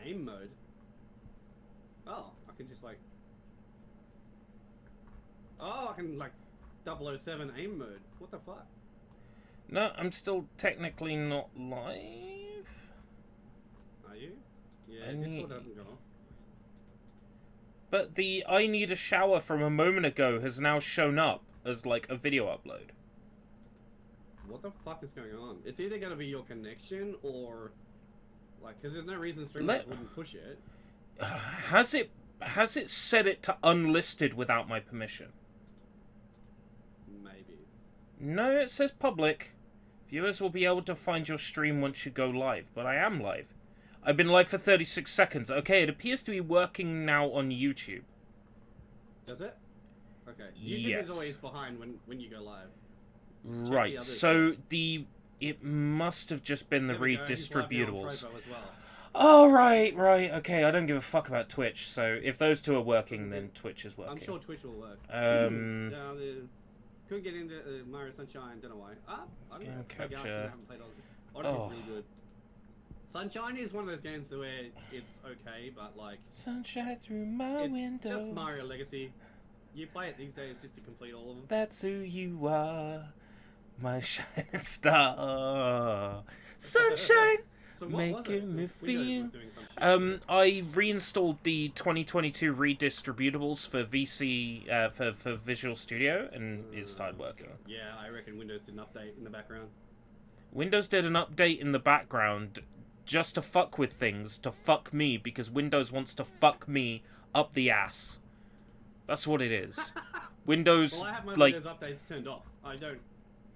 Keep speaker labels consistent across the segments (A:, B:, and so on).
A: Aim mode. Oh, I can just like. Oh, I can like 007 aim mode. What the fuck?
B: No, I'm still technically not live.
A: Are you?
B: I
A: Yeah, Discord
B: need...
A: hasn't gone off.
B: But the I need a shower from a moment ago has now shown up as like a video upload.
A: What the fuck is going on? It's either gonna be your connection or like, because there's no reason Streamlabs
B: Let
A: wouldn't push it.
B: has it set it to unlisted without my permission?
A: Maybe.
B: No, it says public. Viewers will be able to find your stream once you go live, but I am live. I've been live for 36 seconds. Okay, it appears to be working now on YouTube.
A: Does it? Okay. YouTube
B: Yes.
A: is always behind when you go live.
B: Right, so it must have just been the redistributables.
A: Well.
B: Oh, right, okay, I don't give a fuck about Twitch, so if those two are working, then Twitch is working.
A: I'm sure Twitch will work. Couldn't get into Mario Sunshine, don't know why. I don't know.
B: Capture.
A: I haven't played Odyssey. Odyssey's really good. Sunshine is one of those games where it's okay, but like...
B: Sunshine through my window.
A: It's just Mario Legacy. You play it these days just to complete all of them.
B: That's who you are, my shining star. Sunshine!
A: So
B: making me feel. I reinstalled the 2022 redistributables for VC for Visual Studio, and it started working.
A: Yeah, I reckon Windows did an update in the background.
B: Windows did an update in the background just to fuck with things, to fuck me, because Windows wants to fuck me up the ass. That's what it is. Windows,
A: well, I have my
B: like
A: Windows updates turned off.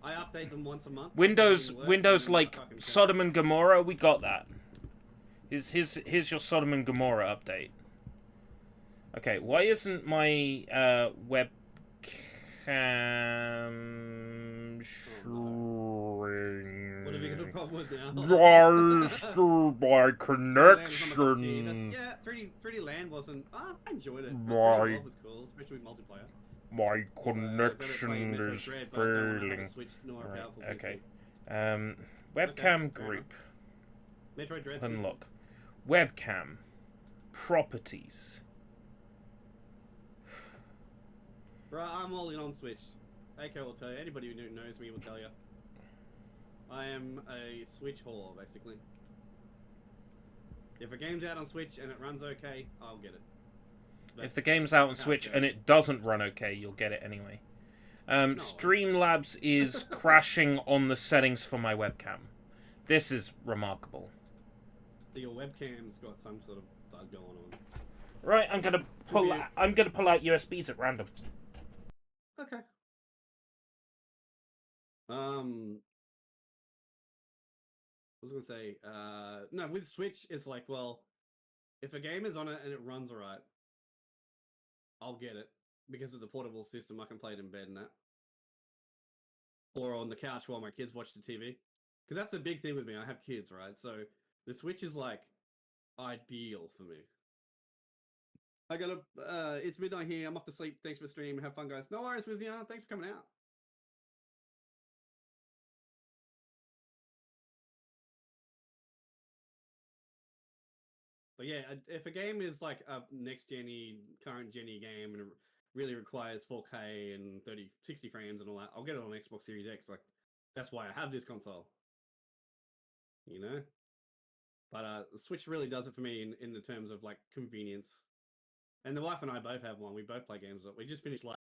A: I update them once a month.
B: Windows like Sodom and Gomorrah, we got that. Here's your Sodom and Gomorrah update. Okay, why isn't my webcam showing?
A: What have you got a problem with now?
B: My connection.
A: Yeah, 3D Land wasn't. I enjoyed it.
B: My
A: 3D World was cool, especially with multiplayer.
B: My connection is failing.
A: Right,
B: okay. Webcam group.
A: Metroid Dread.
B: Unlock. Webcam. Properties.
A: Bro, I'm all in on Switch. AK will tell you. Anybody who knows me will tell you. I am a Switch whore, basically. If a game's out on Switch and it runs okay, I'll get it.
B: If the game's out on Switch and it doesn't run okay, you'll get it anyway. Streamlabs is crashing on the settings for my webcam. This is remarkable.
A: So your webcam's got some sort of bug going on.
B: Right, I'm gonna pull out USBs at random.
A: Okay. I was gonna say, no, with Switch, it's like, well, if a game is on it and it runs alright, I'll get it. Because of the portable system, I can play it in bed and that. Or on the couch while my kids watch the TV. Because that's the big thing with me, I have kids, right? So, the Switch is like, ideal for me. I gotta, it's midnight here, I'm off to sleep, thanks for the stream, have fun guys. No worries, Wizia, thanks for coming out. But yeah, if a game is like a next-gen-y, current-gen-y game and it really requires 4K and 60 frames and all that, I'll get it on Xbox Series X. Like, that's why I have this console. You know? But the Switch really does it for me in the terms of, like, convenience. And the wife and I both have one. We both play games. We just finished, like,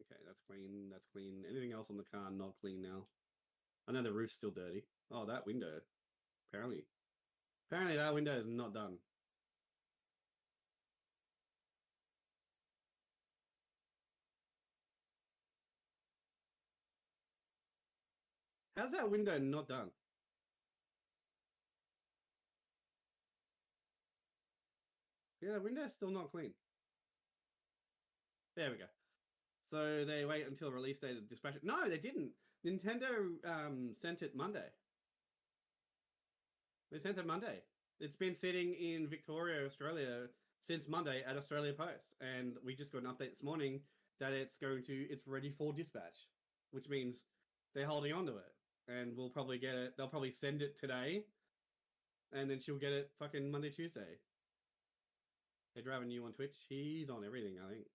A: okay, that's clean. That's clean. Anything else on the car, not clean now. I know the roof's still dirty. Oh, that window. Apparently that window is not done. How's that window not done? Yeah, the window's still not clean. There we go. So they wait until release date to dispatch it. No, they didn't. Nintendo sent it Monday. They sent it Monday. It's been sitting in Victoria, Australia since Monday at Australia Post, and we just got an update this morning that it's ready for dispatch, which means they're holding on to it, and we'll probably get it. They'll probably send it today, and then she'll get it fucking Monday, Tuesday. Hey, driving you on Twitch. He's on everything, I think.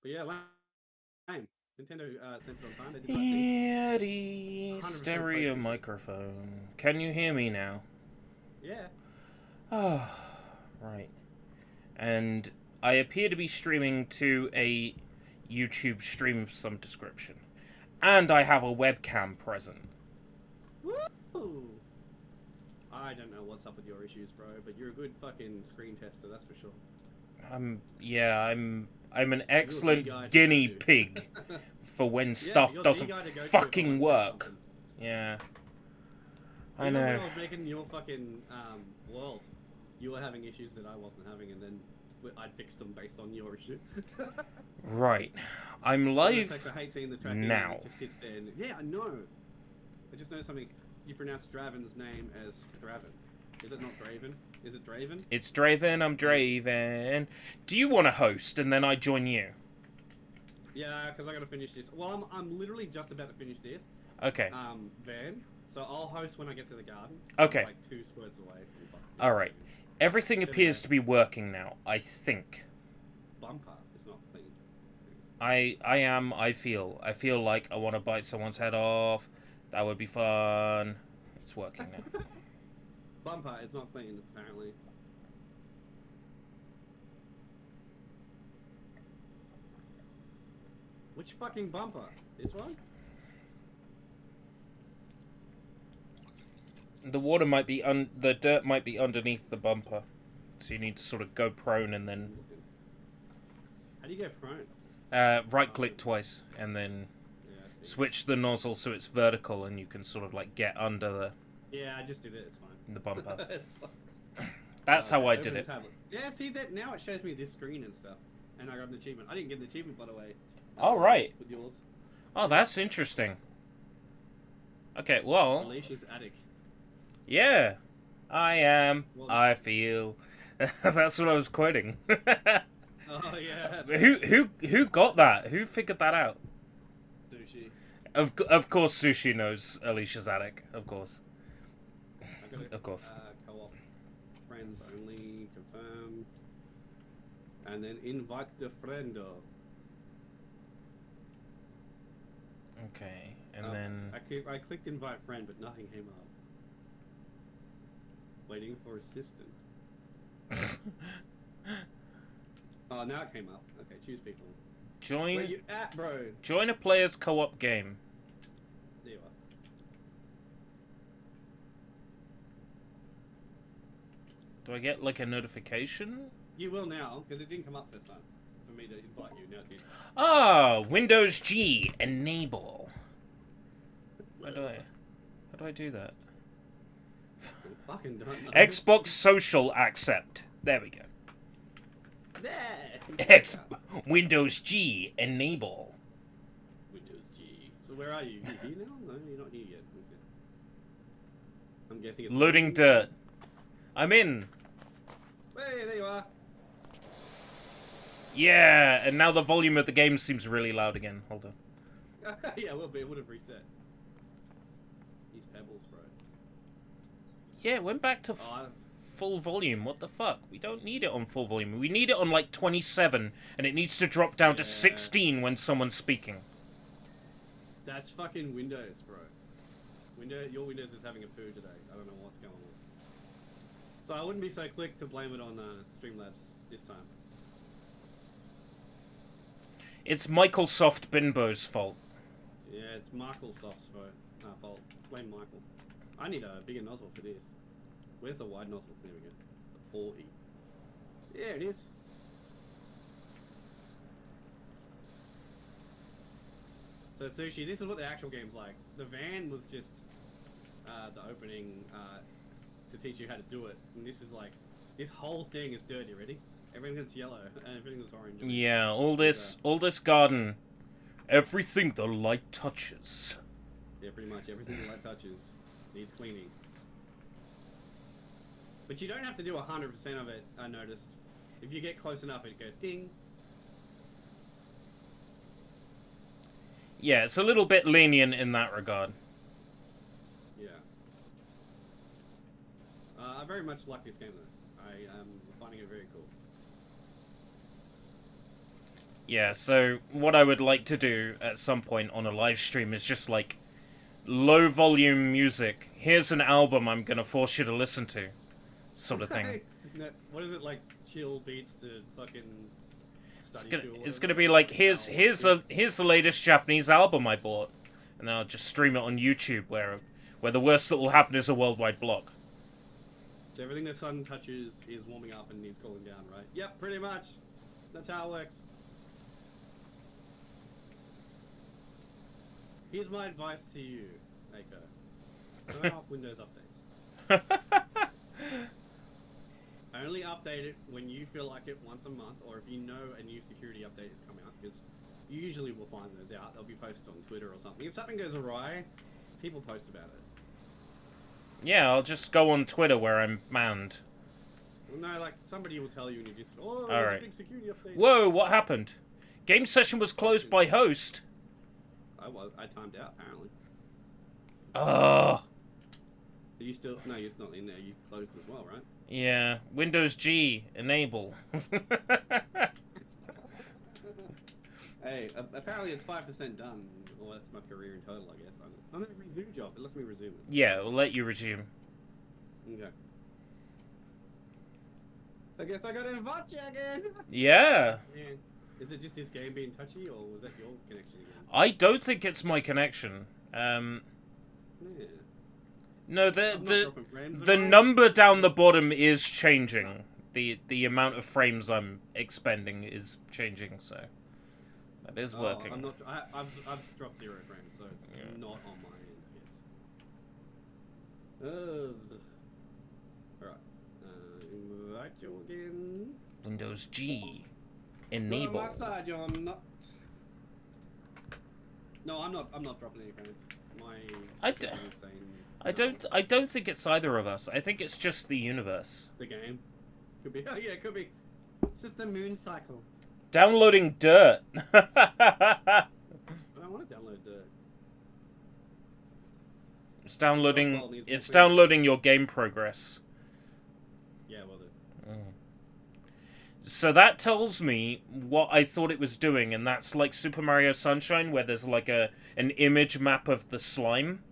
A: But yeah, lame. Nintendo sent it on time. They did the right thing. 100%
B: Stereo
A: PlayStation.
B: microphone. Can you hear me now?
A: Yeah.
B: Oh, right. And I appear to be streaming to a YouTube stream of some description. And I have a webcam present.
A: Woo! I don't know what's up with your issues, bro, but you're a good fucking screen tester, that's for sure. I'm
B: an excellent guinea pig for when stuff doesn't fucking work. Yeah. I know.
A: When I was making your fucking world, you were having issues that I wasn't having, and then I'd fix them based on your issue.
B: Right. I'm live
A: I hate seeing the track
B: now.
A: it just sits there and, yeah, I know. I just know something. You pronounce Draven's name as Draven. Is it not Draven? Is it Draven?
B: It's Draven, I'm Draven. Do you want to host and then I join you?
A: Yeah, because I gotta finish this. Well, I'm literally just about to finish this.
B: Okay.
A: Van. So I'll host when I get to the garden.
B: Okay.
A: I'm like 2 squares away from
B: Alright. Everything appears to be working now, I think.
A: Bumper is not clean.
B: I feel like I want to bite someone's head off. That would be fun. It's working now.
A: Bumper is not clean, apparently. Which fucking bumper? This one?
B: The water might be the dirt might be underneath the bumper. So you need to sort of go prone and then
A: How do you go prone?
B: right click twice and then switch the nozzle so it's vertical and you can sort of like get under the
A: Yeah, I just did it, it's fine.
B: The bumper.
A: It's fine.
B: That's how I did it.
A: Yeah, see that now it shows me this screen and stuff. And I got an achievement. I didn't get an achievement, by the way.
B: All right.
A: With yours.
B: Oh, that's interesting. Okay, well.
A: Alicia's attic.
B: Yeah, I am.
A: Well,
B: I feel. That's what I was quoting.
A: Oh yeah.
B: Who got that? Who figured that out?
A: Sushi.
B: Of course, Sushi knows Alicia's attic. Of course. Of course.
A: Co-op. Friends only. Confirm. And then invite the friendo.
B: Okay, and then
A: I clicked invite friend, but nothing came up. Waiting for assistant. Oh, now it came up. Okay, choose people.
B: Join.
A: Where you at, bro?
B: Join a player's co-op game.
A: There you are.
B: Do I get like a notification?
A: You will now, because it didn't come up first time for me to invite you. Now it did.
B: Ah, Windows G enable. How do I do that?
A: I fucking don't know.
B: Xbox Social accept. There we go.
A: There.
B: Windows G enable.
A: Windows G. So where are you? You here now? No, you're not here yet. Okay. I'm guessing it's
B: Loading dirt. I'm in.
A: Hey, there you are.
B: Yeah, and now the volume of the game seems really loud again. Hold on.
A: Yeah, it would have reset. These pebbles, bro.
B: Yeah, it went back to full volume. What the fuck? We don't need it on full volume. We need it on like 27, and it needs to drop down to 16 when someone's speaking.
A: That's fucking Windows, bro. Your Windows is having a poo today. I don't know what's going on. So I wouldn't be so quick to blame it on Streamlabs this time.
B: It's Microsoft Binbo's fault.
A: Yeah, it's Microsoft's fault. Blame Michael. I need a bigger nozzle for this. Where's the wide nozzle? There we go. 40. Yeah, it is. So Sushi, this is what the actual game's like. The van was just the opening to teach you how to do it. And this is like, this whole thing is dirty, ready? Everything that's yellow and everything that's orange.
B: Yeah, all this garden, everything the light touches.
A: Yeah, pretty much everything the light touches needs cleaning. But you don't have to do 100% of it. I noticed. If you get close enough, it goes ding.
B: Yeah, it's a little bit lenient in that regard.
A: Yeah. I very much like this game though. I am finding it very cool.
B: Yeah, so what I would like to do at some point on a live stream is just like low volume music. Here's an album I'm gonna force you to listen to, sort of thing.
A: No, what is it like? Chill beats to fucking study.
B: It's gonna be like here's the latest Japanese album I bought, and I'll just stream it on YouTube where the worst that will happen is a worldwide block.
A: So everything the sun touches is warming up and needs cooling down, right? Yep, pretty much. That's how it works. Here's my advice to you, Aiko. Turn off Windows updates. Only update it when you feel like it once a month, or if you know a new security update is coming out, because you usually will find those out. They'll be posted on Twitter or something. If something goes awry, people post about it.
B: Yeah, I'll just go on Twitter where I'm manned.
A: Well, no, like, somebody will tell you and you just, oh, there's
B: Alright.
A: a big security update.
B: Whoa, what happened? Game session was closed by host.
A: I timed out, apparently.
B: Ugh.
A: Are you still... No, you're not in there. You closed as well, right?
B: Yeah, Windows G, enable.
A: Hey, apparently it's 5% done. Well, that's my career in total, I guess. I'm in a resume job. It lets me resume it.
B: Yeah, we'll let you resume.
A: Okay. I guess I gotta invite you again.
B: Yeah.
A: Yeah. Is it just this game being touchy, or was that your connection again?
B: I don't think it's my connection.
A: Yeah.
B: No,
A: I'm not dropping frames
B: the
A: at all.
B: number down the bottom is changing. The amount of frames I'm expending is changing, so that is working.
A: I'm not. I've dropped 0 frames, so it's not on my end. Yes. Alright. Invite you again.
B: Windows G,
A: Not
B: enable.
A: on my side, yo. I'm not. No, I'm not. I'm not dropping any frames.
B: I don't think it's either of us. I think it's just the universe.
A: The game. Could be. Oh, yeah, it could be. It's just the moon cycle.
B: Downloading dirt.
A: I don't want to download Dirt.
B: It's downloading your game progress.
A: Yeah, well done.
B: So that tells me what I thought it was doing, and that's like Super Mario Sunshine, where there's like an image map of the slime.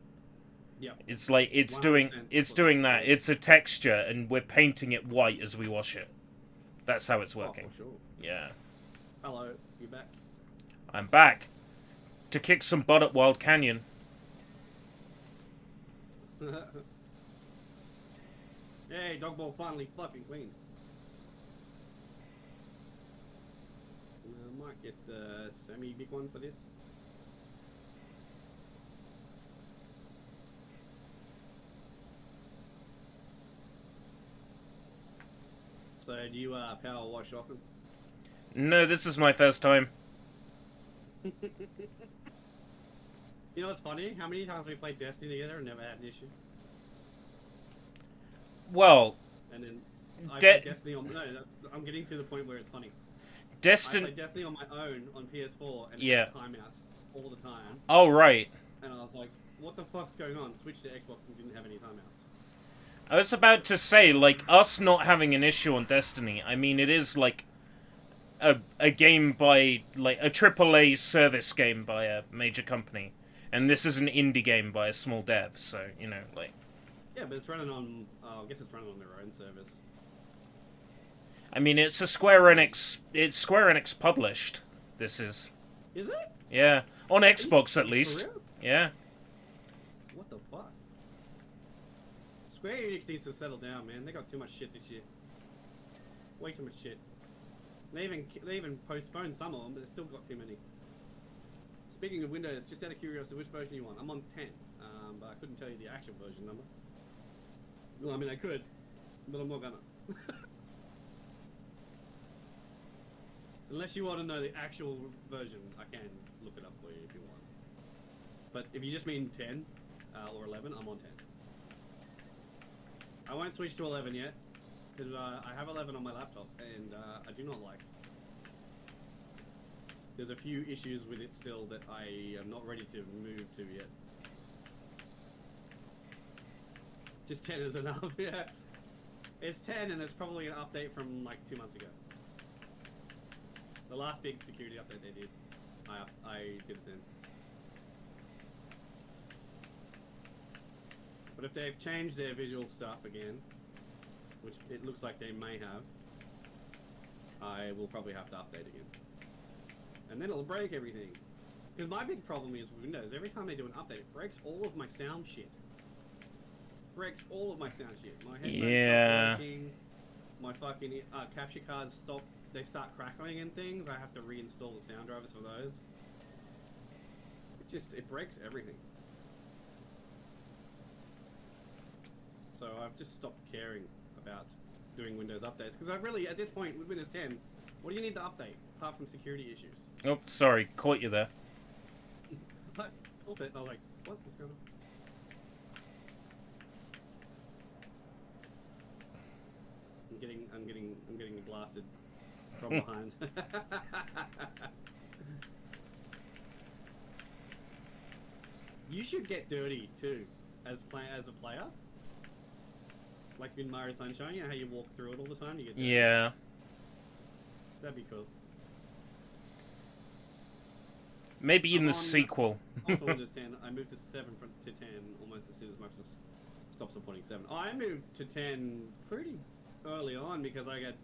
A: Yeah.
B: It's like it's doing that. It's a texture, and we're painting it white as we wash it. That's how it's working.
A: Oh, for sure.
B: Yeah.
A: Hello, you back?
B: I'm back to kick some butt at Wild Canyon.
A: Hey, dog ball finally fucking clean. I might get the semi-big one for this. So, do you power wash often?
B: No, this is my first time.
A: You know what's funny? How many times we played Destiny together and never had an issue?
B: Well,
A: And then I played Destiny on... No, I'm getting to the point where it's funny. I played Destiny on my own on PS4 and had timeouts all the time.
B: Oh, right.
A: And I was like, what the fuck's going on? Switched to Xbox and didn't have any timeouts.
B: I was about to say, like, us not having an issue on Destiny, I mean, it is, like, a game by, like, a AAA service game by a major company. And this is an indie game by a small dev, so, you know, like...
A: Yeah, but it's running on, I guess it's running on their own service.
B: I mean, it's Square Enix published, this is.
A: Is it?
B: Yeah. On Xbox, at least.
A: For real?
B: Yeah.
A: What the fuck? Square Enix needs to settle down, man. They got too much shit this year. Way too much shit. They even postponed some of them, but they've still got too many. Speaking of Windows, just out of curiosity, which version you want? I'm on 10, but I couldn't tell you the actual version number. Well, I mean, I could, but I'm not gonna. Unless you want to know the actual version, I can look it up for you if you want. But if you just mean 10 or 11, I'm on 10. I won't switch to 11 yet, because I have 11 on my laptop, and I do not like. There's a few issues with it still that I am not ready to move to yet. Just 10 is enough, yeah. It's 10 and it's probably an update from like 2 months ago. The last big security update they did, I did it then. But if they've changed their visual stuff again, which it looks like they may have, I will probably have to update again. And then it'll break everything. Because my big problem is with Windows, every time they do an update, it breaks all of my sound shit. Breaks all of my sound shit. My headphones stop working, my fucking capture cards stop, they start crackling and things. I have to reinstall the sound drivers for those. It breaks everything. So I've just stopped caring about doing Windows updates. Because I really, at this point with Windows 10, what do you need to update apart from security issues?
B: Oh, sorry, caught you there.
A: I was like, what? What's going on? I'm getting blasted from behind. You should get dirty too, as a player. Like in Mario Sunshine, you know how you walk through it all the time. You get dirty.
B: Yeah.
A: That'd be cool.
B: Maybe in the sequel.
A: Also Windows 10, I moved to 7 to 10 almost as soon as Microsoft stopped supporting 7. I moved to 10 pretty early on because I got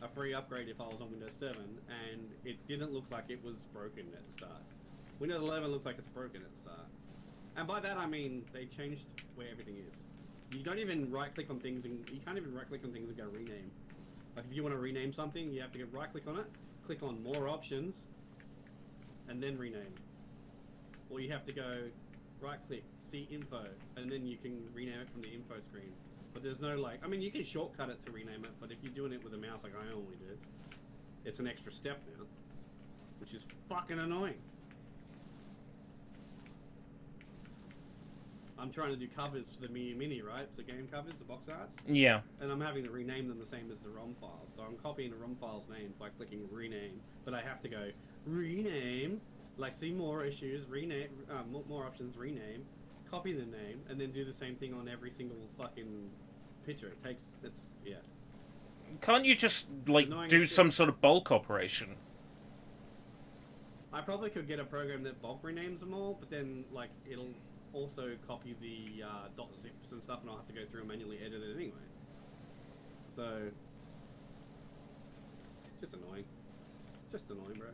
A: a free upgrade if I was on Windows 7, and it didn't look like it was broken at the start. Windows 11 looks like it's broken at the start. And by that I mean they changed where everything is. You don't even right-click on things, and you can't even right-click on things and go rename. Like if you want to rename something, you have to go right-click on it, click on more options, and then rename. Or you have to go right-click, see info, and then you can rename it from the info screen. But there's no like, I mean you can shortcut it to rename it, but if you're doing it with a mouse like I normally do, it's an extra step now, which is fucking annoying. I'm trying to do covers for the Mini, right? The game covers, the box arts.
B: Yeah.
A: And I'm having to rename them the same as the ROM files. So I'm copying the ROM file's name by clicking rename. But I have to go rename, like see more issues, rename, more options, rename, copy the name, and then do the same thing on every single fucking picture. Yeah.
B: Can't you just, like, do some sort of bulk operation?
A: I probably could get a program that bulk renames them all, but then, like, it'll also copy the .zips and stuff, and I'll have to go through and manually edit it anyway. So, it's just annoying. Just annoying, bro.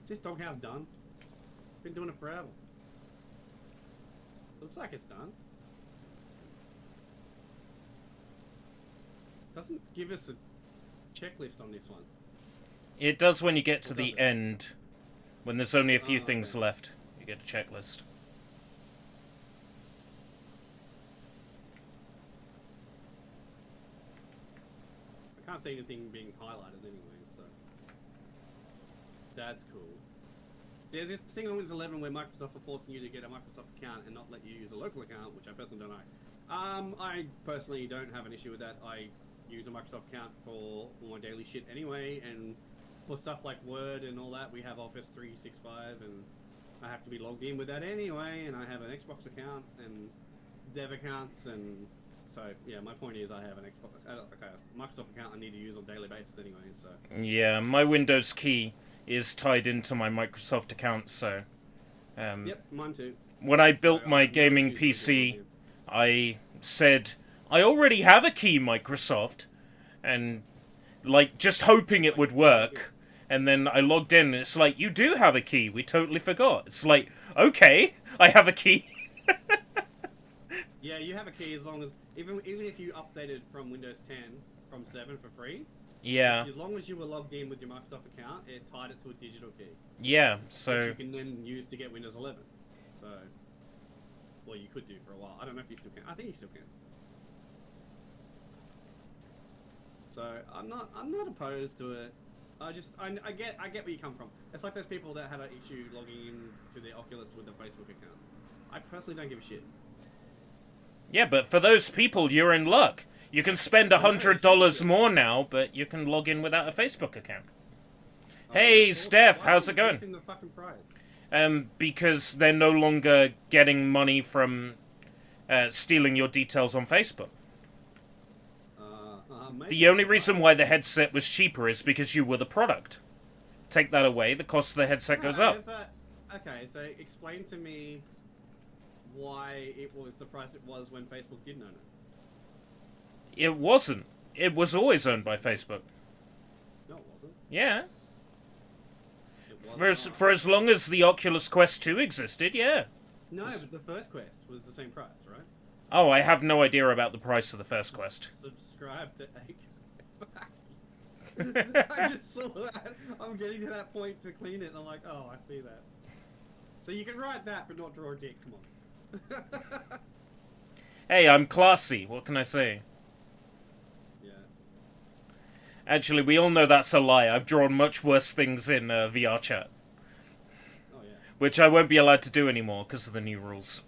A: Is this doghouse done? Been doing it forever. Looks like it's done. Doesn't give us a checklist on this one.
B: It does when you get to the end. When there's only a few things left, you get a checklist.
A: I can't see anything being highlighted anyway, so that's cool. There's this thing on Windows 11 where Microsoft are forcing you to get a Microsoft account and not let you use a local account, which I personally don't know. I personally don't have an issue with that. I use a Microsoft account for all my daily shit anyway, and for stuff like Word and all that, we have Office 365, and I have to be logged in with that anyway, and I have an Xbox account and dev accounts, and so yeah, my point is I have an Microsoft account I need to use on a daily basis anyway, so.
B: Yeah, my Windows key is tied into my Microsoft account, so...
A: yep, mine too.
B: When I built my gaming PC, I said, I already have a key, Microsoft, and, like, just hoping it would work, and then I logged in, and it's like, you do have a key, we totally forgot. It's like, okay, I have a key.
A: Yeah, you have a key as long as, even if you updated from Windows 10, from 7 for free,
B: yeah.
A: As long as you were logged in with your Microsoft account, it tied it to a digital key.
B: Yeah, so...
A: Which you can then use to get Windows 11. So... Well, you could do for a while. I don't know if you still can. I think you still can. So, I'm not opposed to it. I get where you come from. It's like those people that had an issue logging in to their Oculus with their Facebook account. I personally don't give a shit.
B: Yeah, but for those people, you're in luck. You can spend $100 more now, but you can log in without a Facebook account. Hey, Steph, how's it going?
A: The fucking price?
B: Because they're no longer getting money from stealing your details on Facebook. The only reason why the headset was cheaper is because you were the product. Take that away, the cost of the headset goes up.
A: But, okay, so explain to me why it was the price it was when Facebook didn't own it.
B: It wasn't. It was always owned by Facebook.
A: No, it wasn't.
B: Yeah. For as long as the Oculus Quest 2 existed, yeah.
A: No, but the first Quest was the same price, right?
B: Oh, I have no idea about the price of the first Quest.
A: Subscribe to I just saw that. I'm getting to that point to clean it, and I'm like, oh, I see that. So you can write that, but not draw a dick. Come on.
B: Hey, I'm classy. What can I say?
A: Yeah.
B: Actually, we all know that's a lie. I've drawn much worse things in VR chat.
A: Oh, yeah.
B: Which I won't be allowed to do anymore because of the new rules.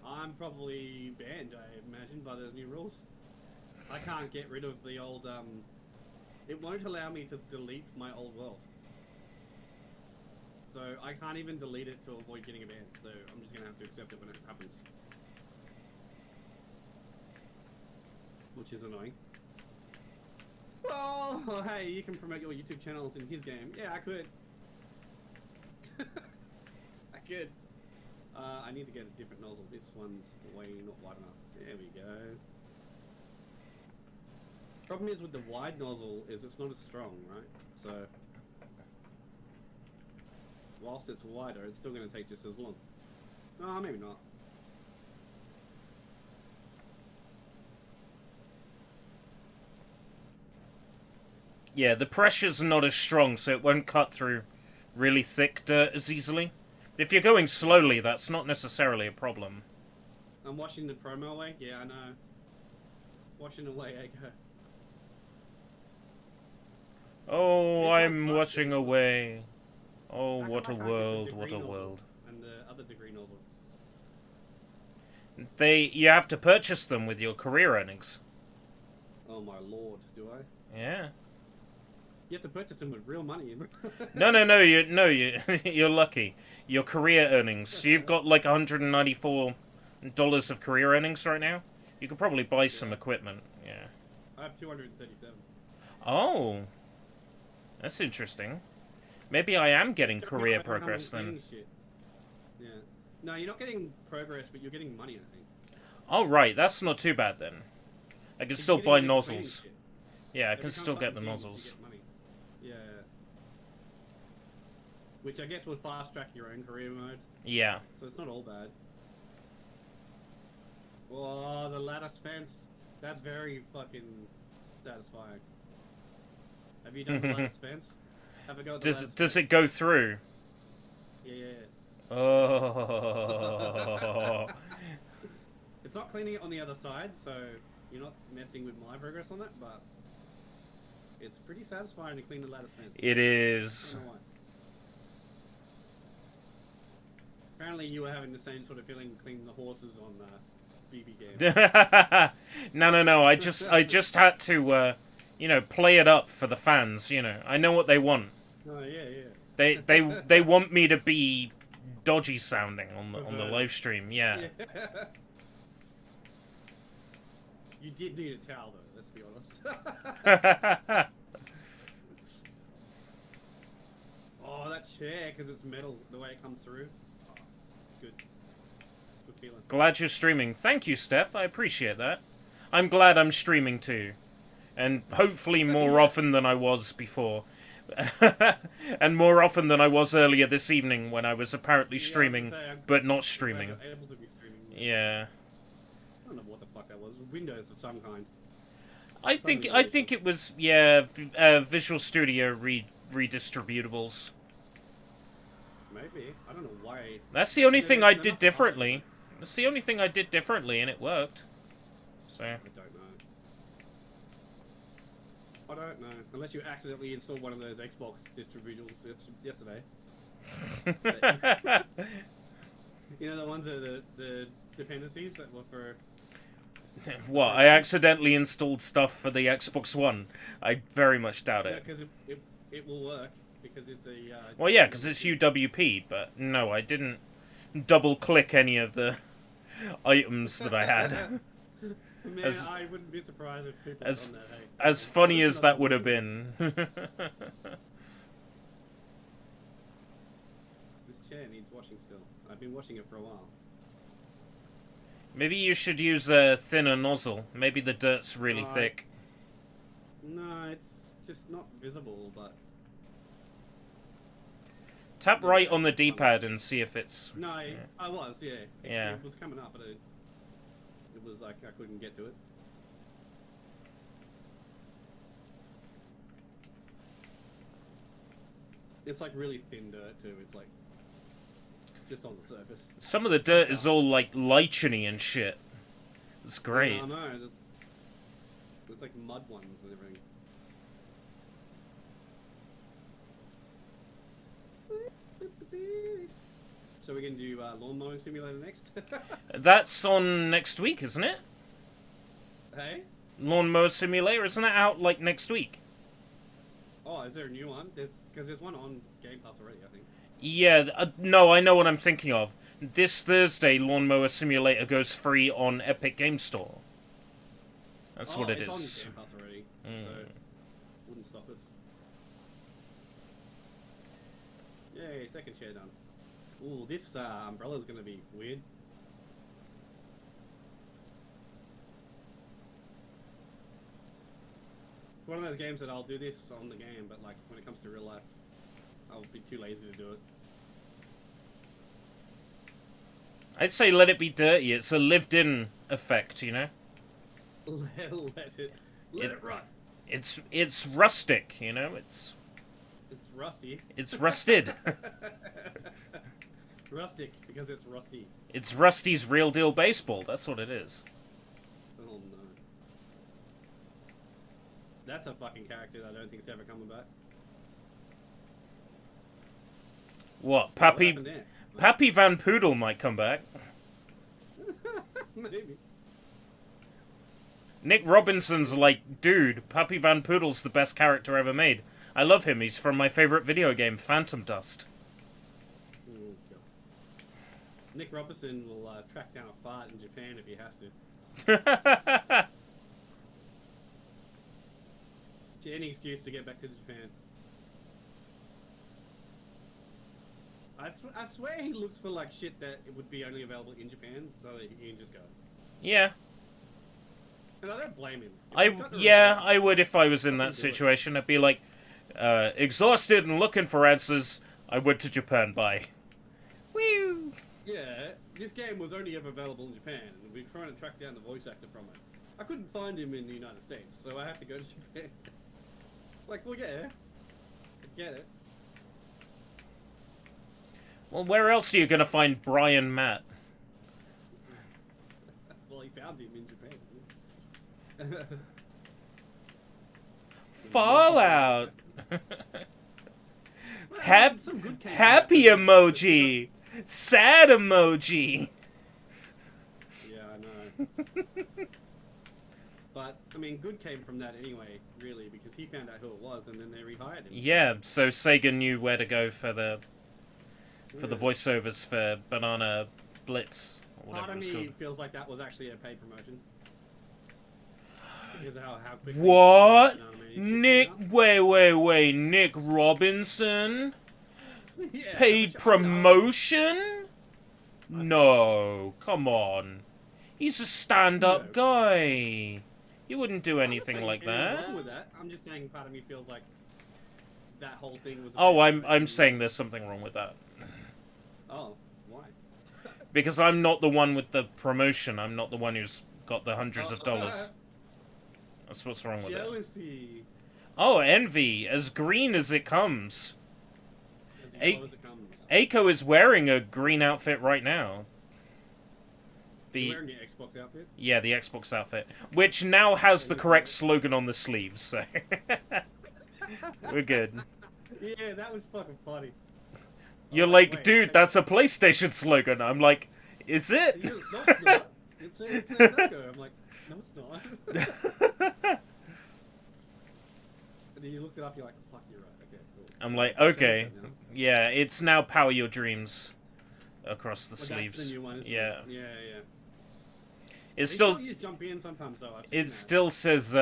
A: I'm probably banned, I imagine, by those new rules. I can't get rid of the old, It won't allow me to delete my old world. So I can't even delete it to avoid getting a ban. So I'm just gonna have to accept it when it happens. Which is annoying. Oh, hey, you can promote your YouTube channels in his game. Yeah, I could. I could. I need to get a different nozzle. This one's way not wide enough. There we go. Problem is with the wide nozzle is it's not as strong, right? So whilst it's wider, it's still going to take just as long. Oh, maybe not.
B: Yeah, the pressure's not as strong, so it won't cut through really thick dirt as easily. If you're going slowly, that's not necessarily a problem.
A: I'm washing the promo away? Yeah, I know. Washing away, I go.
B: Oh, I'm washing away. Oh, what a world, what a world.
A: And the other degree nozzle.
B: You have to purchase them with your career earnings.
A: Oh my lord, do I?
B: Yeah.
A: You have to purchase them with real money.
B: No, you're lucky. Your career earnings. You've got like $194 of career earnings right now. You could probably buy some equipment. Yeah.
A: I have 237.
B: Oh. That's interesting. Maybe I am getting career progress then.
A: Yeah. No, you're not getting progress, but you're getting money, I think.
B: Oh, right. That's not too bad then. I can still buy nozzles. Yeah, I can still get the nozzles.
A: Yeah. Which I guess will fast track your own career mode.
B: Yeah.
A: So it's not all bad. Oh, the lattice fence. That's very fucking satisfying. Have you done the lattice fence? Have a go at the lattice
B: does it go through?
A: Yeah.
B: Oh.
A: It's not cleaning it on the other side, so you're not messing with my progress on that, but it's pretty satisfying to clean the lattice fence.
B: It is.
A: I don't know why. Apparently you were having the same sort of feeling cleaning the horses on BB game.
B: No. I just had to, play it up for the fans. I know what they want.
A: Oh yeah.
B: They want me to be dodgy sounding on the live stream. Yeah.
A: You did need a towel though. Let's be honest. Oh, that chair, because it's metal, the way it comes through. Oh, good. Good feeling.
B: Glad you're streaming. Thank you, Steph. I appreciate that. I'm glad I'm streaming too. And hopefully more often than I was before. And more often than I was earlier this evening when I was apparently streaming, but not streaming.
A: Able to be streaming.
B: Yeah.
A: I don't know what the fuck that was. Windows of some kind.
B: I think it was, Visual Studio redistributables.
A: Maybe. I don't know why.
B: That's the only thing I did differently. That's the only thing I did differently, and it worked. So.
A: I don't know. I don't know. Unless you accidentally installed one of those Xbox distributors yesterday. You know the ones that are the dependencies that were for.
B: What? I accidentally installed stuff for the Xbox One. I very much doubt
A: Yeah,
B: it.
A: because it will work because it's a.
B: Well, yeah, because it's UWP, but no, I didn't double-click any of the items that I had.
A: Man, I wouldn't be surprised if people done that. Hey,
B: as funny as that would have been.
A: This chair needs washing still. I've been washing it for a while.
B: Maybe you should use a thinner nozzle. Maybe the dirt's really thick.
A: No, it's just not visible, but...
B: Tap right on the D-pad and see if it's...
A: No,
B: yeah.
A: I was, yeah.
B: Yeah.
A: It was coming up, but it was like I couldn't get to it. It's like really thin dirt too. It's like just on the surface.
B: Some of the dirt is all like licheny and shit. It's great.
A: Yeah, I know. There's like mud ones and everything. So we're gonna do lawn mowing simulator next.
B: That's on next week, isn't it?
A: Hey.
B: Lawnmower Simulator, isn't it out like next week?
A: Oh, is there a new one? Because there's one on Game Pass already, I think.
B: Yeah, no, I know what I'm thinking of. This Thursday, Lawnmower Simulator goes free on Epic Game Store. That's what it is.
A: It's on Game Pass already, so wouldn't stop us. Yay, second chair done. Ooh, this umbrella's gonna be weird. It's one of those games that I'll do this on the game, but like when it comes to real life, I'll be too lazy to do it.
B: I'd say let it be dirty. It's a lived-in effect, you know?
A: Let it rot.
B: It's rustic, you know? It's
A: rusty.
B: It's rusted.
A: Rustic, because it's rusty.
B: It's Rusty's Real Deal Baseball. That's what it is.
A: Oh no. That's a fucking character that I don't think's ever coming back.
B: What?
A: What
B: Pappy Van Poodle might come back.
A: Maybe.
B: Nick Robinson's like, dude, Pappy Van Poodle's the best character ever made. I love him. He's from my favorite video game, Phantom Dust.
A: Oh, God. Nick Robinson will track down a fart in Japan if he has to. Any excuse to get back to Japan. I swear he looks for like shit that it would be only available in Japan, so that he can just go.
B: Yeah.
A: And I don't blame him.
B: I would if I was in that situation. I'd be like, exhausted and looking for answers. I went to Japan. Bye. Woo.
A: Yeah, this game was only ever available in Japan, and we're trying to track down the voice actor from it. I couldn't find him in the United States, so I have to go to Japan. Like, well, yeah, I get it.
B: Well, where else are you gonna find Brian Matt?
A: Well, he found him in Japan.
B: Fallout.
A: Some good
B: Happy emoji. Sad emoji.
A: Yeah, I know. But, I mean, good came from that anyway, really, because he found out who it was, and then they rehired him.
B: Yeah, so Sega knew where to go for the voiceovers for Banana Blitz. Or whatever
A: Part of
B: it was
A: me
B: called.
A: feels like that was actually a paid promotion. Because of how quickly...
B: What?
A: You know what I mean?
B: Nick, wait, Nick Robinson?
A: Yeah,
B: Paid promotion? No, come on. He's a stand-up guy. He wouldn't do anything like that.
A: Wrong with that. I'm just saying part of me feels like that whole thing was...
B: Oh, I'm saying there's something wrong with that.
A: Oh, why?
B: Because I'm not the one with the promotion. I'm not the one who's got the hundreds of dollars. That's what's wrong with it.
A: Jealousy.
B: Oh, envy. As green as it comes.
A: As it comes.
B: Aiko is wearing a green outfit right now.
A: You're wearing your Xbox outfit?
B: Yeah, the Xbox outfit, which now has the correct slogan on the sleeves, so we're good.
A: Yeah, that was fucking funny.
B: You're like, dude, that's a PlayStation slogan. I'm like, is it?
A: No, it's not. It's a logo. I'm like, no, it's not. And then you looked it up, you're like, fuck, you're right. Okay, cool.
B: I'm like, okay. Yeah, it's now Power Your Dreams across the sleeves.
A: That's the new one, isn't
B: yeah.
A: it? Yeah, yeah.
B: It still
A: use jump in sometimes though.
B: it still says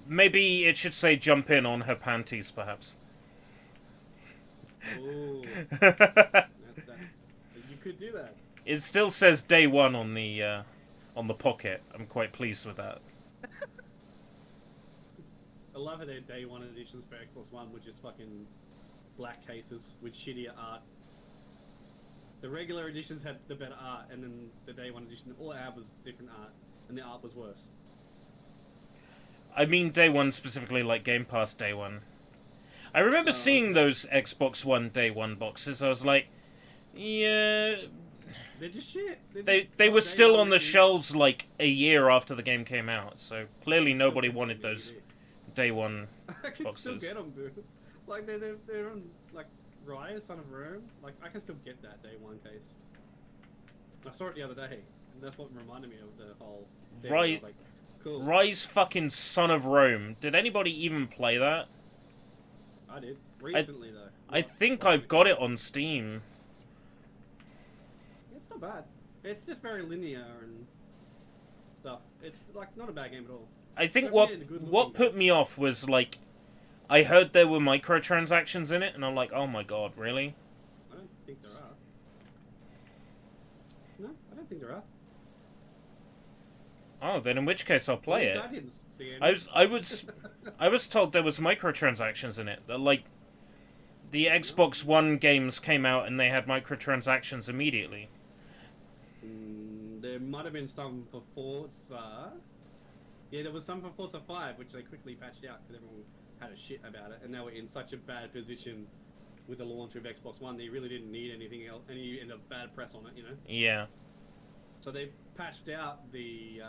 B: maybe it should say jump in on her panties, perhaps.
A: Ooh. You could do that.
B: It still says day one on the pocket. I'm quite pleased with that.
A: I love how their day one editions for Xbox One were just fucking black cases with shittier art. The regular editions had the better art, and then the day one edition, all it had was different art, and the art was worse.
B: I mean day one specifically, like Game Pass day one. I remember seeing those Xbox One day one boxes. I was like, yeah...
A: They're just shit.
B: They were still on the shelves like a year after the game came out, so clearly nobody wanted those day one
A: I can
B: boxes.
A: still get them, dude. Like, they're on, like, Rise, Son of Rome. Like, I can still get that day one case. I saw it the other day, and that's what reminded me of the whole thing.
B: Right.
A: I was like, cool.
B: Rise fucking Son of Rome. Did anybody even play that?
A: I did. Recently, though.
B: I think I've got it on Steam.
A: It's not bad. It's just very linear and stuff. It's, like, not a bad game at all.
B: I think what put me off was, like, I heard there were microtransactions in it, and I'm like, oh my god, really?
A: I don't think there are. No, I don't think there are.
B: Oh, then in which case I'll play it.
A: I didn't see any.
B: I was told there was microtransactions in it. That, like, the Xbox One games came out and they had microtransactions immediately.
A: There might have been some for Forza. Yeah, there was some for Forza 5, which they quickly patched out because everyone had a shit about it, and they were in such a bad position with the launch of Xbox One, they really didn't need anything else, any end of bad press on it, you know?
B: Yeah.
A: So they patched out the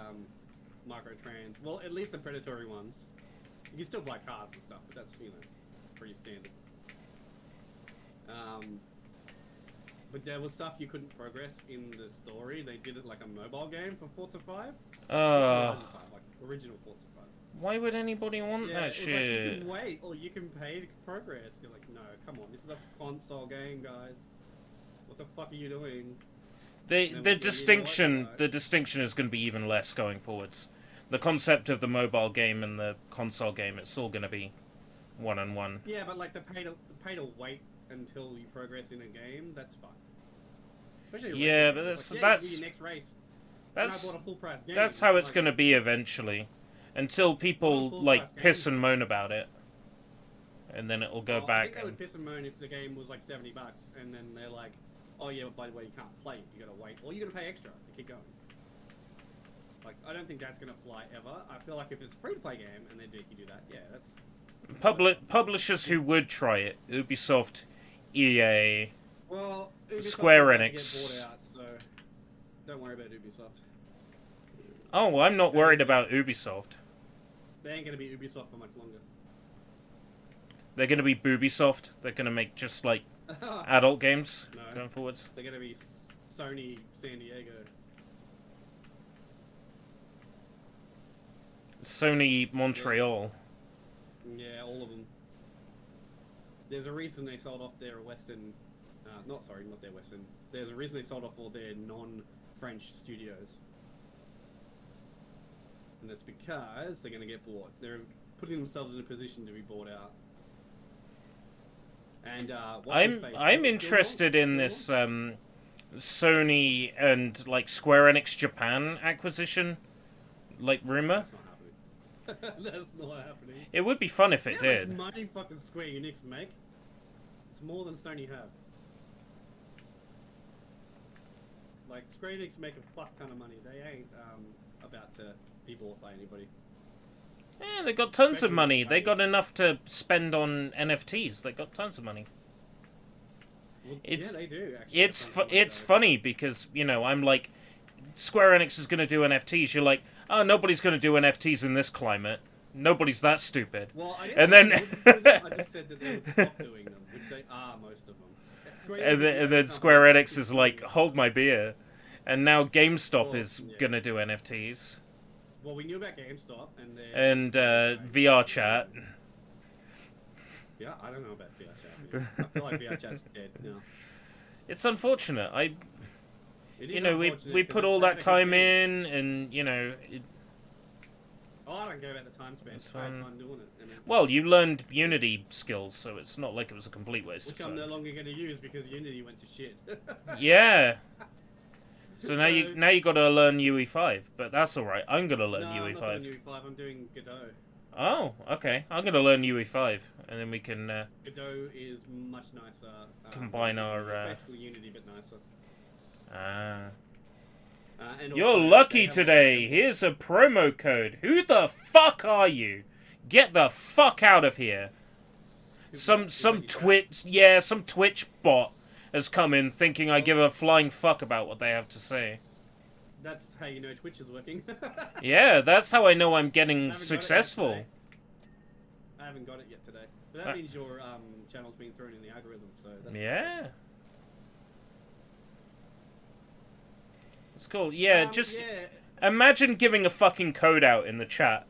A: microtrans, well, at least the predatory ones. You can still buy cars and stuff, but that's, you know, pretty standard. But there was stuff you couldn't progress in the story. They did it like a mobile game for Forza 5. Like original Forza 5.
B: Why would anybody want that shit?
A: Like, you can wait, or you can pay to progress. You're like, no, come on, this is a console game, guys. What the fuck are you doing? The distinction is going to be even less going forwards. The concept of the mobile game and the console game, it's all going to be one-on-one. Yeah, but like the pay to wait until you progress in a game, that's fucked.
B: Yeah, but that's
A: your next race.
B: That's
A: I bought a full price game.
B: That's how it's going to be eventually, until people like piss and moan about it, and then it'll go back.
A: I think they would piss and moan if the game was like $70, and then they're like, "Oh yeah, but by the way, you can't play it. You gotta wait, or you gotta pay extra to keep going." Like, I don't think that's gonna fly ever. I feel like if it's a free-to-play game and they make you do that, yeah, that's
B: publishers who would try it: Ubisoft, EA,
A: well, Ubisoft
B: Square Enix.
A: Get bought out, so don't worry about Ubisoft.
B: Oh, I'm not worried about Ubisoft.
A: They ain't gonna be Ubisoft for much longer.
B: They're gonna be Boobisoft. They're gonna make just like adult games going forwards.
A: They're gonna be Sony San Diego.
B: Sony Montreal.
A: Yeah, all of them. There's a reason they sold off their Western... not their Western. There's a reason they sold off all their non-French studios. And that's because they're going to get bought. They're putting themselves in a position to be bought out. And
B: I'm interested in this Sony and like Square Enix Japan acquisition, like rumor.
A: That's not happening. That's not happening.
B: It would be fun if it did.
A: How much money fucking Square Enix make? It's more than Sony have. Like, Square Enix make a fuck ton of money. They ain't about to be bought by anybody.
B: Yeah, they got tons of money. They got enough to spend on NFTs. They got tons of money.
A: Well, yeah, they do, actually.
B: It's funny because, you know, I'm like, Square Enix is going to do NFTs, you're like, oh, nobody's going to do NFTs in this climate. Nobody's that stupid.
A: Well, I
B: And
A: didn't
B: then,
A: say they wouldn't do them, I just said that they would stop doing them, which they are most of them.
B: and then Square Enix is like, hold my beer. And now GameStop is going to do NFTs.
A: Well, we knew about GameStop
B: and VR chat.
A: Yeah, I don't know about VR chat. Man. I feel like VR chat's dead now.
B: It's unfortunate. We put all
A: they
B: that
A: had a good
B: time
A: game.
B: in, and
A: Oh, I don't care about the time spent.
B: It's
A: I had
B: fun.
A: fun doing it. And
B: well, you learned Unity skills, so it's not like it was a complete waste
A: which
B: of
A: I'm
B: time.
A: no longer going to use because Unity went to shit.
B: Yeah. So now you got to learn UE5, but that's all right. I'm gonna learn UE5.
A: I'm not doing UE5. I'm doing Godot.
B: Oh, okay. I'm gonna learn UE5, and then we can
A: Godot is much nicer.
B: combine our.
A: Basically Unity, but nicer. And
B: You're
A: also,
B: lucky
A: they have
B: today. Here's a promo code. Who the fuck are you? Get the fuck out of here. Some Twitch bot has come in thinking I give a flying fuck about what they have to say.
A: That's how you know Twitch is working.
B: Yeah, that's how I know I'm getting successful.
A: I haven't got it yet today. But that means your channel's being thrown in the algorithm, so that's
B: yeah. It's cool. Yeah, imagine giving a fucking code out in the chat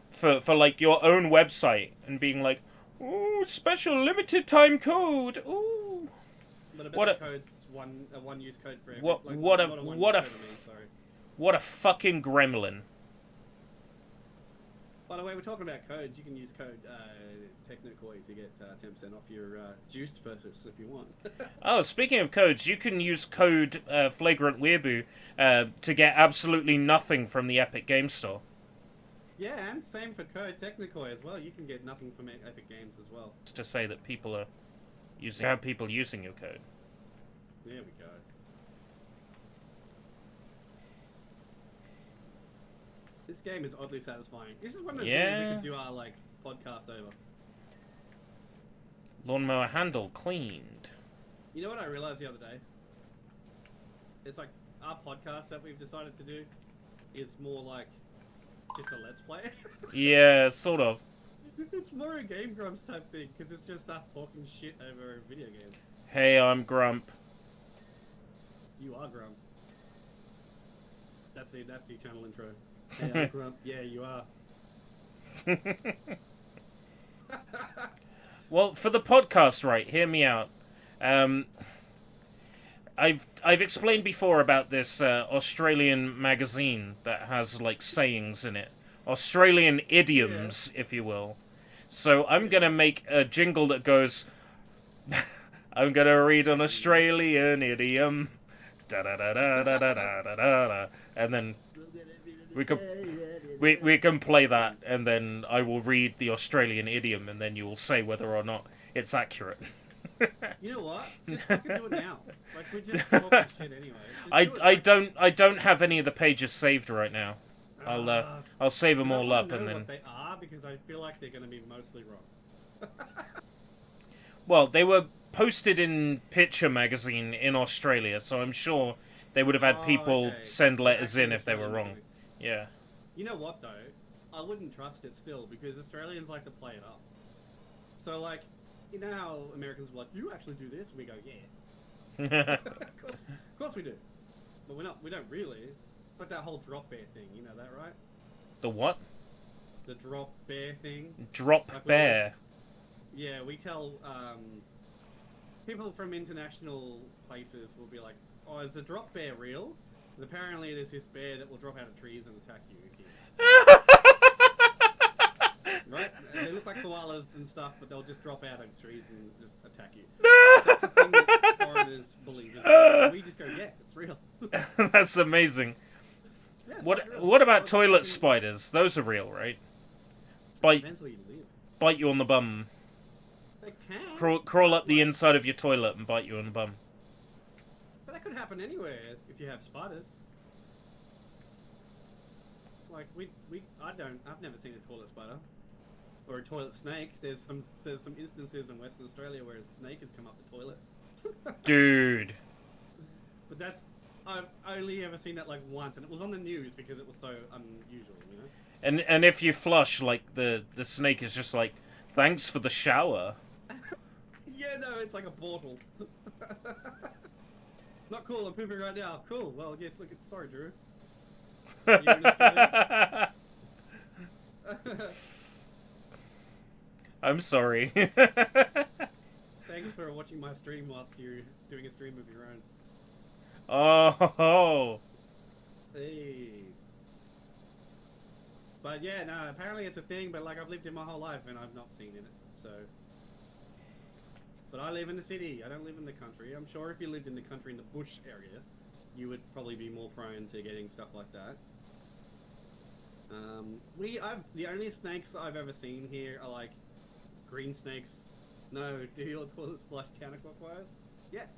B: for like your own website and being like, ooh, special limited time code. Ooh.
A: But
B: What
A: the code's a one-use code for every.
B: What a fucking gremlin.
A: By the way, we're talking about codes. You can use code Technokoi to get 10% off your juiced purchase if you want.
B: Oh, speaking of codes, you can use code Flagrant Weeaboo to get absolutely nothing from the Epic Games Store.
A: Yeah, and same for code Technokoi as well. You can get nothing from Epic Games as well.
B: Just to say that people are have people using your code.
A: There we go. This game is oddly satisfying. This is one of those games we could do our podcast over.
B: Lawnmower handle cleaned.
A: You know what I realized the other day? It's like our podcast that we've decided to do is more like just a let's play.
B: Yeah, sort of.
A: It's more a Game Grumps type thing because it's just us talking shit over a video game.
B: Hey, I'm Grump.
A: You are Grump. That's the channel intro. Hey, I'm Grump. Yeah, you are.
B: Well, for the podcast, right? Hear me out. I've explained before about this Australian magazine that has like sayings in it, Australian idioms, if you will. So I'm gonna make a jingle that goes. I'm gonna read an Australian idiom, da da da da da da da da da, and then we can play that, and then I will read the Australian idiom, and then you will say whether or not it's accurate.
A: You know what? Just fucking do it now. Like we're just talking shit anyway.
B: I don't have any of the pages saved right now. I'll save them all up and then.
A: What they are because I feel like they're going to be mostly wrong.
B: Well, they were posted in Picture magazine in Australia, so I'm sure they would have had people send letters in if they were wrong. Yeah.
A: You know what though? I wouldn't trust it still because Australians like to play it up. So like, you know how Americans are like, you actually do this? And we go, yeah. Of course we do. But we don't really. It's like that whole drop bear thing, you know that, right?
B: The what?
A: The drop bear thing.
B: Drop bear.
A: Yeah, we tell people from international places will be like, oh, is the drop bear real? Because apparently there's this bear that will drop out of trees and attack you. Right? They look like koalas and stuff, but they'll just drop out of trees and just attack you. That's the thing that foreigners believe. We just go, yeah, it's real.
B: That's amazing.
A: Yeah,
B: What about toilet spiders? Those are real, right?
A: Depends where you live.
B: Bite you on the bum.
A: They can.
B: Crawl up the inside of your toilet and bite you on the bum.
A: But that could happen anywhere if you have spiders. Like I've never seen a toilet spider or a toilet snake. There's some instances in Western Australia where a snake has come up the toilet.
B: Dude.
A: But only ever seen that like once, and it was on the news because it was so unusual, you know.
B: And if you flush, like the snake is just like, thanks for the shower.
A: Yeah, no, it's like a portal. Not cool. I'm pooping right now. Cool. Well, yes. Look, sorry, Drew. You're in Australia.
B: I'm sorry.
A: Thanks for watching my stream whilst you're doing a stream of your own.
B: Oh.
A: Hey. But yeah, no, apparently it's a thing, but like I've lived it my whole life and I've not seen it, so. But I live in the city, I don't live in the country. I'm sure if you lived in the country in the bush area, you would probably be more prone to getting stuff like that. The only snakes I've ever seen here are like green snakes. No, do your toilets flush counterclockwise? Yes.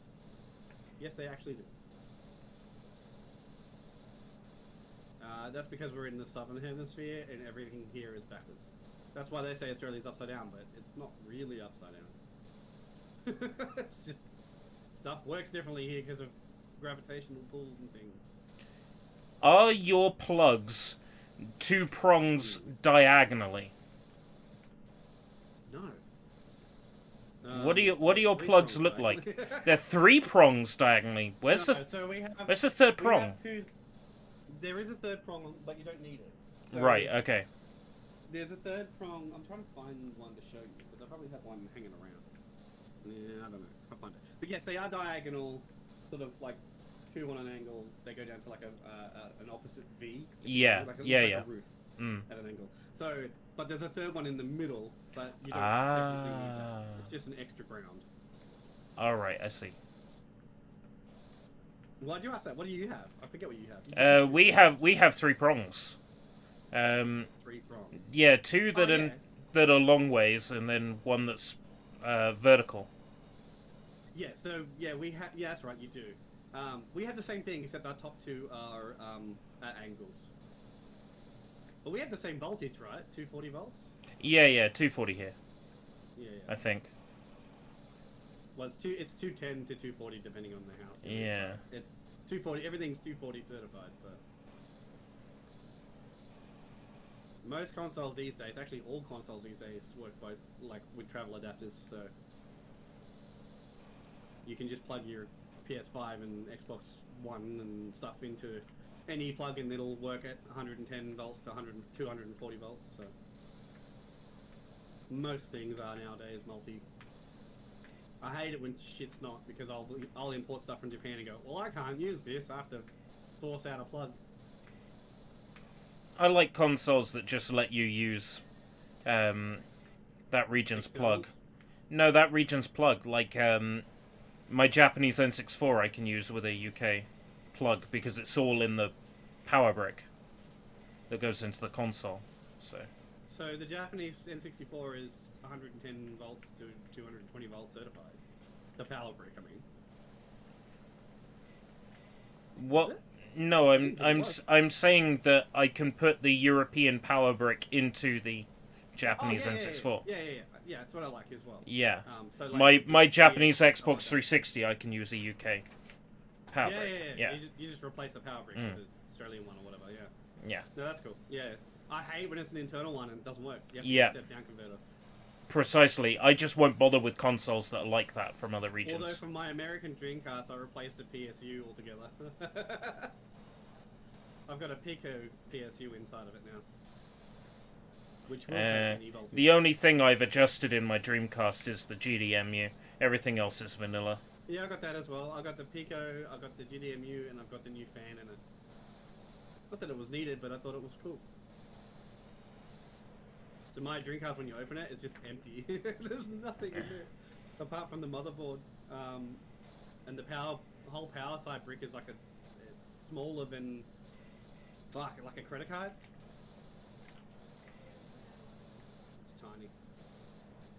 A: Yes, they actually do. That's because we're in the southern hemisphere and everything here is backwards. That's why they say Australia's upside down, but it's not really upside down. It's just stuff works differently here because of gravitational pulls and things.
B: Are your plugs 2 prongs diagonally?
A: No.
B: What do your plugs look like? They're 3 prongs diagonally. Where's
A: no,
B: the
A: so
B: where's the third prong?
A: There is a third prong, but you don't need it. So
B: Right. Okay.
A: There's a third prong. I'm trying to find one to show you because I probably have one hanging around. Yeah, I don't know. I'll find it. But yes, they are diagonal, sort of like 2 on an angle. They go down to like an opposite V.
B: Yeah.
A: Like a roof at an angle. So, but there's a third one in the middle, but you don't technically need that. It's just an extra ground.
B: All right. I see.
A: Why'd you ask that? What do you have? I forget what you have.
B: We have 3 prongs.
A: 3 prongs.
B: Yeah, 2 that are long ways, and then 1 that's vertical.
A: Yeah. So yeah, we have. Yeah, that's right. You do. We have the same thing, except our top 2 are at angles. But we have the same voltage, right? 240 volts.
B: Yeah, 240 here.
A: Yeah.
B: I think.
A: Well, it's 210 to 240 depending on the house.
B: Yeah.
A: It's 240. Everything's 240 certified. So most consoles these days, actually all consoles these days, work both like with travel adapters. So you can just plug your PS5 and Xbox One and stuff into any plug-in that'll work at 110 volts to 240 volts. So most things are nowadays multi. I hate it when shit's not, because I'll import stuff from Japan and go, well, I can't use this, I have to source out a plug.
B: I like consoles that just let you use that region's plug. No, that region's plug. Like my Japanese N64 I can use with a UK plug because it's all in the power brick that goes into the console. So
A: the Japanese N64 is 110 volts to 220 volts certified. The power brick, I mean.
B: What? No, I'm saying that I can put the European power brick into the Japanese N64.
A: Yeah, that's what I like as well.
B: Yeah.
A: So like
B: my Japanese Xbox 360, I can use a UK power brick.
A: Yeah. You just replace the power brick with the Australian one or whatever. Yeah. No, that's cool. Yeah. I hate when it's an internal one and it doesn't work. You have to get a step-down converter. Precisely.
B: I just won't bother with consoles that are like that from other regions.
A: Although for my American Dreamcast, I replaced the PSU altogether. I've got a Pico PSU inside of it now. Which will take any voltage.
B: The only thing I've adjusted in my Dreamcast is the GDMU. Everything else is vanilla.
A: Yeah, I got that as well. I got the Pico, I got the GDMU, and I've got the new fan in it. Not that it was needed, but I thought it was cool. So my Dreamcast, when you open it, it's just empty. There's nothing in there apart from the motherboard, and the whole power side brick is like it's smaller than like a credit card. It's tiny.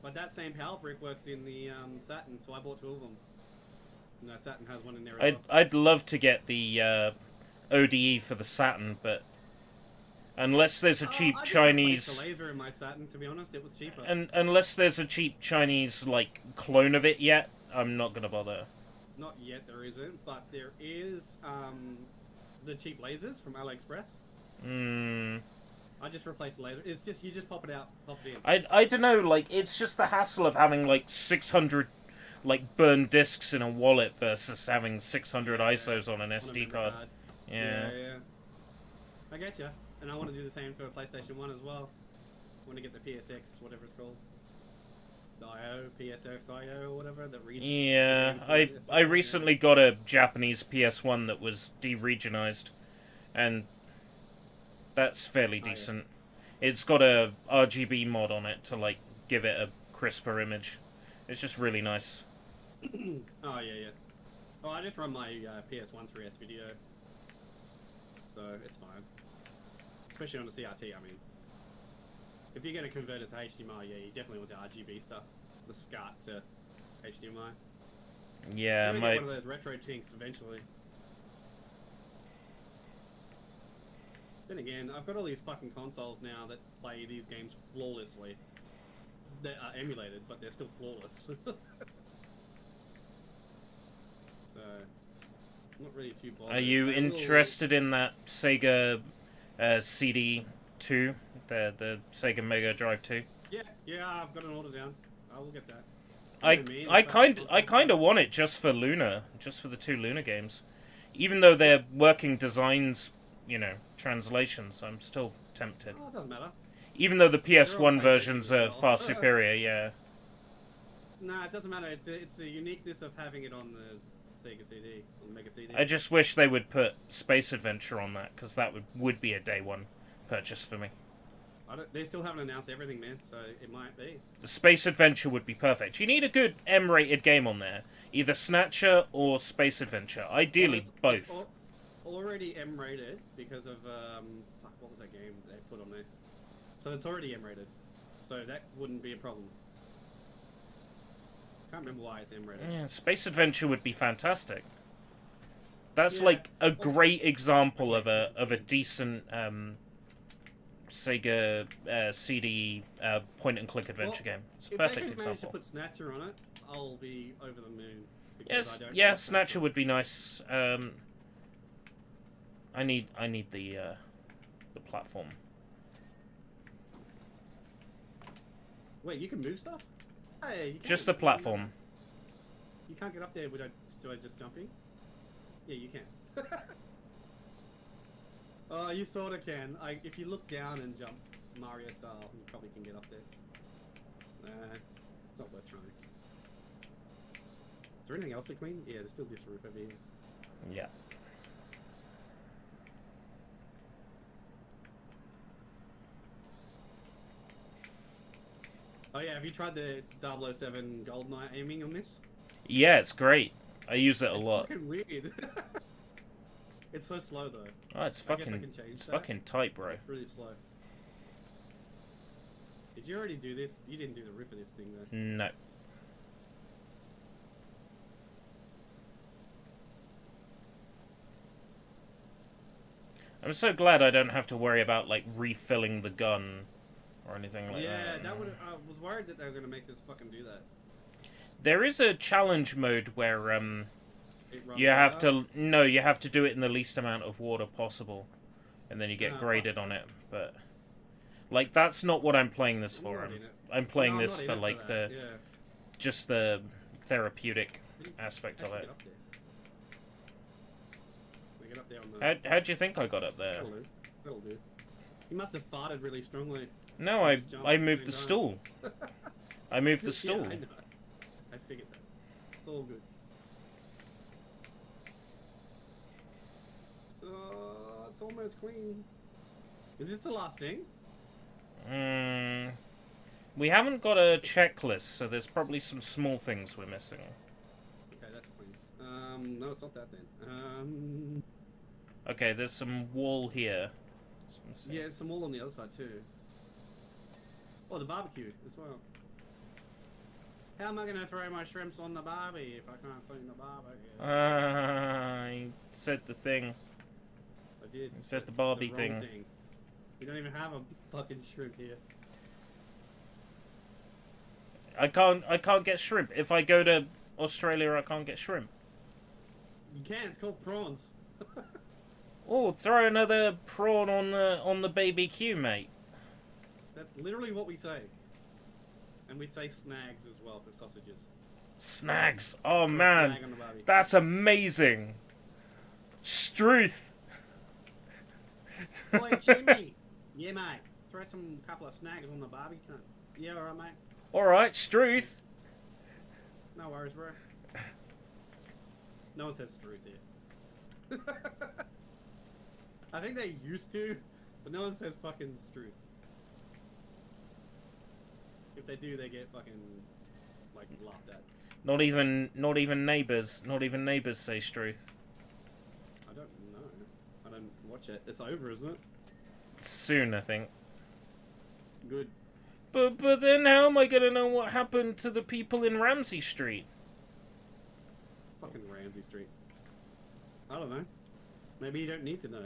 A: But that same power brick works in the Saturn, so I bought 2 of them. No, Saturn has one in there as well.
B: I'd love to get the ODE for the Saturn, but unless there's a cheap Chinese...
A: I just replaced the laser in my Saturn, to be honest. It was cheaper.
B: And unless there's a cheap Chinese, like, clone of it yet, I'm not gonna bother.
A: Not yet, there isn't, but there is the cheap lasers from AliExpress. I just replaced the laser. It's just you just pop it out, pop it in.
B: I don't know, like, it's just the hassle of having like 600 like burned discs in a wallet versus having 600 ISOs on an SD card. Yeah.
A: I get you, and I want to do the same for PlayStation 1 as well. I want to get the PSX, whatever it's called. The IO, PSX IO, or whatever, that reads...
B: Yeah, I recently got a Japanese PS1 that was de-regionized, and that's fairly decent. Yeah. It's got a RGB mod on it to, like, give it a crisper image. It's just really nice.
A: Oh, yeah. Oh, I just run my PS1 through S-Video, so it's fine. Especially on the CRT, I mean. If you're going to convert it to HDMI, yeah, you definitely want the RGB stuff. The SCART to HDMI.
B: Yeah,
A: my... get one of those retro tinks eventually. Then again, I've got all these fucking consoles now that play these games flawlessly. They are emulated, but they're still flawless. So, I'm not really too bothered.
B: Are you interested in that Sega CD2? The Sega Mega Drive 2?
A: Yeah, I've got an order down. I will get that.
B: I kind of want it just for Luna, just for the 2 Luna games. Even though they're working designs, you know, translations, I'm still tempted.
A: Oh, it doesn't matter.
B: Even though the PS1 versions are far superior, yeah.
A: Nah, it doesn't matter. It's the uniqueness of having it on the Sega CD, on the Mega CD.
B: I just wish they would put Space Adventure on that, because that would be a day one purchase for me.
A: They still haven't announced everything, man, so it might be.
B: The Space Adventure would be perfect. You need a good M-rated game on there. Either Snatcher or Space Adventure. Ideally, both.
A: It's already M-rated because of, fuck, what was that game they put on there? So it's already M-rated. So that wouldn't be a problem. Can't remember why it's M-rated.
B: Yeah, Space Adventure would be fantastic. That's like a great example of a decent, Sega CD point-and-click adventure game. It's a perfect example. If they can manage
A: to put Snatcher on it, I'll be over the moon.
B: Yes, yeah, Snatcher would be nice. I need the platform.
A: Wait, you can move stuff? Hey, you
B: just the platform.
A: You can't get up there without just jumping? Yeah, you can. Oh, you sorta can. If you look down and jump Mario style, you probably can get up there. Nah, not worth trying. Is there anything else to clean? Yeah, there's still this roof over here.
B: Yeah.
A: Oh yeah, have you tried the 007 GoldenEye aiming on this?
B: Yeah, it's great. I use it a lot.
A: It's fucking weird. It's so slow though.
B: Oh, it's fucking tight, bro.
A: It's really slow. Did you already do this? You didn't do the roof of this thing though.
B: No. I'm so glad I don't have to worry about like refilling the gun or anything like that.
A: Yeah, that would. I was worried that they were gonna make us fucking do that.
B: There is a challenge mode where you have to do it in the least amount of water possible, and then you get graded on it. But like that's not what I'm playing this for. I'm playing this for like just the therapeutic aspect of it. How do you think I got up there?
A: That'll do. You must have farted really strongly.
B: No, I moved the stool. I moved the stool.
A: Yeah, I know. I figured that. It's all good. It's almost clean. Is this the last thing?
B: We haven't got a checklist, so there's probably some small things we're missing.
A: Okay, that's clean. No, it's not that then.
B: Okay, there's some wall here.
A: Yeah, there's some wall on the other side too. Oh, the barbecue as well. How am I going to throw my shrimps on the barbie if I can't clean the barbecue?
B: I said the thing.
A: I did.
B: I said the Barbie thing.
A: We don't even have a fucking shrimp here.
B: I can't get shrimp. If I go to Australia, I can't get shrimp.
A: You can. It's called prawns.
B: Oh, throw another prawn on the BBQ, mate.
A: That's literally what we say. And we say snags as well for sausages.
B: Snags. Oh
A: Throw a
B: man,
A: snag on the barbie.
B: that's amazing. Struth.
A: Oi, Jimmy! Yeah, mate. Throw some couple of snags on the barbie, cunt. Yeah, alright, mate.
B: Alright, Struth.
A: No worries, bro. No one says Struth here. I think they used to, but no one says fucking Struth. If they do, they get fucking, like, laughed at.
B: Not even neighbours. Not even neighbours say Struth.
A: I don't know. I don't watch it. It's over, isn't it?
B: Soon, I think.
A: Good.
B: But then how am I gonna know what happened to the people in Ramsey Street?
A: Fucking Ramsey Street. I don't know. Maybe you don't need to know.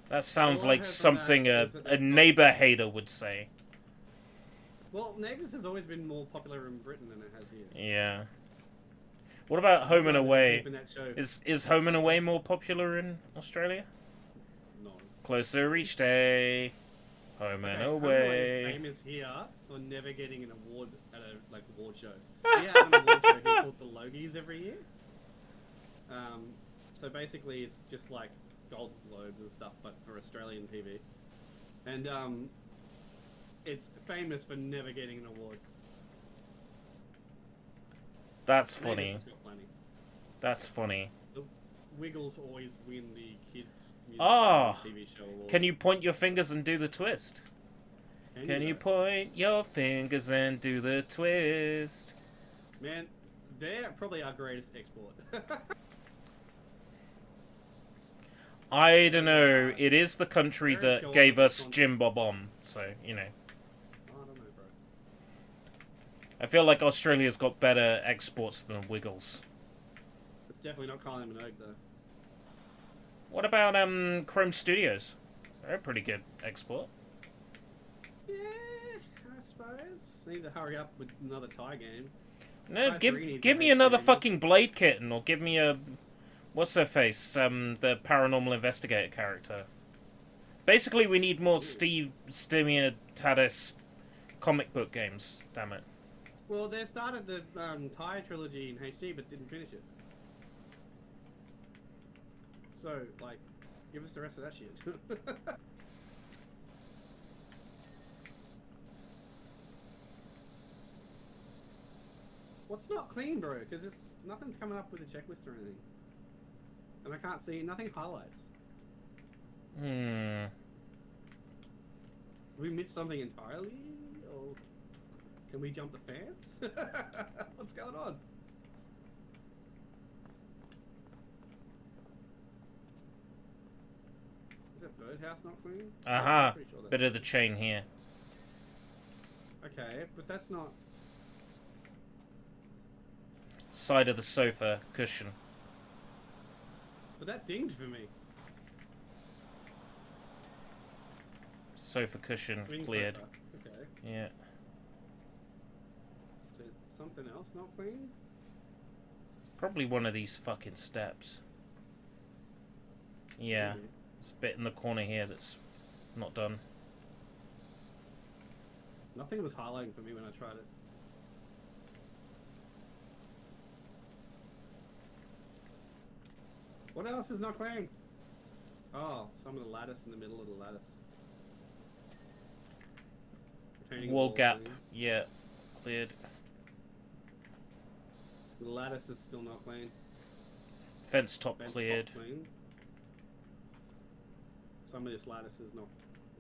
B: That sounds
A: All I
B: like
A: heard from
B: something
A: that is that
B: a
A: they've
B: neighbour hater would say.
A: Well, Neighbours has always been more popular in Britain than it has here.
B: Yeah. What about Home and
A: You guys have been
B: Away?
A: keeping that show.
B: Is Home and Away more popular in Australia?
A: No.
B: Closer each day. Home and
A: Home and Away is
B: Away.
A: famous here for never getting an award at a award show. We have an award show here called the Logies every year. So basically, it's just like Golden Globes and stuff, but for Australian TV. And it's famous for never getting an award.
B: That's
A: Neighbours
B: funny.
A: has got plenty.
B: That's funny.
A: The Wiggles always win the kids' music
B: Ah,
A: TV show awards.
B: Can you point your fingers and do the twist? Can you
A: though?
B: point your fingers and do the twist?
A: Man, they're probably our greatest export.
B: I don't know. It is the country
A: Parents
B: that
A: go
B: gave
A: on
B: us
A: contest.
B: Jim Bob on, so you know.
A: I don't know, bro.
B: I feel like Australia's got better exports than Wiggles.
A: It's definitely not Kylie Minogue, though.
B: What about Chrome Studios? They're a pretty good export.
A: Yeah, I suppose. Need to hurry up with another tie game.
B: No,
A: Tie
B: give
A: 3 needs
B: give
A: a
B: me another
A: HD.
B: fucking Blade Kitten, or give me a what's her face? The paranormal investigator character. Basically, we need more Steve Stimia Taddis comic book games. Damn it.
A: Well, they started the tie trilogy in HD, but didn't finish it. So, like, give us the rest of that shit. What's not clean, bro? Because nothing's coming up with a checklist or anything. And I can't see nothing highlights.
B: Hmm.
A: Did we miss something entirely? Or can we jump the fence? What's going on? Is that birdhouse not clean?
B: Aha.
A: I'm pretty sure that's-
B: Bit of the chain here.
A: Okay, but that's not...
B: Side of the sofa cushion.
A: But that dinged for me.
B: Sofa cushion
A: Swing
B: cleared.
A: sofa. Okay.
B: Yeah.
A: Is it something else not clean?
B: Probably one of these fucking steps. Yeah.
A: Maybe.
B: There's a bit in the corner here that's not done.
A: Nothing was highlighting for me when I tried it. What else is not clean? Oh, some of the lattice in the middle of the lattice. Retaining
B: Wall gap.
A: clean.
B: Yeah. Cleared.
A: The lattice is still not clean.
B: Fence top
A: Fence
B: cleared.
A: top clean. Some of this lattice is not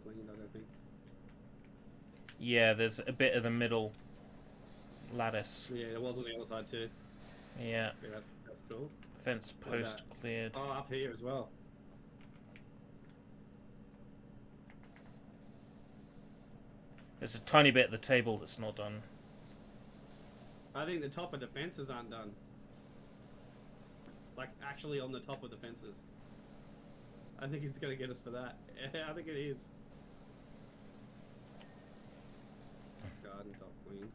A: cleaned, I don't think.
B: Yeah, there's a bit of the middle lattice.
A: Yeah, it was on the other side too.
B: Yeah.
A: Yeah, that's cool.
B: Fence
A: What
B: post cleared.
A: Oh, up here as well.
B: There's a tiny bit of the table that's not done.
A: I think the top of the fences aren't done. Like, actually on the top of the fences. I think he's gonna get us for that. Yeah, I think it is. Garden top clean.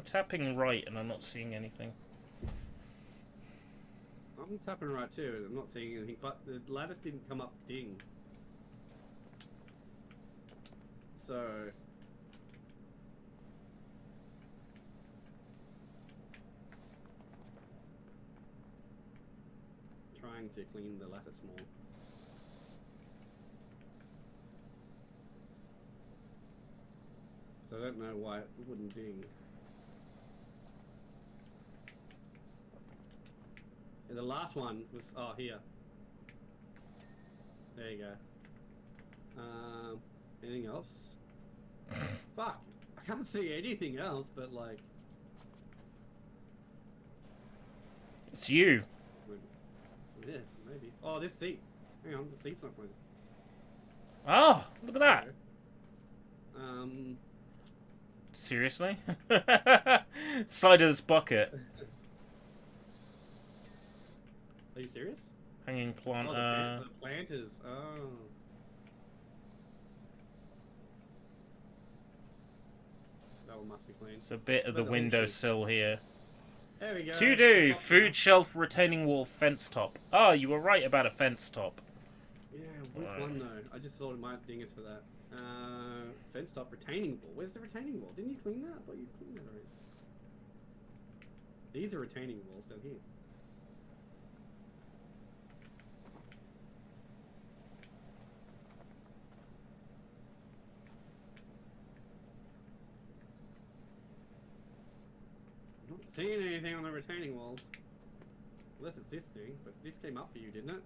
B: I'm tapping right and I'm not seeing anything.
A: I'm tapping right too. I'm not seeing anything, but the lattice didn't come up ding. So trying to clean the lattice more. So I don't know why it wouldn't ding. And the last one was here. There you go. Anything else? Fuck! I can't see anything else, but like.
B: It's you.
A: Yeah, maybe. Oh, this seat. Hang on, the seat's not clean.
B: Oh, look at that. Seriously? Side of this bucket.
A: Are you serious?
B: Hanging plant.
A: Oh, the planters. Oh. That one must be clean.
B: It's a bit of the windowsill here.
A: There we go.
B: To do. Food shelf, retaining wall, fence top. Oh, you were right about a fence top.
A: Yeah, which one though? I just thought it might ding us for that. Fence top, retaining wall. Where's the retaining wall? Didn't you clean that? I thought you cleaned that already. These are retaining walls down here. I'm not seeing anything on the retaining walls. Unless it's this thing, but this came up for you, didn't it?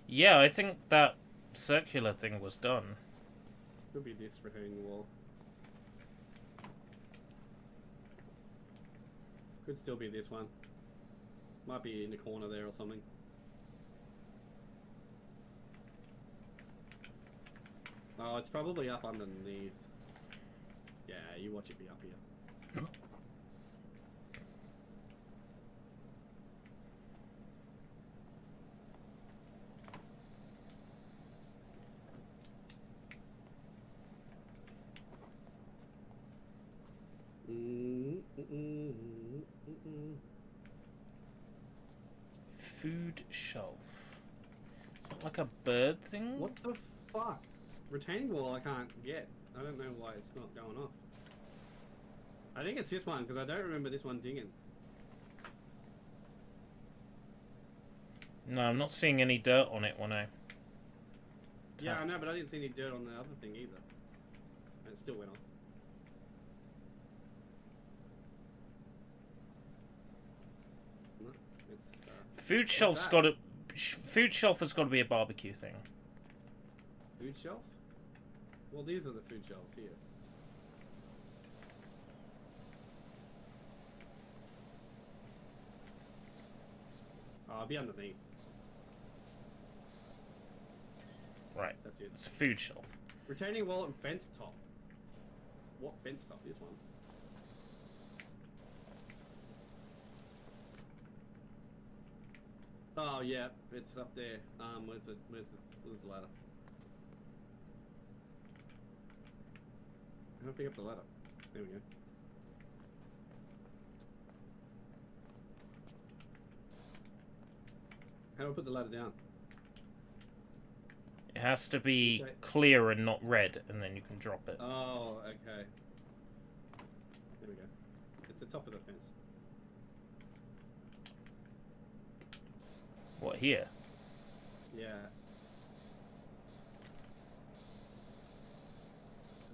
B: Yeah, I think that circular thing was done.
A: Could be this retaining wall. Could still be this one. Might be in the corner there or something. Oh, it's probably up underneath. Yeah, you watch it be up here.
B: Food shelf. Is that like a bird thing?
A: What the fuck? Retaining wall I can't get. I don't know why it's not going off. I think it's this one, because I don't remember this one dinging.
B: No, I'm not seeing any dirt on it when I...
A: Yeah, I know, but I didn't see any dirt on the other thing either. And it still went off. No, it's,
B: Food shelf's got to... Food shelf has got to be a barbecue thing.
A: Food shelf? Well, these are the food shelves here. Oh, I'll be underneath.
B: Right.
A: That's it.
B: It's food shelf.
A: Retaining wall and fence top. What fence top? This one. Oh yeah, it's up there. Where's the ladder? How do I pick up the ladder? There we go. How do I put the ladder down?
B: It has to be clear and not red, and then you can drop it.
A: Oh, okay. There we go. It's the top of the fence.
B: What, here?
A: Yeah.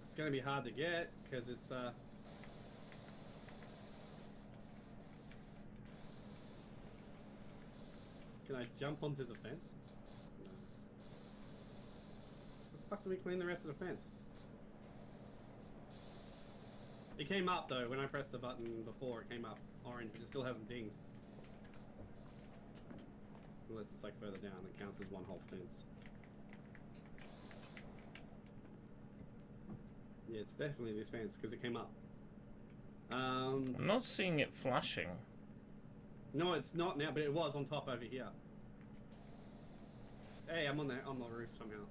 A: It's gonna be hard to get, because it's, Can I jump onto the fence? No. How the fuck do we clean the rest of the fence? It came up though, when I pressed the button before, it came up orange, but it still hasn't dinged. Unless it's like further down, it counts as one whole fence. Yeah, it's definitely this fence, because it came up.
B: I'm not seeing it flashing.
A: No, it's not now, but it was on top over here. Hey, I'm on the roof somehow.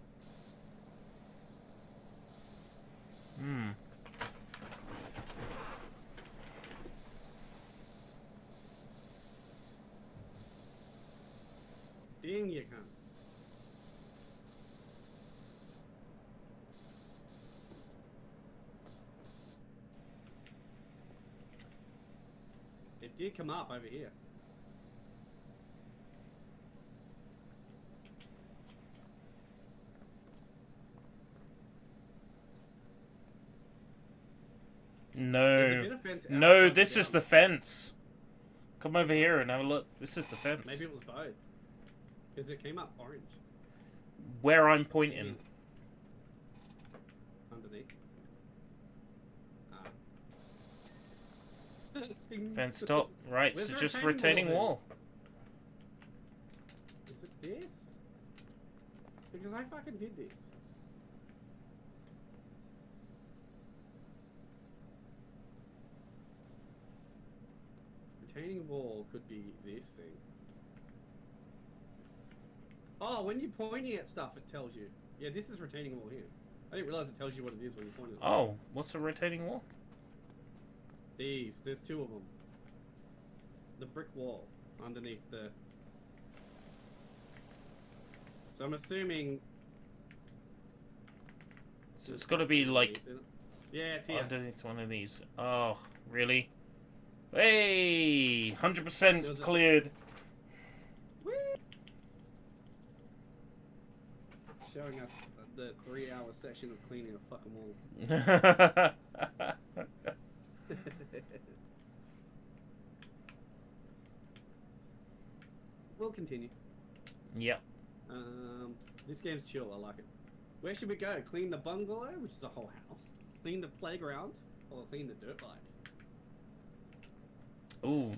A: did come up over here.
B: No.
A: Fence
B: No,
A: outside
B: this is the fence. Come over here and have a look. This is the fence.
A: Maybe it was both. Because it came up orange.
B: Where I'm pointing.
A: Underneath.
B: Fence top. Right,
A: Where's
B: so
A: the
B: just
A: retaining
B: retaining
A: wall
B: wall.
A: Is it this? Because I fucking did this. Retaining wall could be this thing. Oh, when you're pointing at stuff, it tells you. Yeah, this is retaining wall here. I didn't realize it tells you what it is when you point at it.
B: Oh, what's a retaining wall?
A: These. There's two of them. The brick wall underneath the... So I'm assuming...
B: So it's got to be like
A: yeah, it's here.
B: underneath one of these. Oh, really? Hey, 100% cleared.
A: Whee! Showing us the 3-hour session of cleaning a fucking wall. We'll continue.
B: Yep.
A: This game's chill. I like it. Where should we go? Clean the bungalow, which is a whole house. Clean the playground, or clean the dirt bike.
B: Ooh,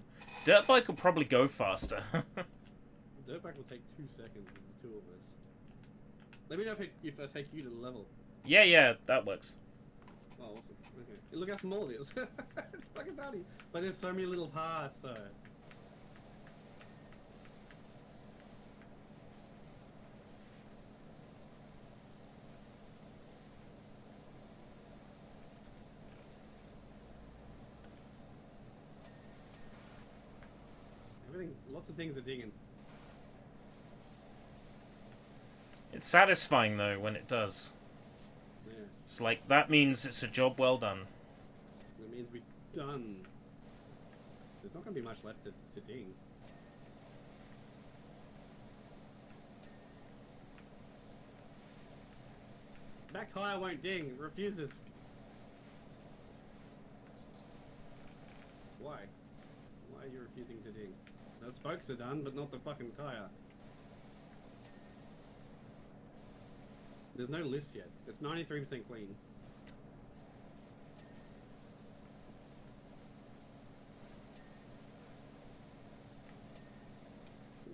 B: dirt bike will probably go faster.
A: Dirt bike will take 2 seconds. There's 2 of us. Let me know if I take you to the level.
B: Yeah, that works.
A: Oh, awesome. Okay. Look how small it is. It's fucking tiny. But there's so many little parts, so... Lots of things are digging.
B: It's satisfying though when it does.
A: Yeah.
B: It's like that means it's a job well done.
A: That means we're done. There's not going to be much left to ding. Back tire won't ding. It refuses. Why? Why are you refusing to ding? The spokes are done, but not the fucking tire. There's no list yet. It's 93% clean.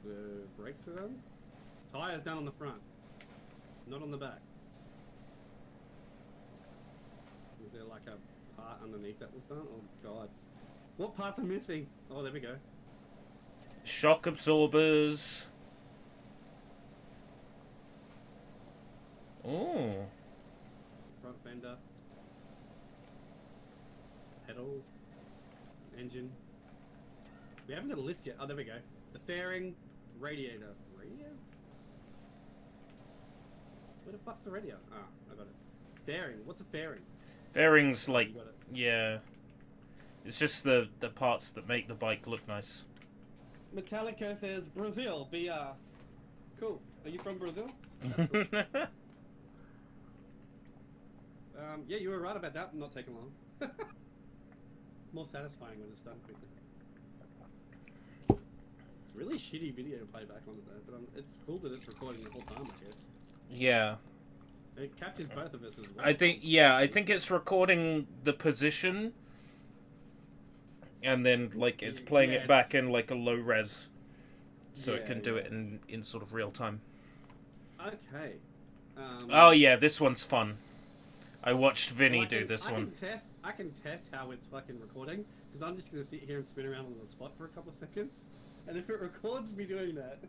A: The brakes are done. Tire's down on the front, not on the back. Is there like a part underneath that was done? Oh god. What parts are missing? Oh, there we go.
B: Shock absorbers. Ooh.
A: Front fender. Pedal. Engine. We haven't got a list yet. Oh, there we go. The fairing. Radiator. Radio? Where the fuck's the radio? Ah, I got it. Fairing. What's a fairing?
B: Fairings, like,
A: You got it.
B: yeah. It's just the parts that make the bike look nice.
A: Metallica says Brazil, BR. Cool. Are you from Brazil? That's cool. Yeah, you were right about that. Not taking long. More satisfying when it's done quickly. Really shitty video playback on it though, but it's cool that it's recording the whole time, I guess.
B: Yeah.
A: It captures both of us as well.
B: I think it's recording the position, and then like it's playing it back in like a low res, so it can do it in sort of real time.
A: Okay.
B: Oh yeah, this one's fun. I watched Vinny do this one.
A: I can test how it's fucking recording, because I'm just going to sit here and spin around on the spot for a couple of seconds, and if it records me doing that...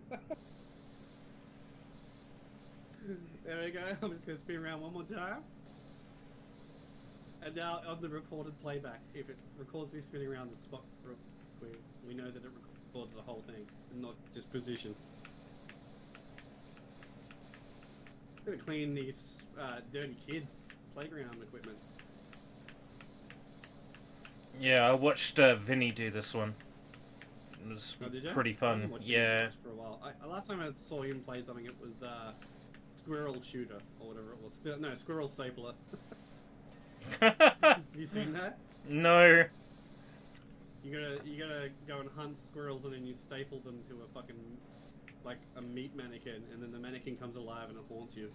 A: There we go, I'm just going to spin around one more time. And now on the recorded playback, if it records me spinning around the spot, we know that it records the whole thing, and not just position. I'm going to clean these dirty kids' playground equipment.
B: Yeah, I watched Vinny do this one. It was
A: Oh, did you?
B: pretty
A: I
B: fun.
A: haven't watched him
B: Yeah.
A: much for a while. Last time I saw him play something, it was Squirrel Shooter or whatever it was. No, Squirrel Stapler. Have you seen that?
B: No.
A: You gotta go and hunt squirrels and then you staple them to a fucking like a meat mannequin, and then the mannequin comes alive and it haunts you.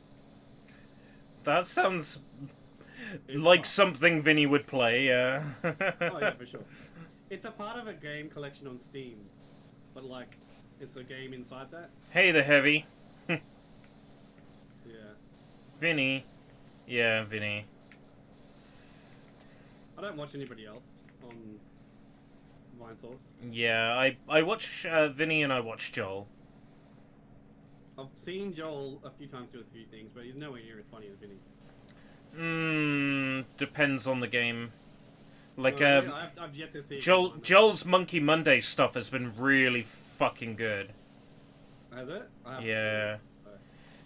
B: That sounds
A: It's
B: like
A: fun.
B: something Vinny would play, yeah.
A: Oh yeah, for sure. It's a part of a game collection on Steam, but like, it's a game inside that.
B: Hey the Heavy.
A: Yeah.
B: Vinny. Yeah, Vinny.
A: I don't watch anybody else on Vine Source.
B: Yeah, I watch Vinny and I watch Joel.
A: I've seen Joel a few times do a few things, but he's nowhere near as funny as Vinny.
B: Depends on the game. Like,
A: I've yet to see
B: Joel's Monkey Monday stuff has been really fucking good.
A: Has it? I haven't
B: Yeah.
A: seen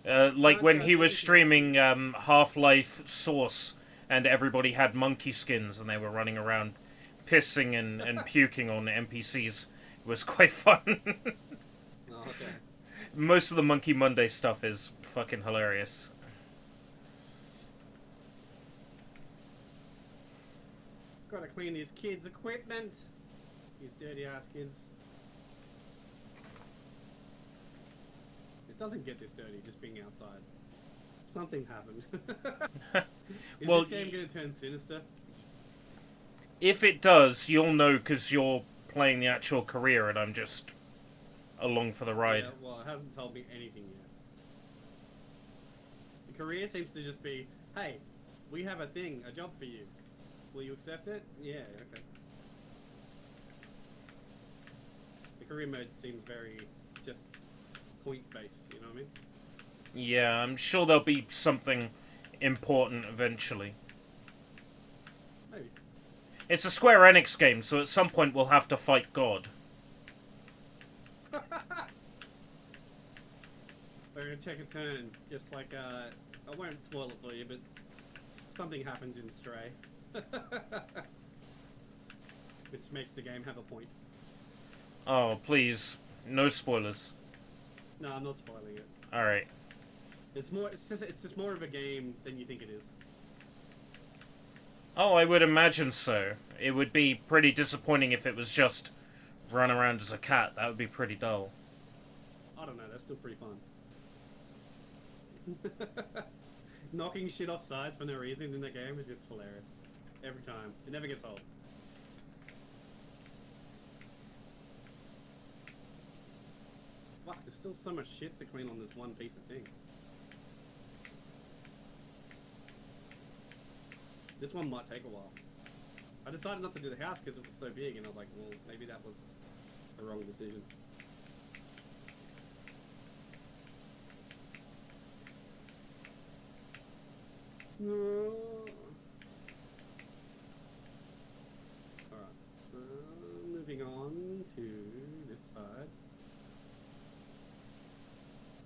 A: it.
B: Like when
A: Yeah,
B: he was
A: it's-
B: streaming Half-Life Source and everybody had monkey skins and they were running around pissing and puking on NPCs. It was quite fun.
A: Oh, okay.
B: Most of the Monkey Monday stuff is fucking hilarious.
A: Gotta clean these kids' equipment. These dirty ass kids. It doesn't get this dirty just being outside. Something happens. Is
B: Well,
A: this game gonna turn sinister?
B: If it does, you'll know because you're playing the actual career and I'm just along for the ride.
A: Yeah, well, it hasn't told me anything yet. The career seems to just be, hey, we have a thing, a job for you. Will you accept it? Yeah, okay. The career mode seems very just point-based, you know what I mean?
B: Yeah, I'm sure there'll be something important eventually.
A: Maybe.
B: It's a Square Enix game, so at some point we'll have to fight God.
A: We're gonna take a turn, just like, I won't spoil it for you, but something happens in Stray. Which makes the game have a point.
B: Oh, please. No spoilers.
A: No, I'm not spoiling it.
B: Alright.
A: It's just more of a game than you think it is.
B: Oh, I would imagine so. It would be pretty disappointing if it was just run around as a cat. That would be pretty dull.
A: I don't know, that's still pretty fun. Knocking shit off sides for no reason in the game is just hilarious. Every time. It never gets old. Fuck, there's still so much shit to clean on this one piece of thing. This one might take a while. I decided not to do the house because it was so big, and I was like, well, maybe that was the wrong decision. No. Alright. Moving on to this side.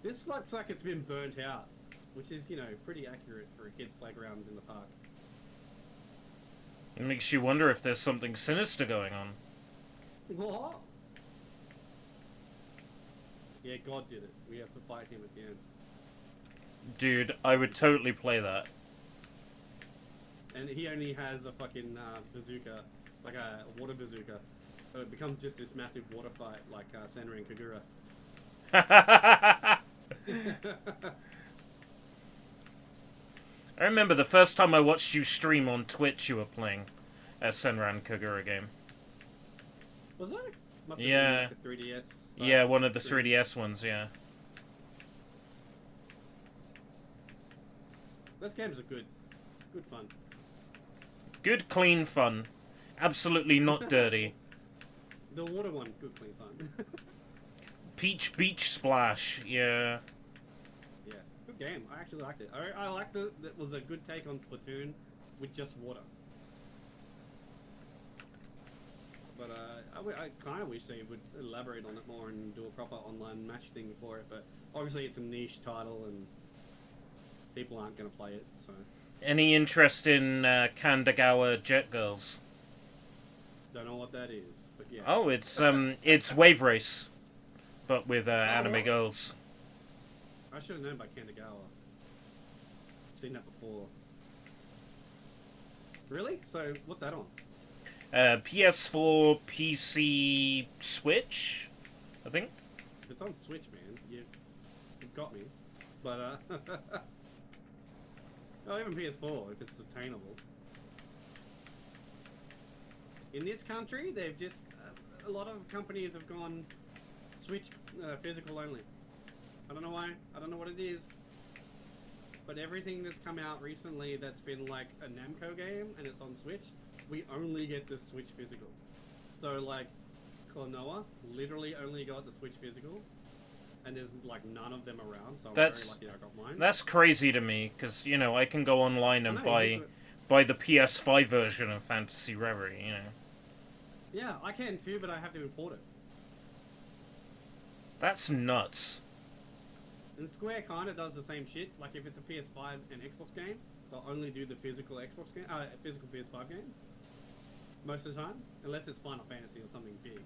A: This looks like it's been burnt out, which is, you know, pretty accurate for a kid's playground in the park.
B: It makes you wonder if there's something sinister going on.
A: What? Yeah, God did it. We have to fight him at the end.
B: Dude, I would totally play that.
A: And he only has a fucking bazooka, like a water bazooka. So it becomes just this massive water fight, like Senra and Kagura.
B: I remember the first time I watched you stream on Twitch, you were playing a Senran Kagura game.
A: Was that? Must have
B: Yeah.
A: been like the 3DS.
B: Yeah, one of the 3DS ones, yeah.
A: Those games are good. Good fun.
B: Good, clean fun. Absolutely not dirty.
A: The water one's good, clean fun.
B: Peach Beach Splash, yeah.
A: Yeah, good game. I actually liked it. I liked it. It was a good take on Splatoon with just water. But I kind of wish they would elaborate on it more and do a proper online match thing for it. But obviously it's a niche title and people aren't going to play it, so...
B: Any interest in Kandagawa Jet Girls?
A: Don't know what that is, but yeah. Yes.
B: Oh, it's Wave Race, but with anime
A: what?
B: girls.
A: I should have known by Kanagawa. Seen that before. Really? So what's that on?
B: PS4, PC, Switch, I think.
A: If it's on Switch, man, you've got me. But oh, even PS4 if it's obtainable. In this country, they've just a lot of companies have gone Switch physical only. I don't know why. I don't know what it is. But everything that's come out recently that's been like a Namco game and it's on Switch, we only get the Switch physical. So like Klonoa literally only got the Switch physical, and there's like none of them around. So I'm very lucky I got mine.
B: That's crazy to me because you know I can go online and buy the PS5 version of Fantasy Reverie. You know.
A: Yeah, I can too, but I have to import it.
B: That's nuts.
A: And Square kind of does the same shit. Like if it's a PS5 and Xbox game, they'll only do the physical Xbox game, physical PS5 game. Most of the time, unless it's Final Fantasy or something big.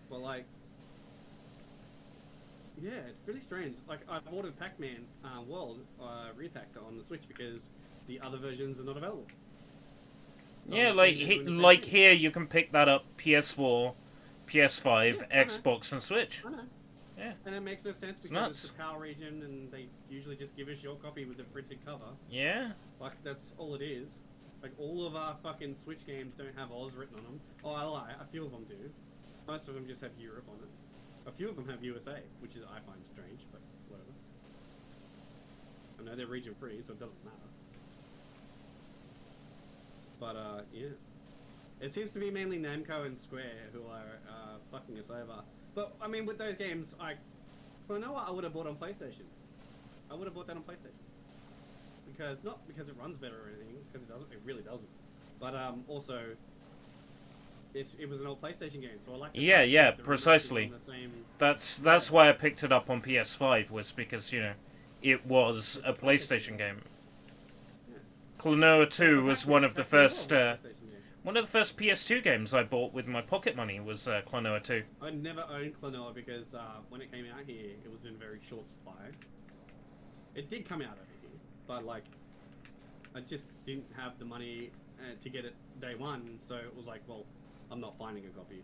A: But like, yeah, it's really strange. Like I ordered Pac-Man World repacked on the Switch because the other versions are not available. So
B: yeah, like here you can pick that up PS4, PS5,
A: yeah,
B: Xbox, and Switch.
A: I know.
B: Yeah.
A: And it makes no sense because it's the PAL region and they usually just give us your copy with the printed cover.
B: Yeah.
A: Like, that's all it is. Like, all of our fucking Switch games don't have Oz written on them. Oh, I lie, a few of them do. Most of them just have Europe on it. A few of them have USA, which is I find strange, but whatever. I know they're region free, so it doesn't matter. But, yeah. It seems to be mainly Namco and Square who are fucking us over. But, I mean, with those games, Klonoa I would have bought on PlayStation. I would have bought that on PlayStation. Because, not because it runs better or anything, because it doesn't, it really doesn't. But, also, it was an old PlayStation game, so I like
B: Yeah, precisely. That's why I picked it up on PS5, was because, you know, it was a PlayStation game.
A: Yeah.
B: Klonoa 2 was one of the first... one of the first PS2 games I bought with my pocket money was Klonoa 2.
A: I never owned Klonoa because when it came out here, it was in very short supply. It did come out over here, but like, I just didn't have the money to get it day one, so it was like, well, I'm not finding a copy.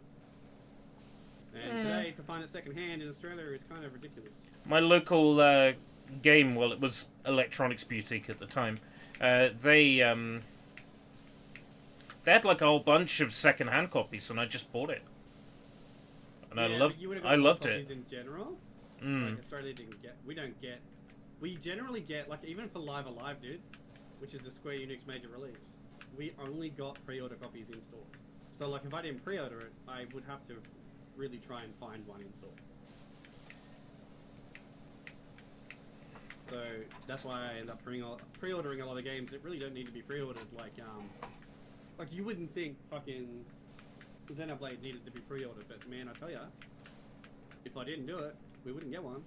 A: And today, to find it secondhand in Australia is kind of ridiculous.
B: My local game, well, it was Electronics Boutique at the time, they had like a whole bunch of second-hand copies, and I just bought it. And
A: yeah,
B: I loved it.
A: In general, like Australia didn't get. We don't get. We generally get, like, even for Live Alive, dude, which is the Square Enix major release, we only got pre-order copies in stores. So like, if I didn't pre-order it, I would have to really try and find one in store. So that's why I end up pre-ordering a lot of games that really don't need to be pre-ordered. Like you wouldn't think fucking Xenoblade needed to be pre-ordered, but man, I tell ya, if I didn't do it, we wouldn't get one.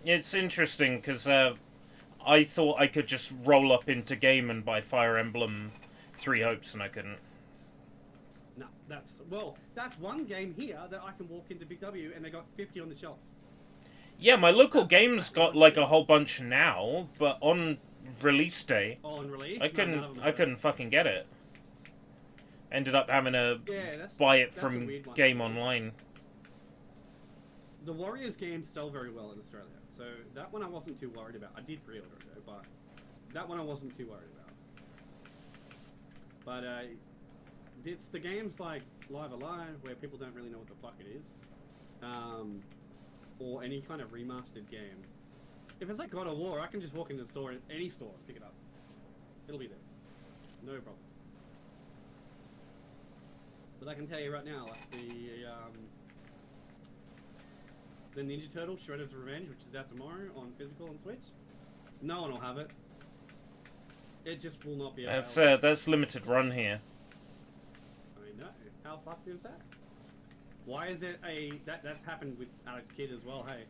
B: It's interesting because I thought I could just roll up into game and buy Fire Emblem Three Hopes, and I couldn't.
A: No, that's one game here that I can walk into Big W and they got 50 on the shelf.
B: Yeah, my local game's got like a whole bunch now, but on release day,
A: on release,
B: I couldn't fucking get it. Ended up having to buy it from Game Online.
A: The Warriors games sell very well in Australia, so that one I wasn't too worried about. I did pre-order it though, but that one I wasn't too worried about. But it's the games like Live Alive where people don't really know what the fuck it is, or any kind of remastered game. If it's like God of War, I can just walk into the store, any store, and pick it up. It'll be there, no problem. But I can tell you right now, like the Ninja Turtle Shredder's Revenge, which is out tomorrow on physical and Switch, no one will have it. It just will not be available.
B: That's limited run here.
A: I mean, no. How fucked is that? Why is it that's happened with Alex Kidd as well, hey?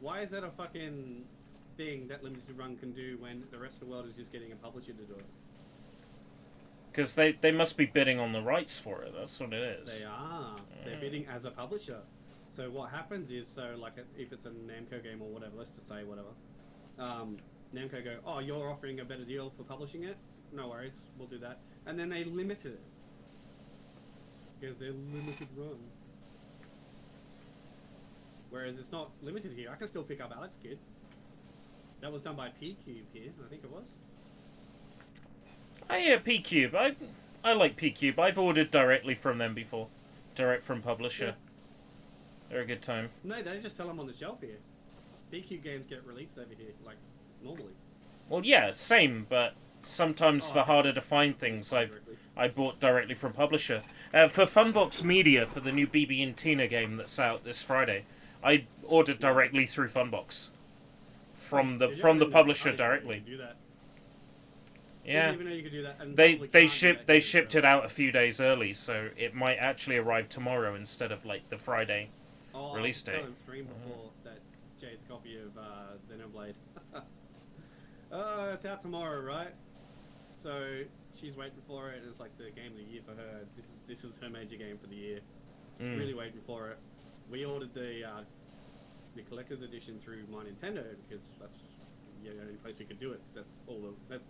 A: Why is that a fucking thing that limited run can do when the rest of the world is just getting a publisher to do it?
B: Because they must be bidding on the rights for it. That's what it is.
A: They are. They're bidding as a publisher. So what happens is, if it's a Namco game or whatever, let's just say whatever, Namco go, oh, you're offering a better deal for publishing it? No worries, we'll do that. And then they limit it. Because they're limited run. Whereas it's not limited here. I can still pick up Alex Kidd. That was done by P-Cube here, I think it was.
B: Oh yeah, P-Cube. I like P-Cube. I've ordered directly from them before. Direct from publisher. Yeah. They're a good time.
A: No, they just sell them on the shelf here. P-Cube games get released over here, like, normally.
B: Well, yeah, same, but sometimes for harder to find things, I bought directly from publisher. For Funbox Media, for the new BB and Tina game that's out this Friday, I ordered directly through Funbox. From the publisher directly.
A: Do that.
B: Yeah.
A: Didn't even know you could do that. And
B: they shipped it out a few days early, so it might actually arrive tomorrow instead of like the Friday release date.
A: I was stream before that Jade's copy of Xenoblade. It's out tomorrow, right? So she's waiting for it, and it's like the game of the year for her. This is her major game for the year. She's really waiting for it. We ordered the collector's edition through my Nintendo because that's the only place we could do it. That's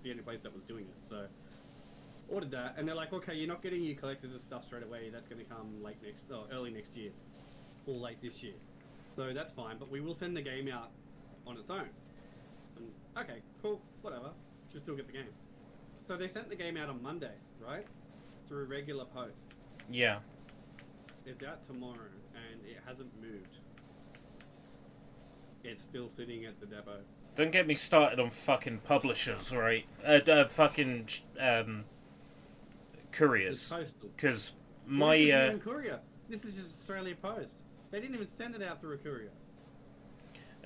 A: the only place that was doing it. So ordered that, and they're like, okay, you're not getting your collector's stuff straight away. That's going to come early next year, or late this year. So that's fine, but we will send the game out on its own. And, okay, cool, whatever. Should still get the game. So they sent the game out on Monday, right? Through regular post.
B: Yeah.
A: It's out tomorrow, and it hasn't moved. It's still sitting at the depot.
B: Don't get me started on fucking publishers, right? Fucking couriers. Because my
A: this isn't even courier. This is just Australia Post. They didn't even send it out through a courier.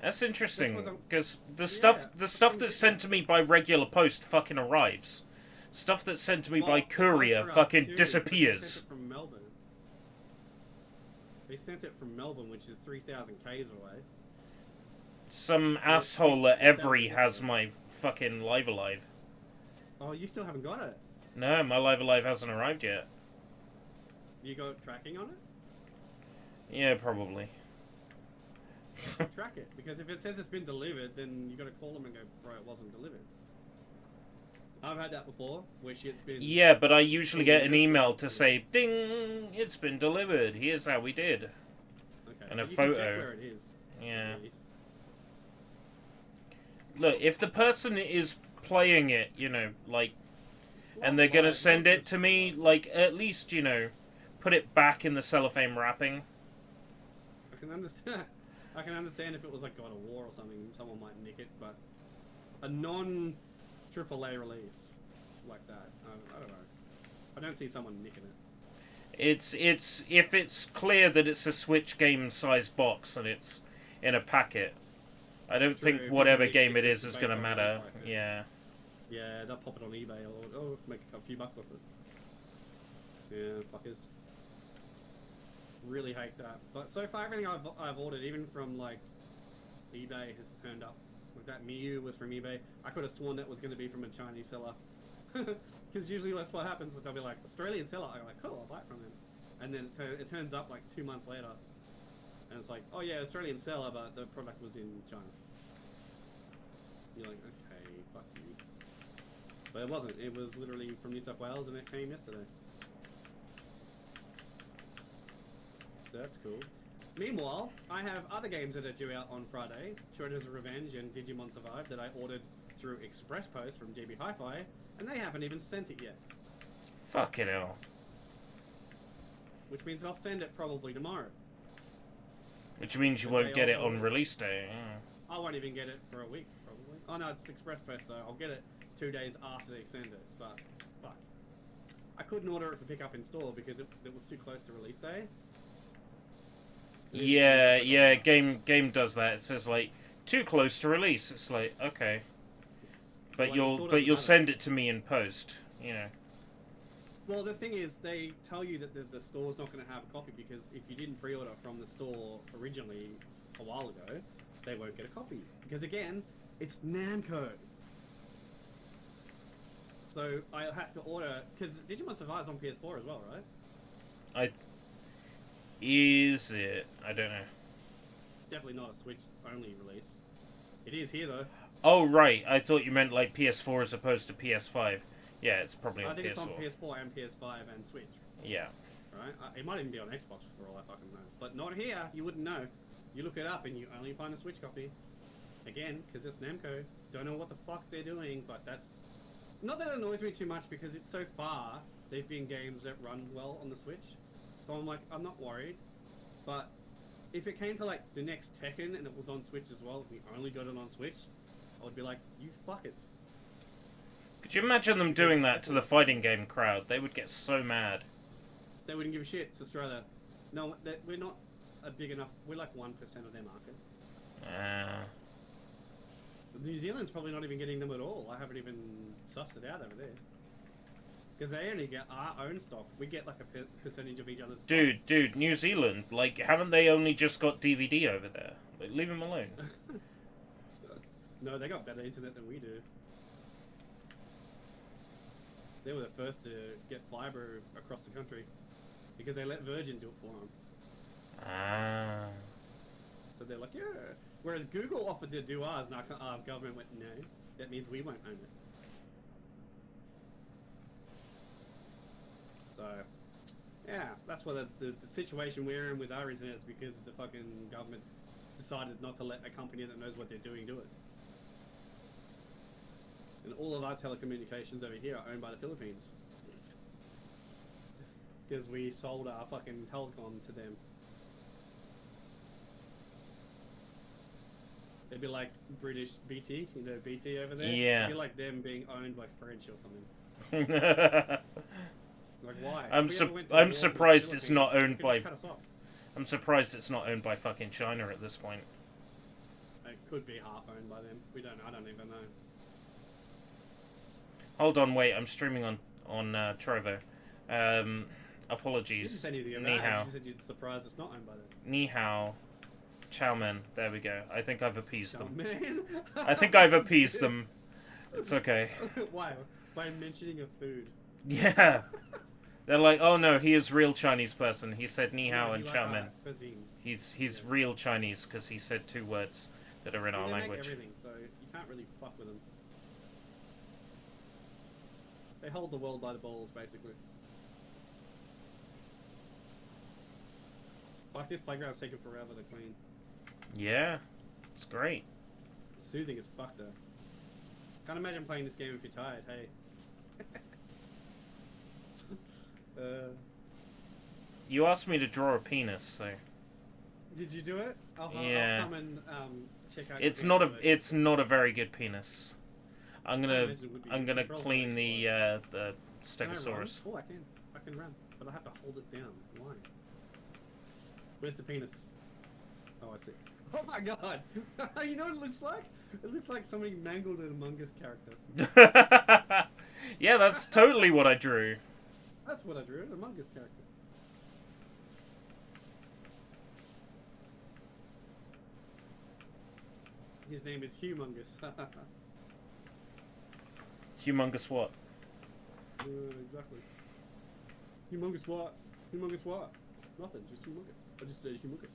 B: That's interesting, because the stuff that's sent to me by regular post fucking arrives. Stuff that's sent to me by courier fucking disappears.
A: They sent it from Melbourne. They sent it from Melbourne, which is 3,000 k's away.
B: Some asshole at Every has my fucking Live Alive.
A: Oh, you still haven't got it?
B: No, my Live Alive hasn't arrived yet.
A: You got tracking on it?
B: Yeah, probably.
A: Track it, because if it says it's been delivered, then you got to call them and go, bro, it wasn't delivered. I've had that before, where shit's been...
B: Yeah, but I usually get an email to say, ding, it's been delivered, here's how we did.
A: Okay.
B: And a
A: you
B: photo.
A: Can check where it is.
B: Yeah. Look, if the person is playing it, you know, like, and they're gonna send it to me, like, at least, you know, put it back in the cellophane wrapping.
A: I can understand. I can understand if it was like God of War or something, someone might nick it, but a non-AAA release like that, I don't know. I don't see someone nicking it.
B: It's if it's clear that it's a Switch game size box and it's in a packet, I don't think whatever game it is gonna matter. Yeah.
A: Yeah, they'll pop it on eBay or make a few bucks off it. Yeah, fuckers. Really hate that. But so far, everything I've ordered, even from like eBay, has turned up. Like that Miu was from eBay. I could have sworn that was going to be from a Chinese seller. Because usually that's what happens. They'll be like, Australian seller. I'm like, cool, I'll buy it from them. And then it turns up like 2 months later. And it's like, oh yeah, Australian seller, but the product was in China. You're like, okay, fuck you. But it wasn't. It was literally from New South Wales and it came yesterday. So that's cool. Meanwhile, I have other games that are due out on Friday. Shredder's Revenge and Digimon Survive that I ordered through Express Post from GB Hi-Fi, and they haven't even sent it yet.
B: Fucking hell.
A: Which means I'll send it probably tomorrow.
B: Which means you won't get it on release day. Yeah.
A: I won't even get it for a week, probably. Oh no, it's Express Post, so I'll get it 2 days after they send it, but fuck. I couldn't order it for pick up in store because it was too close to release day.
B: Yeah, game does that. It says like too close to release. It's like, okay. But you'll send it to me in post, you know.
A: Well, the thing is, they tell you that the store's not going to have a copy because if you didn't pre-order from the store originally a while ago, they won't get a copy. Because again, it's Namco. So I had to order because Digimon Survive's on PS4 as well, right?
B: Is it? I don't know.
A: Definitely not a Switch only release. It is here though.
B: Oh right, I thought you meant like PS4 as opposed to PS5. Yeah, it's probably on
A: I think
B: PS4.
A: it's on PS4 and PS5 and Switch.
B: Yeah.
A: Right? It might even be on Xbox for all I fucking know. But not here. You wouldn't know. You look it up and you only find a Switch copy. Again, because it's Namco. Don't know what the fuck they're doing, but that's... Not that it annoys me too much because it's so far they've been games that run well on the Switch. So I'm like, I'm not worried. But if it came to like the next Tekken and it was on Switch as well, if we only got it on Switch, I would be like, you fuckers.
B: Could you imagine them doing that to the fighting game crowd? They would get so mad.
A: They wouldn't give a shit. It's Australia. No, we're not a big enough... We're like 1% of their market. New Zealand's probably not even getting them at all. I haven't even sussed it out over there. Because they only get our own stock. We get like a percentage of each other's stock.
B: Dude, New Zealand, like, haven't they only just got DVD over there? Like, leave them alone.
A: No, they got better internet than we do. They were the first to get fibre across the country. Because they let Virgin do it for them.
B: Ah.
A: So they're like, yeah. Whereas Google offered to do ours, and our government went, no. That means we won't own it. So, yeah, that's what the situation we're in with our internet is because the fucking government decided not to let a company that knows what they're doing do it. And all of our telecommunications over here are owned by the Philippines. Because we sold our fucking telecom to them. They'd be like British BT, you know, BT over there?
B: Yeah.
A: It'd be like them being owned by French or something. Like, why?
B: I'm surprised it's not owned by...
A: Cut us off.
B: I'm surprised it's not owned by fucking China at this point.
A: It could be half owned by them. We don't know. I don't even know.
B: Hold on, wait. I'm streaming on Trovo. Apologies.
A: You didn't say anything about
B: Ni
A: it.
B: hao.
A: You said you're surprised it's not owned by them.
B: Ni hao. Chow mein. There we go. I think I've appeased them.
A: Man.
B: I think I've appeased them. It's okay.
A: Why? By mentioning a food.
B: Yeah. They're like, oh no, he is real Chinese person. He said ni hao and chow mein. He's real Chinese because he said 2 words that are in our language.
A: Make everything, so you can't really fuck with them. They hold the world by the balls, basically. Like this playground's taking forever to clean.
B: Yeah, it's great.
A: Soothing as fuck though. Can't imagine playing this game if you're tired, hey.
B: You asked me to draw a penis, so...
A: Did you do it?
B: Yeah.
A: I'll come and check out.
B: It's not a very good penis. I'm gonna clean the Stegosaurus.
A: Oh, I can run, but I have to hold it down. Why? Where's the penis? Oh, I see. Oh my god! You know what it looks like? It looks like something mangled an Among Us character.
B: Yeah, that's totally what I drew.
A: That's what I drew, an Among Us character. His name is Humongous.
B: Humongous what?
A: Exactly. Humongous what? Humongous what? Nothing, just humongous. I just said humongous.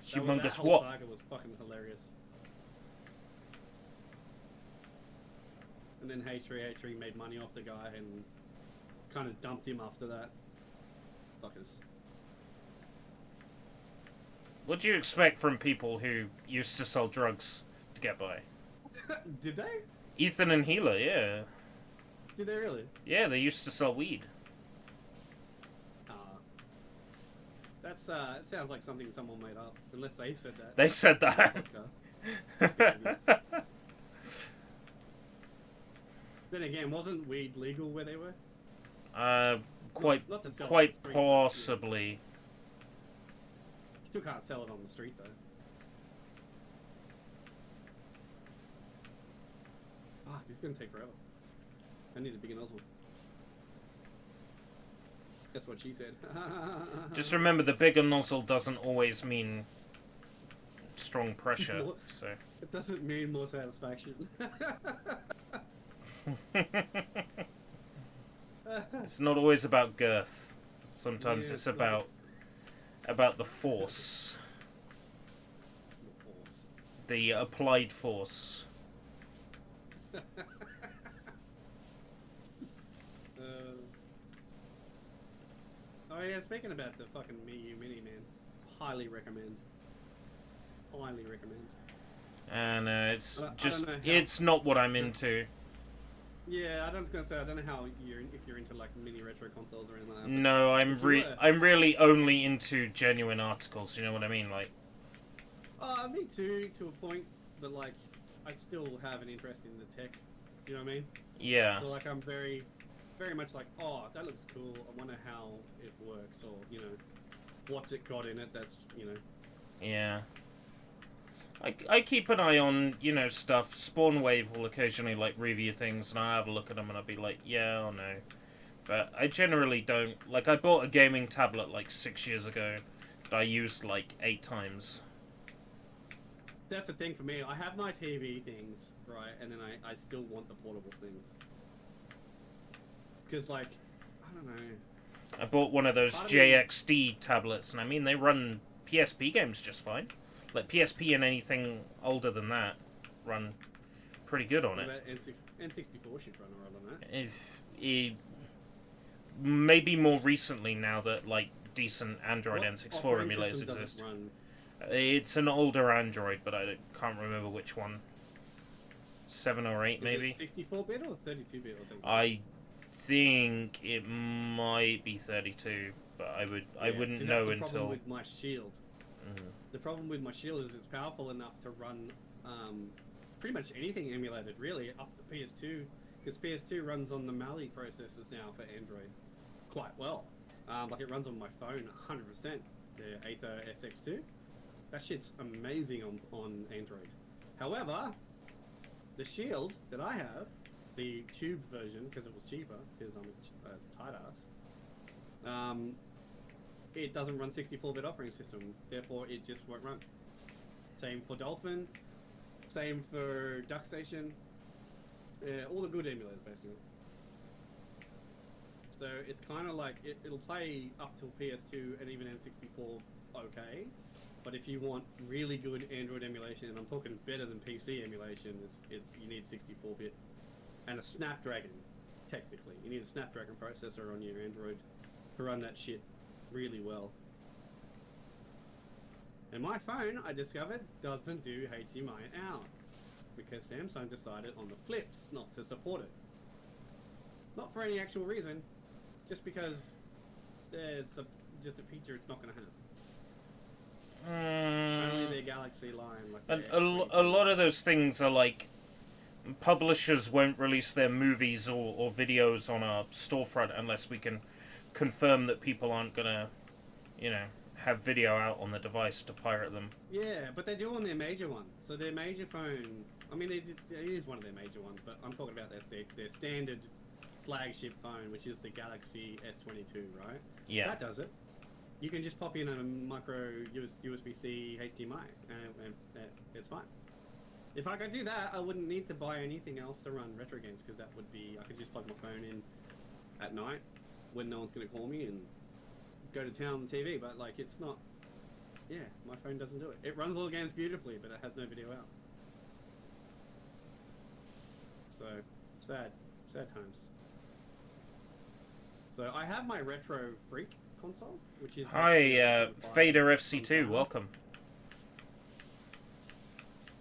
B: Humongous
A: that whole
B: what?
A: saga was fucking hilarious. And then H3 made money off the guy and kind of dumped him after that. Fuckers.
B: What do you expect from people who used to sell drugs to get by?
A: Did they?
B: Ethan and Gila, yeah.
A: Did they really?
B: Yeah, they used to sell weed.
A: That's it sounds like something someone made up, unless they said that.
B: They said that.
A: Then again, wasn't weed legal where they were?
B: Quite
A: Not to sell
B: quite
A: on the street,
B: possibly.
A: You still can't sell it on the street though. Ah, this is gonna take forever. I need a bigger nozzle. That's what she said.
B: Just remember, the bigger nozzle doesn't always mean strong pressure, so...
A: It doesn't mean more satisfaction.
B: It's not always about girth. Sometimes
A: Yeah,
B: it's about the force,
A: the force.
B: the applied force.
A: Oh yeah, speaking about the fucking Mii Mini, man, highly recommend. Highly recommend.
B: And it's
A: I
B: just,
A: don't know how.
B: it's not what I'm into.
A: Yeah, I was gonna say I don't know how if you're into like mini retro consoles or anything like that.
B: No, I'm really only into genuine articles. You know what I mean? Like,
A: Me too, to a point, but like, I still have an interest in the tech. You know what I mean?
B: yeah,
A: So like, I'm very, very much like, oh, that looks cool. I wonder how it works, or what's it got in it. That's
B: yeah. I keep an eye on, stuff. Spawnwave will occasionally, like, review things, and I have a look at them, and I'll be like, yeah or no. But I generally don't. Like, I bought a gaming tablet, like, 6 years ago, that I used, like, 8 times.
A: That's the thing for me. I have my TV things, right, and then I still want the portable things. Because, like, I don't know.
B: I bought one of those JXD tablets, and I mean, they run PSP games just fine. Like, PSP and anything older than that run pretty good on it.
A: N64 should run alright on that.
B: Maybe more recently now that, like, decent Android N64 emulators exist. It's an older Android, but I can't remember which one. 7 or 8, maybe?
A: 64-bit or 32-bit?
B: I think it might be 32, but I wouldn't know until.
A: The problem with my Shield. The problem with my Shield is it's powerful enough to run pretty much anything emulated, really, up to PS2, because PS2 runs on the Mali processors now for Android quite well. Like it runs on my phone 100%. The Aether SX2. That shit's amazing on Android. However, the Shield that I have, the tube version, because it was cheaper, because I'm a tight ass, it doesn't run 64-bit operating system, therefore it just won't run. Same for Dolphin, same for DuckStation, all the good emulators basically. So it's kind of like, it'll play up till PS2 and even N64 okay, but if you want really good Android emulation, and I'm talking better than PC emulation, you need 64-bit and a Snapdragon, technically. You need a Snapdragon processor on your Android to run that shit really well. And my phone, I discovered, doesn't do HDMI out because Samsung decided on the flips not to support it. Not for any actual reason, just because there's just a feature it's not going to have. Only their Galaxy line. Like
B: a lot of those things are like, publishers won't release their movies or videos on our storefront unless we can confirm that people aren't gonna, have video out on the device to pirate them.
A: Yeah, but they do on their major one. So their major phone, I mean, it is one of their major ones, but I'm talking about their standard flagship phone, which is the Galaxy S22, right?
B: Yeah.
A: That does it. You can just pop in a micro USB-C HDMI, and it's fine. If I could do that, I wouldn't need to buy anything else to run retro games, because that would be, I could just plug my phone in at night when no one's going to call me and go to town on TV, but like, it's not, yeah, my phone doesn't do it. It runs all the games beautifully, but it has no video out. So, sad times. So I have my Retro Freak console, which is...
B: Hi, Fader FC2, welcome.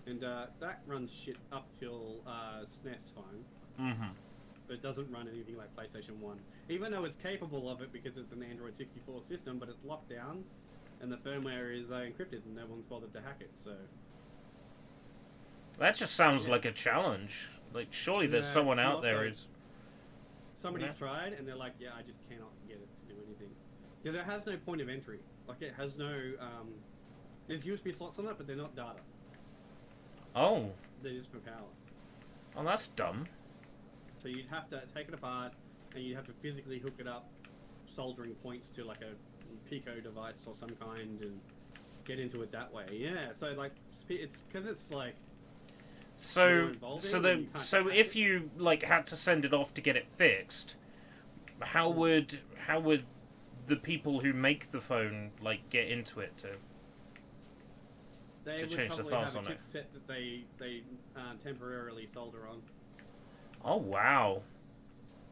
A: And that runs shit up till SNES time.
B: Mm-hmm.
A: But it doesn't run anything like PlayStation 1. Even though it's capable of it because it's an Android 64 system, but it's locked down, and the firmware is encrypted, and no one's bothered to hack it, so...
B: That just sounds like a challenge. Like, surely there's someone out there who's...
A: Somebody's tried, and they're like, yeah, I just cannot get it to do anything. Because it has no point of entry. Like, it has no... there's USB slots on it, but they're not data.
B: Oh.
A: They're just for power.
B: Oh, that's dumb.
A: So you'd have to take it apart, and you'd have to physically hook it up, soldering points to like a Pico device or some kind, and get into it that way. Yeah, so like, it's because it's like...
B: So,
A: involved
B: so
A: in,
B: the
A: and you can't
B: so
A: just
B: if
A: hack it.
B: you like had to send it off to get it fixed, how would the people who make the phone like get into it
A: They
B: to
A: would
B: change the
A: probably
B: files
A: have a
B: on it?
A: chipset that they temporarily solder on.
B: Oh wow,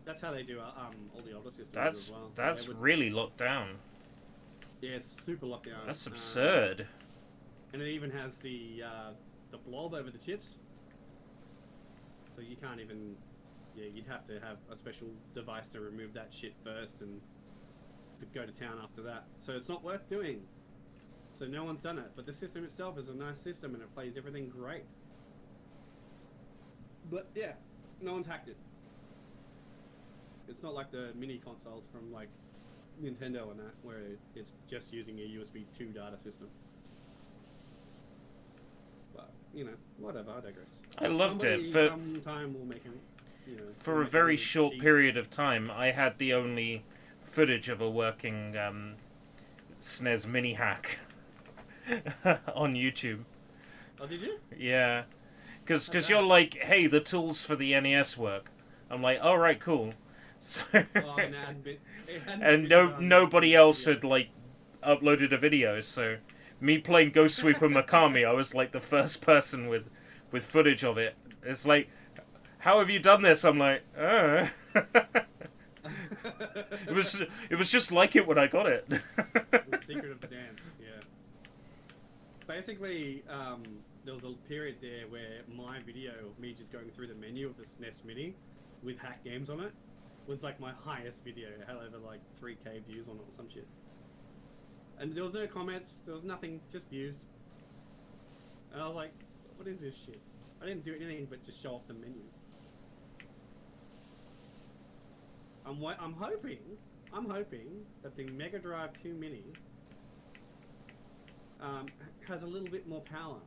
A: That's how they do all the older systems as
B: that's
A: well. They
B: that's
A: would,
B: really locked down.
A: yeah, it's super lockdown.
B: That's absurd.
A: And it even has the blob over the chips, so you can't even. Yeah, you'd have to have a special device to remove that shit first and to go to town after that. So it's not worth doing. So no one's done it. But the system itself is a nice system and it plays everything great. But yeah, no one's hacked it. It's not like the mini consoles from like Nintendo and that, where it's just using a USB 2 data system. But, you know, whatever, I digress.
B: I loved it.
A: Sometime will make it, you know...
B: For
A: will
B: a
A: make it
B: very
A: really
B: short
A: cheap.
B: period of time, I had the only footage of a working SNES mini hack on YouTube.
A: Oh, did you?
B: Yeah, because
A: How's
B: you're
A: that?
B: like, hey, the tools for the NES work. I'm like, all right, cool. So,
A: Oh, and it hadn't been,
B: and
A: done.
B: nobody else
A: Yeah.
B: had like uploaded a video. So, me playing Ghost Sweeper Mikami, I was like the first person with footage of it. It's like, how have you done this? I'm like, it was just like it when I got it.
A: The secret of the dance, yeah. Basically, there was a period there where my video of me just going through the menu of the SNES Mini with hack games on it was like my highest video. It had over like 3K views on it or some shit. And there was no comments, there was nothing, just views. And I was like, what is this shit? I didn't do anything but just show off the menu. I'm hoping that the Mega Drive 2 Mini has a little bit more power.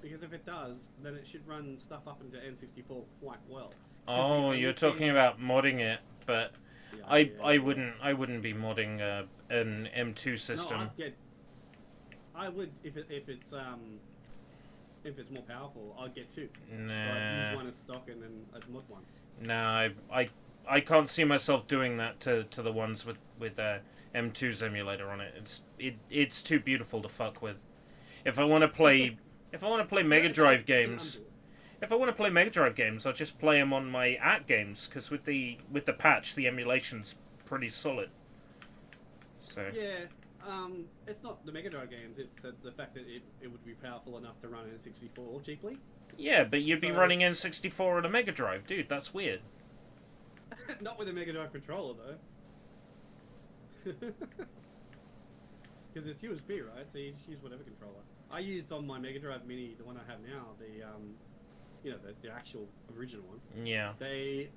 A: Because if it does, then it should run stuff up into N64 quite well.
B: Oh, you're talking about modding it, but
A: Yeah,
B: I wouldn't be modding an M2 system.
A: No, I would if it's more powerful. I'd get two.
B: Nah.
A: I'd use one as stock and then I'd mod one.
B: No, I can't see myself doing that to the ones with M2's emulator on it. It's too beautiful to fuck with. If I want to play Mega Drive games, I'll just play them on my @games because with the patch the emulation's pretty solid. So
A: Yeah, it's not the Mega Drive games. It's the fact that it would be powerful enough to run in 64 cheaply.
B: yeah, but you'd be running N64 on a Mega Drive, dude. That's weird.
A: Not with a Mega Drive controller though. Because it's USB, right? So you just use whatever controller. I used on my Mega Drive Mini, the one I have now, the actual original one.
B: Yeah.
A: They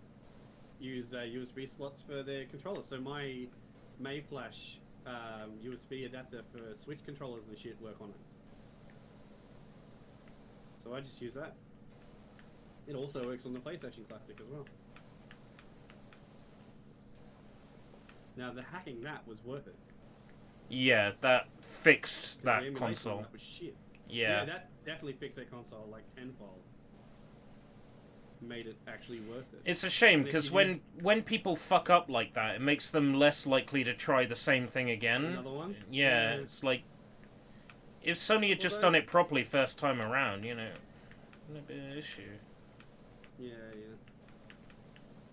A: use USB slots for their controllers. So my Mayflash USB adapter for Switch controllers and shit work on it. So I just use that. It also works on the PlayStation Classic as well. Now the hacking that was worth it.
B: Yeah, that fixed
A: 'Cause the
B: that
A: emulation on
B: console.
A: that was shit.
B: Yeah.
A: That definitely fixed that console like tenfold. Made it actually worth it.
B: It's a shame
A: And if
B: because
A: you
B: when people fuck up like that, it makes them less likely to try the same thing again.
A: Another one?
B: Yeah,
A: Yeah.
B: it's like if Sony had just done it properly first time around, you know, wouldn't be an issue.
A: Yeah.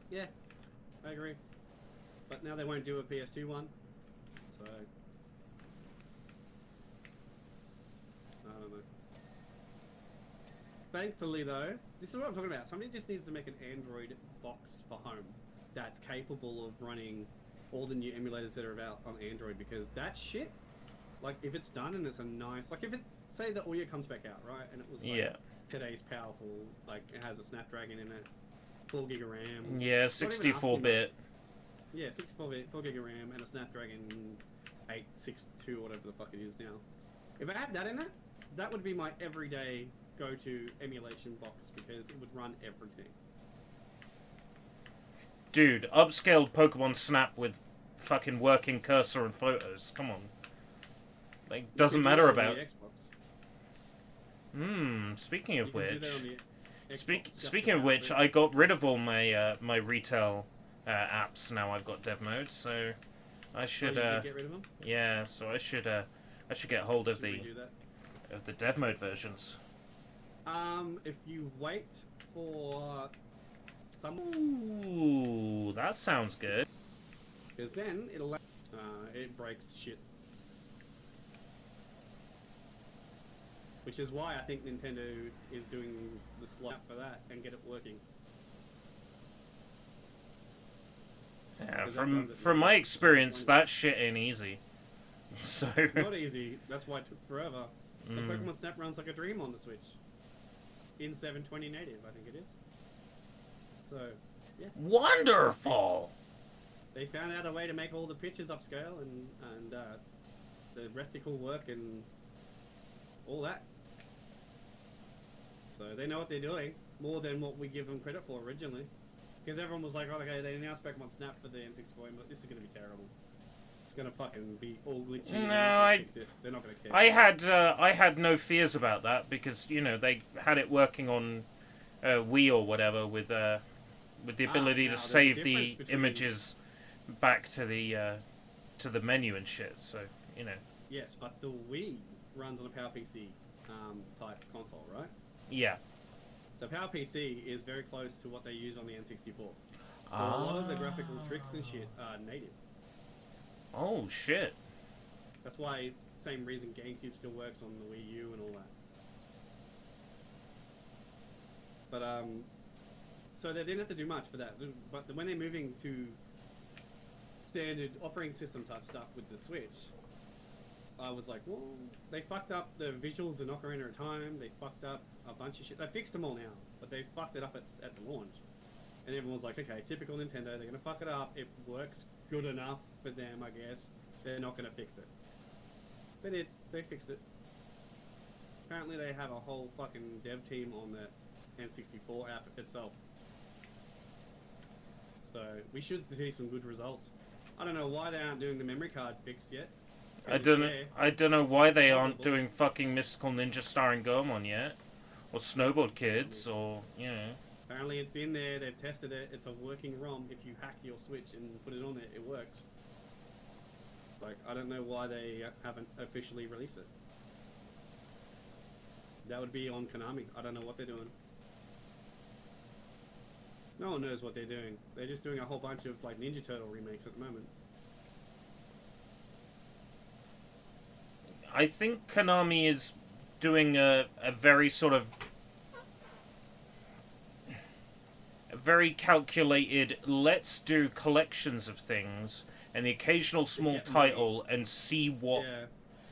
A: Yeah, I agree. But now they won't do a PS2 one, so I don't know. Thankfully, though, this is what I'm talking about. Somebody just needs to make an Android box for home that's capable of running all the new emulators that are out on Android. Because that shit, like, if it's done and it's a nice, like, if it say the Ouya comes back out, right, and it was like today's powerful, like, it has a Snapdragon in it, 4 gig of RAM.
B: Yeah, 64-bit.
A: Yeah, 64-bit, 4 gig of RAM, and a Snapdragon 862, whatever the fuck it is now. If I had that in it, that would be my everyday go-to emulation box because it would run everything.
B: Dude, upscaled Pokemon Snap with fucking working cursor and photos. Come on. Like, doesn't matter about.
A: The Xbox.
B: Speaking
A: You
B: of
A: can do
B: which,
A: that on the Xbox just
B: speaking of
A: about,
B: which,
A: but-
B: I got rid of all my my retail apps. Now I've got dev mode, so I
A: Oh,
B: should
A: you did get rid of them?
B: yeah. So I should get hold of
A: Should
B: the
A: redo that.
B: dev mode versions.
A: If you wait for some,
B: Ooh, that sounds good.
A: because then it breaks shit. Which is why I think Nintendo is doing the slot for that and get it working.
B: Yeah,
A: 'Cause that runs at
B: from my
A: 90.
B: experience, that shit ain't easy. So
A: It's not easy. That's why it took forever. The
B: Mm.
A: Pokemon Snap runs like a dream on the Switch. In 720 native, I think it is. So, yeah.
B: wonderful.
A: They found out a way to make all the pictures upscale and the reticle work and all that. So they know what they're doing more than what we give them credit for originally. Because everyone was like, oh, okay, they announced Pokemon Snap for the N64, but this is going to be terrible. It's going to fucking be all glitchy.
B: No,
A: and they're not gonna fix it. They're not going to care.
B: I had no fears about that because they had it working on Wii or whatever with the ability
A: now
B: to
A: there's a
B: save the
A: difference between-
B: images back to the menu and shit. So
A: Yes, but the Wii runs on a PowerPC type console, right?
B: yeah.
A: The PowerPC is very close to what they use on the N64. So a lot of the graphical tricks and shit are native.
B: Oh shit.
A: That's why, same reason GameCube still works on the Wii U and all that. But so they didn't have to do much for that. But when they're moving to standard operating system type stuff with the Switch, I was like, well, they fucked up the visuals in Ocarina of Time. They fucked up a bunch of shit. They fixed them all now, but they fucked it up at the launch. And everyone was like, okay, typical Nintendo. They're gonna fuck it up. It works good enough for them, I guess. They're not gonna fix it. They did. They fixed it. Apparently, they have a whole fucking dev team on the N64 app itself. So we should see some good results. I don't know why they aren't doing the memory card fix yet.
B: I don't know why they aren't doing fucking Mystical Ninja starring Goemon yet, or Snowboard Kids, or
A: Apparently it's in there, they've tested it, it's a working ROM. If you hack your Switch and put it on it, it works. Like, I don't know why they haven't officially released it. That would be on Konami. I don't know what they're doing. No one knows what they're doing. They're just doing a whole bunch of like Ninja Turtle remakes at the moment.
B: I think Konami is doing a very sort of a very calculated, let's do collections of things and the occasional small
A: get
B: title and see what
A: Yeah.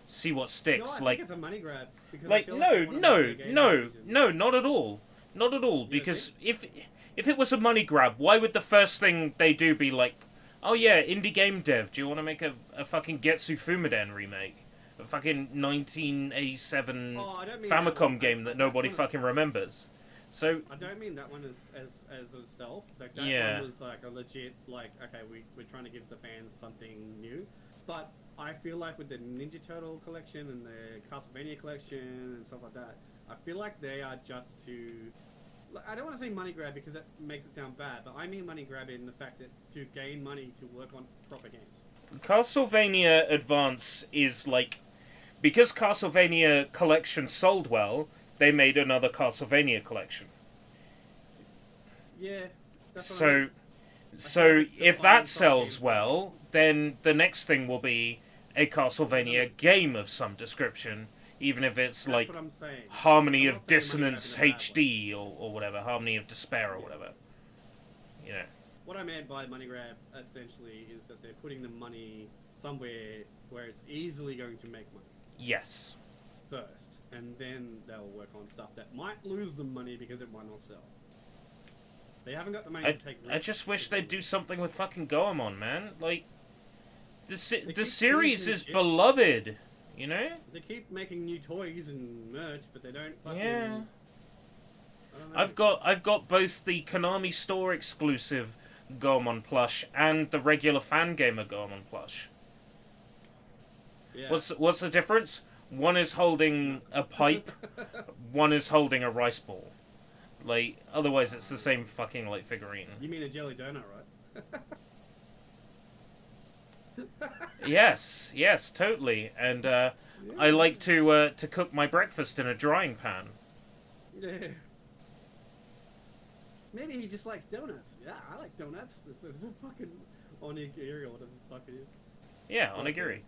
B: see what
A: No,
B: sticks.
A: I
B: like
A: think it's a money grab. Because I
B: like
A: feel
B: no,
A: they wanna
B: no,
A: make a game
B: no,
A: division.
B: no, not at all. Not at all. Because if it was a money grab, why would the first thing they do be like, oh yeah, indie game dev, do you want to make a fucking Getsu Fumaden remake? A fucking 1987
A: Oh, I don't mean that one.
B: Famicom game that
A: That's
B: nobody
A: one-
B: fucking remembers. So
A: I don't mean that one as itself. Like that
B: Yeah.
A: one was like a legit like okay, we're trying to give the fans something new. But I feel like with the Ninja Turtle collection and the Castlevania collection and stuff like that, I feel like they are just to like, I don't want to say money grab because that makes it sound bad, but I mean money grab in the fact that to gain money to work on proper games.
B: Castlevania Advance is like, because Castlevania Collection sold well, they made another Castlevania collection.
A: Yeah. That's what I mean.
B: So
A: it's
B: if
A: still
B: that
A: fine,
B: sells
A: games.
B: well, then the next thing will be a Castlevania game of some description, even if it's
A: That's
B: like
A: what I'm saying.
B: Harmony
A: I'm
B: of
A: not saying money grab
B: Dissonance
A: in a bad
B: HD or whatever, Harmony of Despair or
A: Yeah.
B: whatever. You know.
A: What I meant by money grab essentially is that they're putting the money somewhere where it's easily going to make money
B: Yes.
A: first, and then they'll work on stuff that might lose them money because it might not sell. They haven't got the money to take risks.
B: I just wish they'd do something with fucking Goemon, man. Like, the
A: keep
B: series
A: teasing
B: is
A: shit.
B: beloved, you know?
A: They keep making new toys and merch, but they don't fucking...
B: Yeah.
A: I don't know.
B: I've got both the Konami Store exclusive Goemon plush and the regular Fangamer Goemon plush.
A: Yeah.
B: What's the difference? One is holding a pipe, one is holding a rice ball. Like, otherwise it's the same fucking, like, figurine.
A: You mean a jelly donut, right?
B: Yes, totally. And I like to cook my breakfast in a drying pan.
A: Yeah. Maybe he just likes donuts. Yeah, I like donuts. It's a fucking onigiri or whatever the fuck it is.
B: Yeah, onigiri.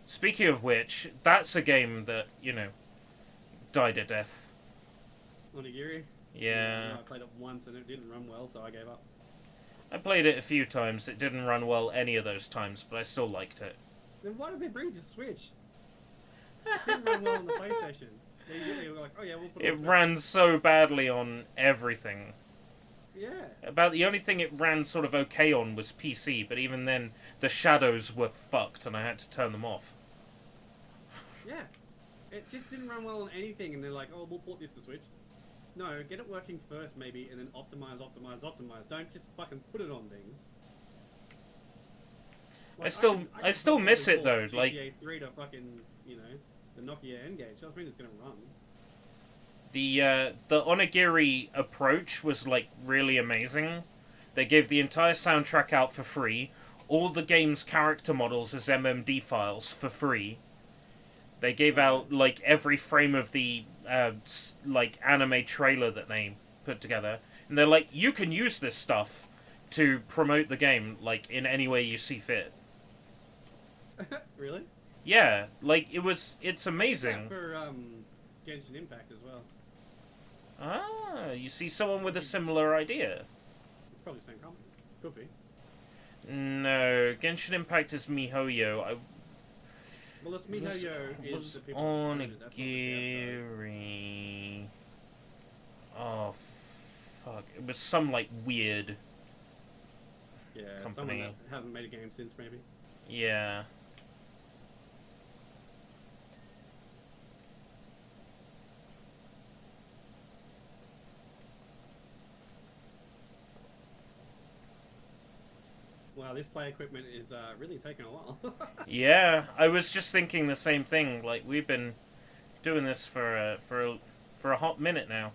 B: Speaking of which, that's a game that, you know, died a death.
A: Onigiri?
B: Yeah.
A: I played it once and it didn't run well, so I gave up.
B: I played it a few times. It didn't run well any of those times, but I still liked it.
A: Then why did they bring it to Switch? It didn't run well on the PlayStation. They were like, oh yeah, we'll put it on
B: ran so badly on everything.
A: Yeah.
B: About the only thing it ran sort of okay on was PC, but even then, the shadows were fucked and I had to turn them off.
A: Yeah. It just didn't run well on anything, and they're like, oh, we'll port this to Switch. No, get it working first, maybe, and then optimize. Don't just fucking put it on things. Like,
B: I still miss it though. Like
A: GTA 3 to fucking, you know, the Nokia N-Gage. Doesn't mean it's gonna run.
B: the onigiri approach was like really amazing. They gave the entire soundtrack out for free. All the game's character models as MMD files for free. They gave out like every frame of the like anime trailer that they put together, and they're like, you can use this stuff to promote the game like in any way you see fit.
A: Really?
B: Yeah, like it's amazing.
A: Yeah, for Genshin Impact as well.
B: Ah, you see someone with a similar idea.
A: It's probably the same company. Could be.
B: No, Genshin Impact is MiHoYo.
A: Well, this MiHoYo is the people
B: onigiri. Oh, fuck. It was some, like, weird company.
A: Someone that hasn't made a game since, maybe.
B: Yeah.
A: Wow, this play equipment is really taking a while.
B: Yeah, I was just thinking the same thing. Like, we've been doing this for a hot minute now.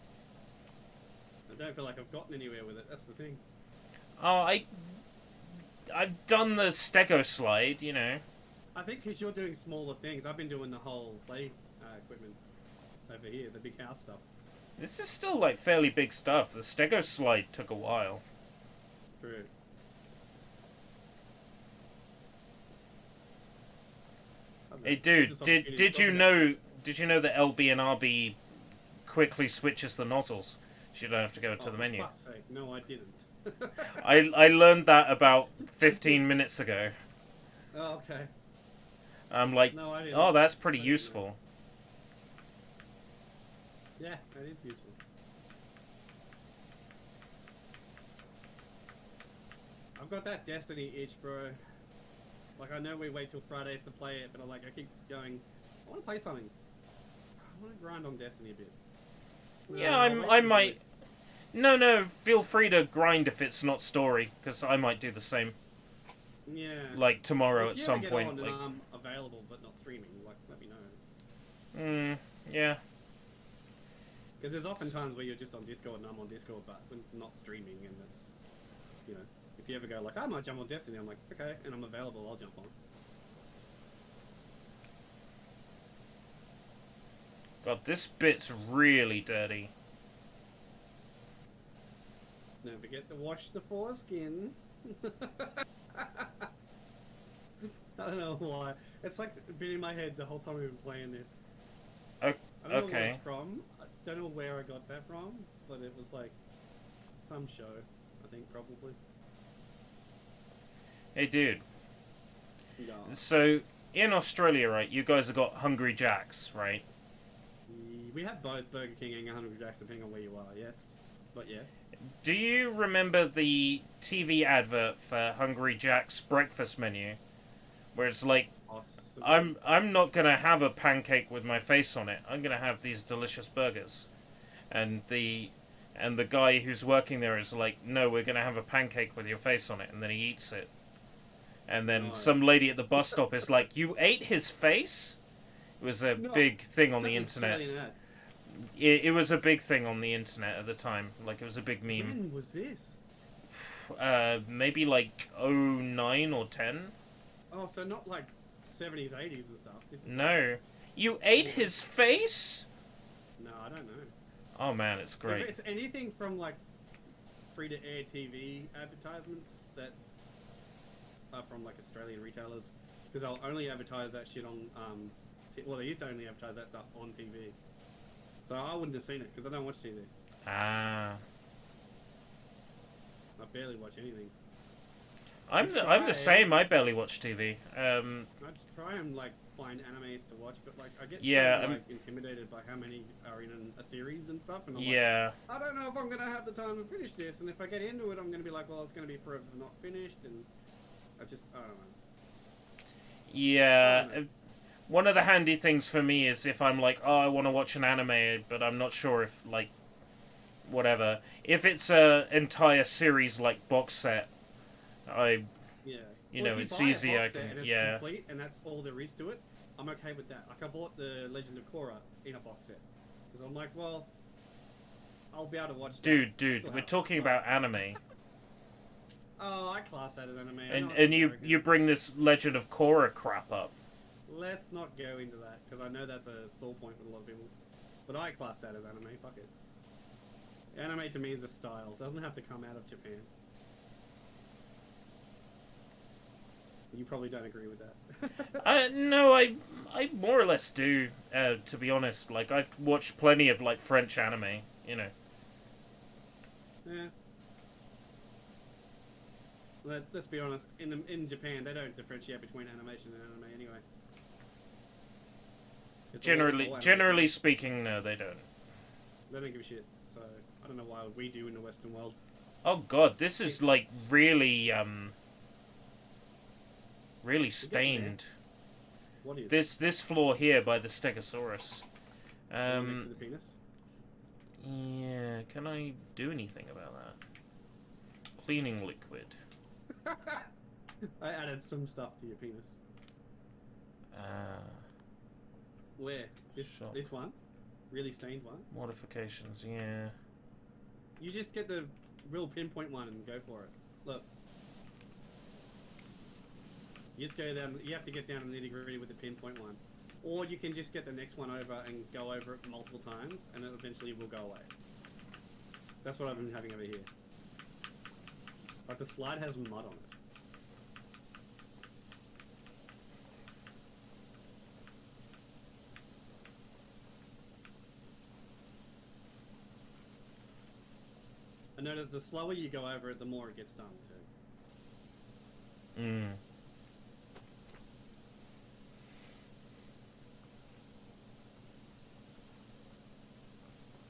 A: I don't feel like I've gotten anywhere with it. That's the thing.
B: Oh, I've done the stego slide, you know.
A: I think because you're doing smaller things. I've been doing the whole play equipment over here, the big house stuff.
B: This is still, like, fairly big stuff. The stego slide took a while.
A: True.
B: Hey, dude, did you know that LB and RB quickly switches the nozzles? So you don't have to go to the menu.
A: For fuck's sake. No, I didn't.
B: I learned that about 15 minutes ago.
A: Oh, okay.
B: I'm like,
A: No, I didn't.
B: oh, that's pretty useful.
A: Yeah, that is useful. I've got that Destiny itch, bro. Like, I know we wait till Fridays to play it, but I keep going, I want to play something. I want to grind on Destiny a bit.
B: Yeah, I might... No, feel free to grind if it's not story, because I might do the same.
A: Yeah.
B: Like, tomorrow
A: If
B: at
A: you
B: some
A: ever get
B: point.
A: on
B: Like,
A: and I'm available but not streaming, like, let me know.
B: Yeah.
A: Because there's often times where you're just on Discord and I'm on Discord, but when not streaming, and that's, you know, if you ever go like, I might jump on Destiny, I'm like, okay, and I'm available, I'll jump on.
B: God, this bit's really dirty.
A: Don't forget to wash the foreskin. I don't know why. It's like been in my head the whole time we've been playing this. I don't know where it's from. I don't know where I got that from, but it was like some show, I think, probably.
B: Hey, dude.
A: Yeah.
B: So, in Australia, right, you guys have got Hungry Jacks, right?
A: We have both Burger King and Hungry Jack's depending on where you are, yes. But yeah.
B: Do you remember the TV advert for Hungry Jack's breakfast menu? Where it's like,
A: Awesome.
B: I'm not gonna have a pancake with my face on it. I'm gonna have these delicious burgers. And the guy who's working there is like, no, we're gonna have a pancake with your face on it, and then he eats it. And then some lady at the bus stop is like, you ate his face? It was a
A: No,
B: big thing on
A: it's
B: the
A: an
B: internet.
A: Australian ad.
B: It was a big thing on the internet at the time. Like, it was a big meme.
A: When was this?
B: Maybe like '09 or 10?
A: Oh, so not like 70s, 80s and stuff. This is
B: No. You ate his face?
A: no, I don't know.
B: Oh man, it's
A: If
B: great.
A: it's anything from like free-to-air TV advertisements that are from like Australian retailers, because they'll only advertise that shit on well, they used to only advertise that stuff on TV. So I wouldn't have seen it because I don't watch TV.
B: Ah.
A: I barely watch anything.
B: I'm the same. I barely watch TV.
A: I try and like find animes to watch, but like I get
B: Yeah,
A: so like intimidated by how many are in a series and stuff, and I'm
B: yeah.
A: like, I don't know if I'm gonna have the time to finish this, and if I get into it, I'm gonna be like, well, it's gonna be forever not finished, and I don't know.
B: Yeah. One of the handy things for me is if I'm like, oh, I want to watch an anime, but I'm not sure if, like, whatever. If it's a entire series, like, box set,
A: Yeah.
B: you
A: Well,
B: know,
A: if
B: it's
A: buy a
B: easy.
A: box
B: I
A: set
B: can,
A: and it's
B: yeah.
A: complete, and that's all there is to it. I'm okay with that. Like I bought the Legend of Korra in a box set because I'm like, well, I'll be able to watch.
B: Dude,
A: that.
B: we're talking about anime.
A: Oh, I class that as anime.
B: And you bring this Legend of Korra crap up.
A: Let's not go into that because I know that's a sore point with a lot of people. But I class that as anime. Fuck it. Anime to me is a style. It doesn't have to come out of Japan. You probably don't agree with that.
B: No, I more or less do. To be honest, like I've watched plenty of like French anime. You know.
A: Yeah. Let's be honest. In Japan, they don't differentiate between animation and anime anyway. It's all animation.
B: Generally speaking, no, they don't.
A: They don't give a shit. So I don't know why we do in the Western world.
B: Oh god, this is like really really stained.
A: What is
B: This floor here by the Stegosaurus.
A: next to the penis?
B: Yeah, can I do anything about that? Cleaning liquid.
A: I added some stuff to your penis. Where?
B: Shop.
A: This one? Really stained one?
B: Modifications, yeah.
A: You just get the real pinpoint one and go for it. Look. You just go down, you have to get down to the nitty gritty with the pinpoint one. Or you can just get the next one over and go over it multiple times and it eventually will go away. That's what I've been having over here. But the slide has mud on it. I noticed the slower you go over it, the more it gets done too.
B: Mm.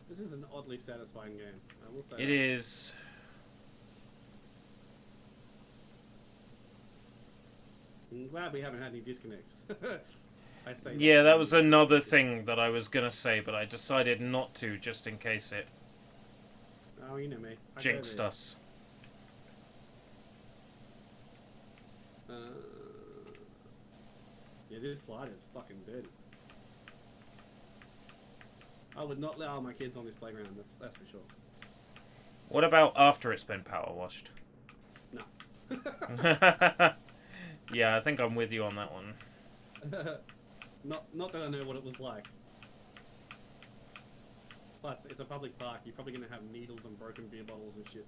A: This is an oddly satisfying game. I will say
B: It
A: that.
B: is.
A: I'm glad we haven't had any disconnects. I'd say
B: Yeah, that was another thing that I was gonna say, but I decided not to, just in case it
A: Oh, you know me. I go
B: jinxed
A: there.
B: us.
A: Yeah, this slide is fucking dirty. I would not allow my kids on this playground. That's for sure.
B: What about after it's been power washed?
A: No.
B: Yeah, I think I'm with you on that one.
A: Not that I know what it was like. Plus, it's a public park. You're probably gonna have needles and broken beer bottles and shit.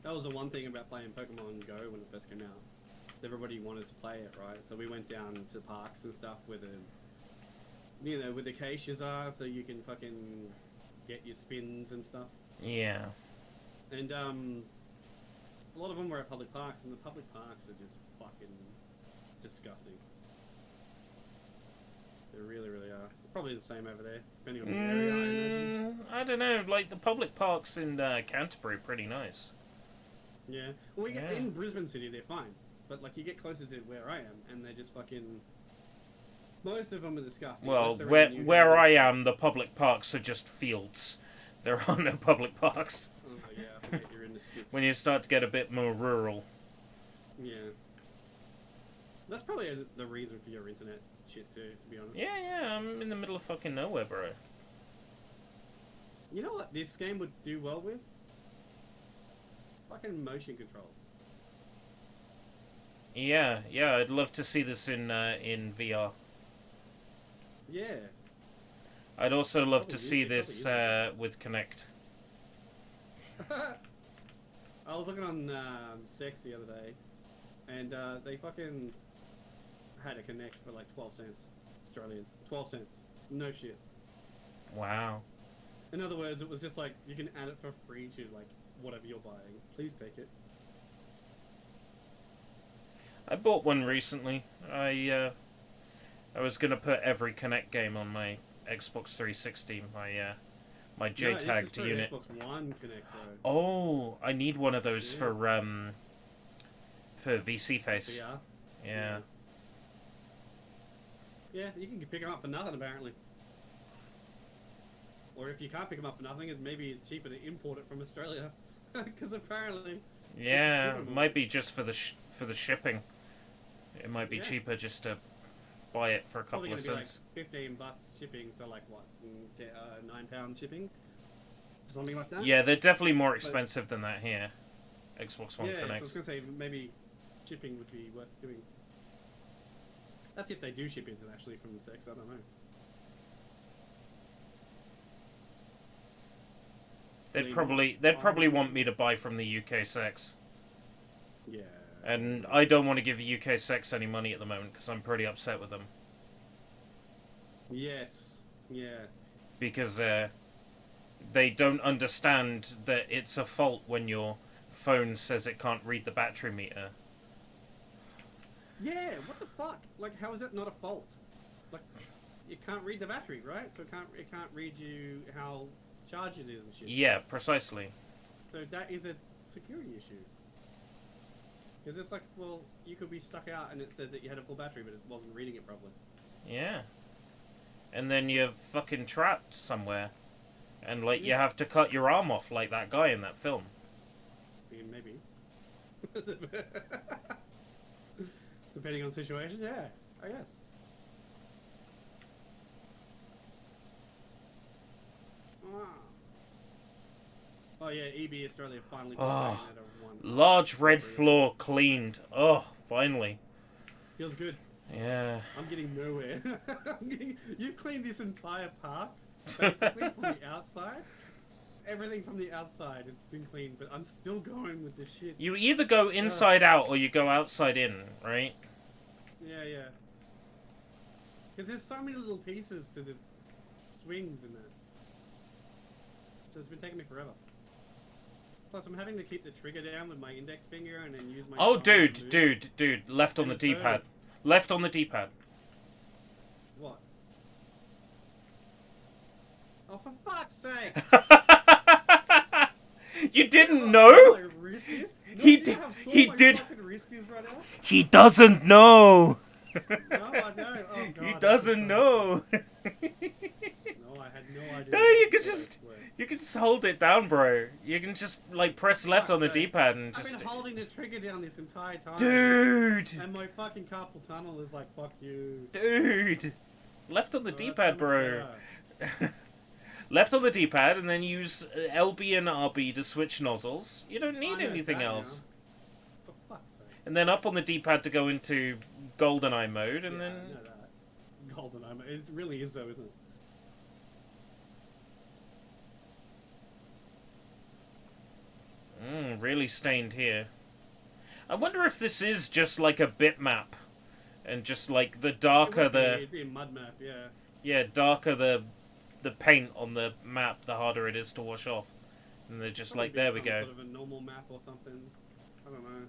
A: That was the one thing about playing Pokemon Go when it first came out. Everybody wanted to play it, right? So we went down to parks and stuff where where the caches are, so you can fucking get your spins and stuff.
B: Yeah.
A: And a lot of them were at public parks, and the public parks are just fucking disgusting. They really, really are. Probably the same over there, depending on the area, I imagine.
B: I don't know. Like the public parks in Canterbury, are pretty nice.
A: Yeah. Well, in Brisbane City, they're fine. But, like, you get closer to where I am, and they're just fucking... Most of them are disgusting.
B: Well, where I am, the public parks are just fields. There are no public parks.
A: Oh yeah, I forget you're in the sticks.
B: When you start to get a bit more rural.
A: Yeah. That's probably the reason for your internet shit too, to be honest.
B: Yeah, I'm in the middle of fucking nowhere, bro.
A: You know what this game would do well with? Fucking motion controls.
B: Yeah, I'd love to see this in VR.
A: Yeah.
B: I'd also love
A: Probably
B: to
A: is,
B: see
A: it
B: this
A: probably
B: with Kinect.
A: I was looking on Sex the other day, and they fucking had a Connect for like 12 cents Australian. 12 cents. No shit.
B: Wow.
A: In other words, it was just like, you can add it for free to like whatever you're buying. Please take it.
B: I bought one recently. I was gonna put every Kinect game on my Xbox 360, my JTAG
A: no, this is
B: unit.
A: Xbox One Connect, bro.
B: Oh, I need one of those for VC Face.
A: VR?
B: Yeah.
A: Yeah, you can pick them up for nothing apparently. Or if you can't pick them up for nothing, maybe it's cheaper to import it from Australia, because apparently.
B: Yeah, might be just for the shipping. It might be
A: Yeah.
B: cheaper just to buy it for a couple
A: Probably
B: of
A: gonna
B: cents.
A: be like $15 shipping, so like what, £9 shipping, something like that.
B: Yeah, they're definitely more expensive than that here. Xbox One
A: Yeah, so I
B: Connect.
A: was gonna say maybe shipping would be worth doing. That's if they do ship internationally from Sex. I don't know.
B: They'd probably want me to buy from the UK Sex.
A: Yeah.
B: And I don't want to give UK Sex any money at the moment because I'm pretty upset with them.
A: Yes. Yeah.
B: Because they don't understand that it's a fault when your phone says it can't read the battery meter.
A: Yeah. What the fuck? Like, how is that not a fault? Like, it can't read the battery, right? So it can't read you how charged it is and shit.
B: Yeah, precisely.
A: So that is a security issue. Because it's like, well, you could be stuck out and it said that you had a full battery, but it wasn't reading it properly.
B: Yeah. And then you're fucking trapped somewhere. And, like, you have to cut your arm off like that guy in that film.
A: Yeah, maybe. Depending on the situation, yeah, I guess. Oh yeah, EB Australia finally put
B: Oh,
A: Bayonetta 1.
B: large red floor cleaned. Oh, finally.
A: Feels good.
B: Yeah.
A: I'm getting nowhere. You've cleaned this entire park, basically, from the outside. Everything from the outside has been cleaned, but I'm still going with this shit.
B: You either go inside out or you go outside in, right?
A: Yeah, yeah. Because there's so many little pieces to the swings in that. So it's been taking me forever. Plus, I'm having to keep the trigger down with my index finger and then use my...
B: Oh,
A: thumb to move.
B: dude. Left on
A: And
B: the
A: it's
B: D-pad.
A: hurting.
B: Left on the D-pad.
A: What? Oh, for fuck's sake!
B: You didn't
A: My
B: know?
A: wrist is? No,
B: He
A: you
B: did-
A: have sore
B: he
A: my
B: did-
A: fucking wrist is right now?
B: He doesn't know.
A: No, I don't. Oh, God,
B: He
A: that's
B: doesn't
A: so-
B: know.
A: No, I had no idea.
B: No, you could
A: that
B: just-
A: worked.
B: You can just hold it down, bro. You can just, like, press left on the
A: Fuck's sake.
B: D-pad and
A: I've
B: just...
A: been holding the trigger down this entire time.
B: Dude!
A: And my fucking carpal tunnel is like, fuck you.
B: Dude! Left on the
A: Oh, that's
B: D-pad,
A: so
B: bro.
A: much better.
B: Left on the D-pad and then use LB and RB to switch nozzles. You don't
A: I
B: need
A: know
B: anything
A: that
B: else.
A: now. For fuck's sake.
B: And then up on the D-pad to go into GoldenEye mode, and
A: Yeah,
B: then...
A: I know that. Golden Eye. It really is though, isn't it?
B: Really stained here. I wonder if this is just like a bitmap. And just like the darker
A: It'd be a mud map, yeah.
B: Yeah, darker the paint on the map, the harder it is to wash off. And they're just
A: Probably
B: like,
A: be
B: there we
A: some
B: go.
A: Sort of a normal map or something. I don't know.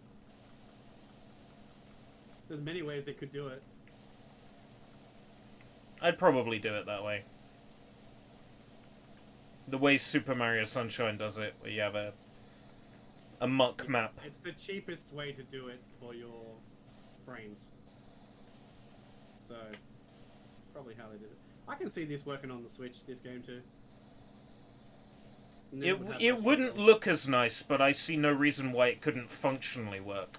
A: There's many ways they could do it.
B: I'd probably do it that way. The way Super Mario Sunshine does it, where you have a muck map.
A: It's the cheapest way to do it for your frames. So, probably how they did it. I can see this working on the Switch, this game too. And then would have
B: It
A: less
B: wouldn't
A: recoil.
B: look as nice, but I see no reason why it couldn't functionally work.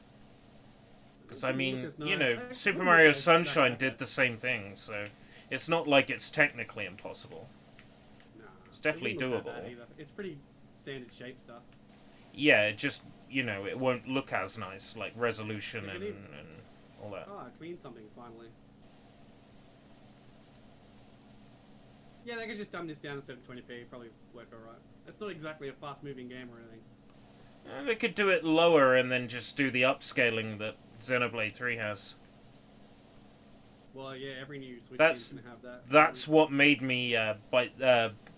B: Because, I
A: It wouldn't
B: mean,
A: look as
B: you
A: nice.
B: know,
A: It
B: Super
A: wouldn't
B: Mario
A: look as
B: Sunshine
A: that
B: did the same thing, so it's not like it's technically impossible.
A: Nah,
B: It's definitely
A: it wouldn't look that
B: doable.
A: bad either. It's pretty standard shape stuff.
B: Yeah, it just, you know, it won't look as nice, like resolution
A: Look at
B: and
A: it.
B: all that.
A: Oh, I cleaned something finally. Yeah, they could just dumb this down to 720p, probably work alright. It's not exactly a fast-moving game or anything.
B: They could do it lower and then just do the upscaling that Xenoblade 3 has.
A: Well, yeah, every new Switch
B: That's-
A: game's gonna have that.
B: That's what made me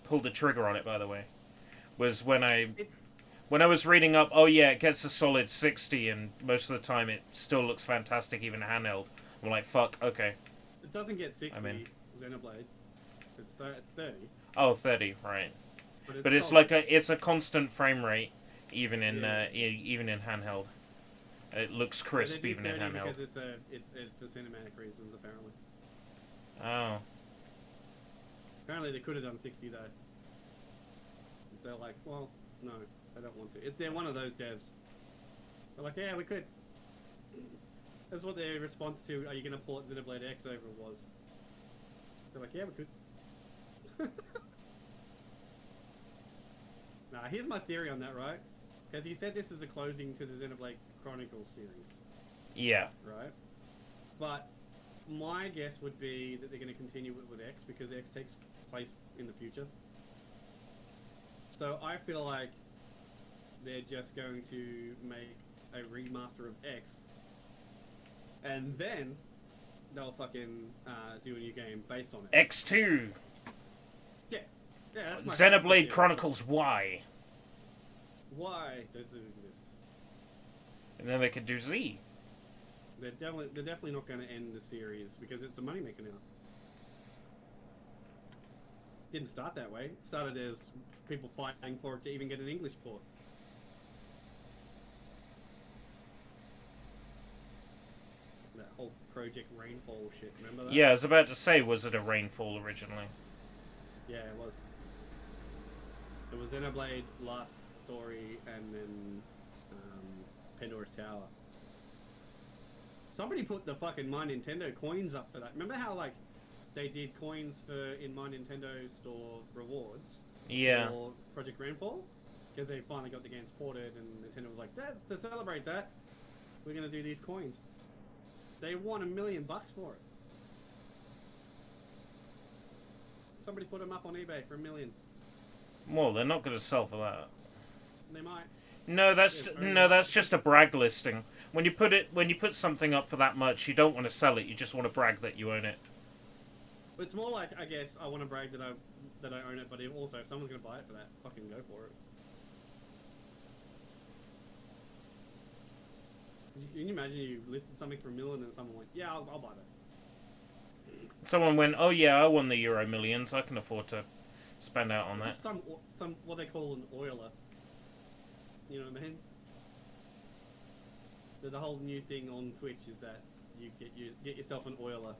B: pull the trigger on it, by the way. Was when I was reading up, oh yeah, it gets a solid 60 and most of the time it still looks fantastic even handheld. I'm like, fuck, okay.
A: It doesn't get 60,
B: I'm in.
A: Xenoblade. It's 30.
B: Oh, 30, right.
A: But
B: But it's
A: solid.
B: like it's a constant frame rate even in
A: Yeah.
B: even in handheld. It looks
A: Yeah,
B: crisp
A: they did
B: even in
A: 30
B: handheld.
A: because it's for cinematic reasons, apparently.
B: Oh.
A: Apparently they could have done 60 though. They're like, well, no, I don't want to. They're one of those devs. They're like, yeah, we could. That's what their response to, are you going to port Xenoblade X over was. They're like, yeah, we could. Nah, here's my theory on that, right? Because he said this is a closing to the Xenoblade Chronicles series,
B: Yeah.
A: right? But my guess would be that they're going to continue it with X because X takes place in the future. So I feel like they're just going to make a remaster of X, and then they'll fucking do a new game based on it.
B: X2.
A: Yeah, that's my
B: Xenoblade
A: theory.
B: Chronicles Y.
A: Why does this exist?
B: And then they could do Z.
A: They're definitely not going to end the series because it's a moneymaker now. Didn't start that way. It started as people fighting for it to even get an English port. That whole Project Rainfall shit, remember that?
B: Yeah, I was about to say, was it a Rainfall originally?
A: Yeah, it was. It was Xenoblade Last Story and then Pandora's Tower. Somebody put the fucking My Nintendo coins up for that. Remember how like they did coins for in My Nintendo store rewards?
B: Yeah.
A: For Project Rainfall? Because they finally got the games ported and Nintendo was like, that's to celebrate that. We're gonna do these coins. They won $1 million for it. Somebody put them up on eBay for $1 million.
B: Well, they're not going to sell for that.
A: They might.
B: No, that's just a brag listing. When you put something up for that much, you don't want to sell it. You just want to brag that you own it.
A: But it's more like, I guess, I want to brag that I own it, but also if someone's gonna buy it for that, fucking go for it. Can you imagine you listed something for $1 million and someone went, yeah, I'll buy that.
B: Someone went, oh yeah, I won the Euro Millions. I can afford to spend out on that.
A: Just some what they call an oiler. You know what I mean? The whole new thing on Twitch is that you get yourself an oiler,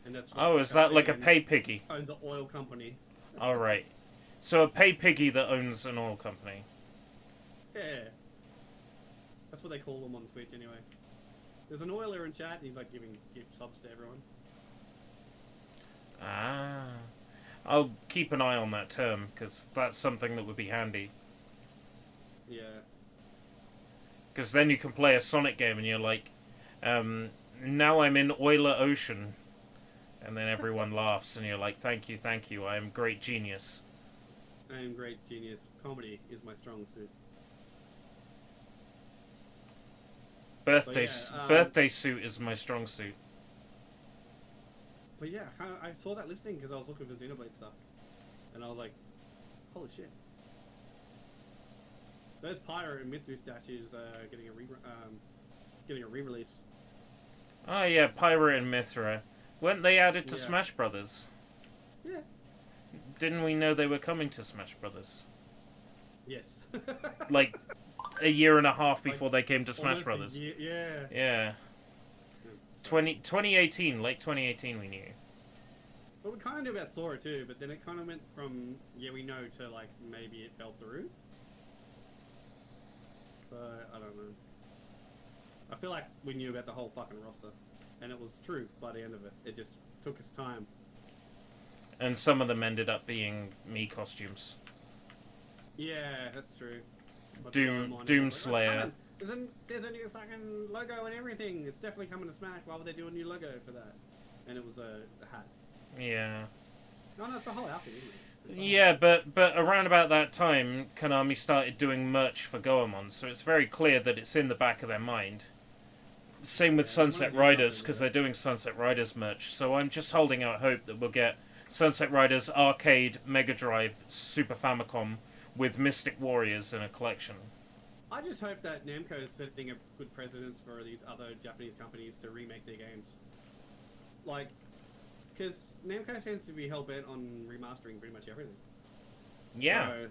A: and that's.
B: Oh, is that like a pay piggy?
A: Owns an oil company.
B: All right. So a pay piggy that owns an oil company.
A: Yeah. That's what they call them on Twitch anyway. There's an oiler in chat, and he's like giving subs to everyone.
B: Ah. I'll keep an eye on that term, because that's something that would be handy.
A: Yeah.
B: Because then you can play a Sonic game and you're like, now I'm in Oiler Ocean. And then everyone laughs and you're like, thank you, I am great genius.
A: I am great genius. Comedy is my strong suit.
B: Birthday suit is my strong suit.
A: But yeah, I saw that listing because I was looking for Xenoblade stuff. And I was like, holy shit. Those Pyro and Mitsu statues are getting a re-release.
B: Oh yeah, Pyra and Mithra. Weren't they added to
A: Yeah.
B: Smash Brothers?
A: Yeah.
B: Didn't we know they were coming to Smash Brothers?
A: Yes.
B: Like, a year and a half before they came to Smash
A: Almost a
B: Brothers.
A: year, yeah.
B: Yeah. 2018, late 2018 we knew.
A: But we kind of knew about Sora too, but then it kind of went from, yeah, we know, to like, maybe it fell through. So, I don't know. I feel like we knew about the whole fucking roster. And it was true by the end of it. It just took its time.
B: And some of them ended up being me costumes.
A: Yeah, that's true.
B: Doomslayer.
A: Like, there's a new fucking logo and everything. It's definitely coming to Smash. Why would they do a new logo for that? And it was a hat.
B: Yeah.
A: No, it's a whole outfit, isn't it?
B: Yeah, but around about that time, Konami started doing merch for Goemon, so it's very clear that it's in the back of their mind. Same with Sunset Riders, because they're doing Sunset Riders merch, so I'm just holding out hope that we'll get Sunset Riders Arcade, Mega Drive, Super Famicom, with Mystic Warriors in a collection.
A: I just hope that Namco is setting a good precedence for these other Japanese companies to remake their games. Like, because Namco seems to be hell-bent on remastering pretty much everything.
B: Yeah.
A: So,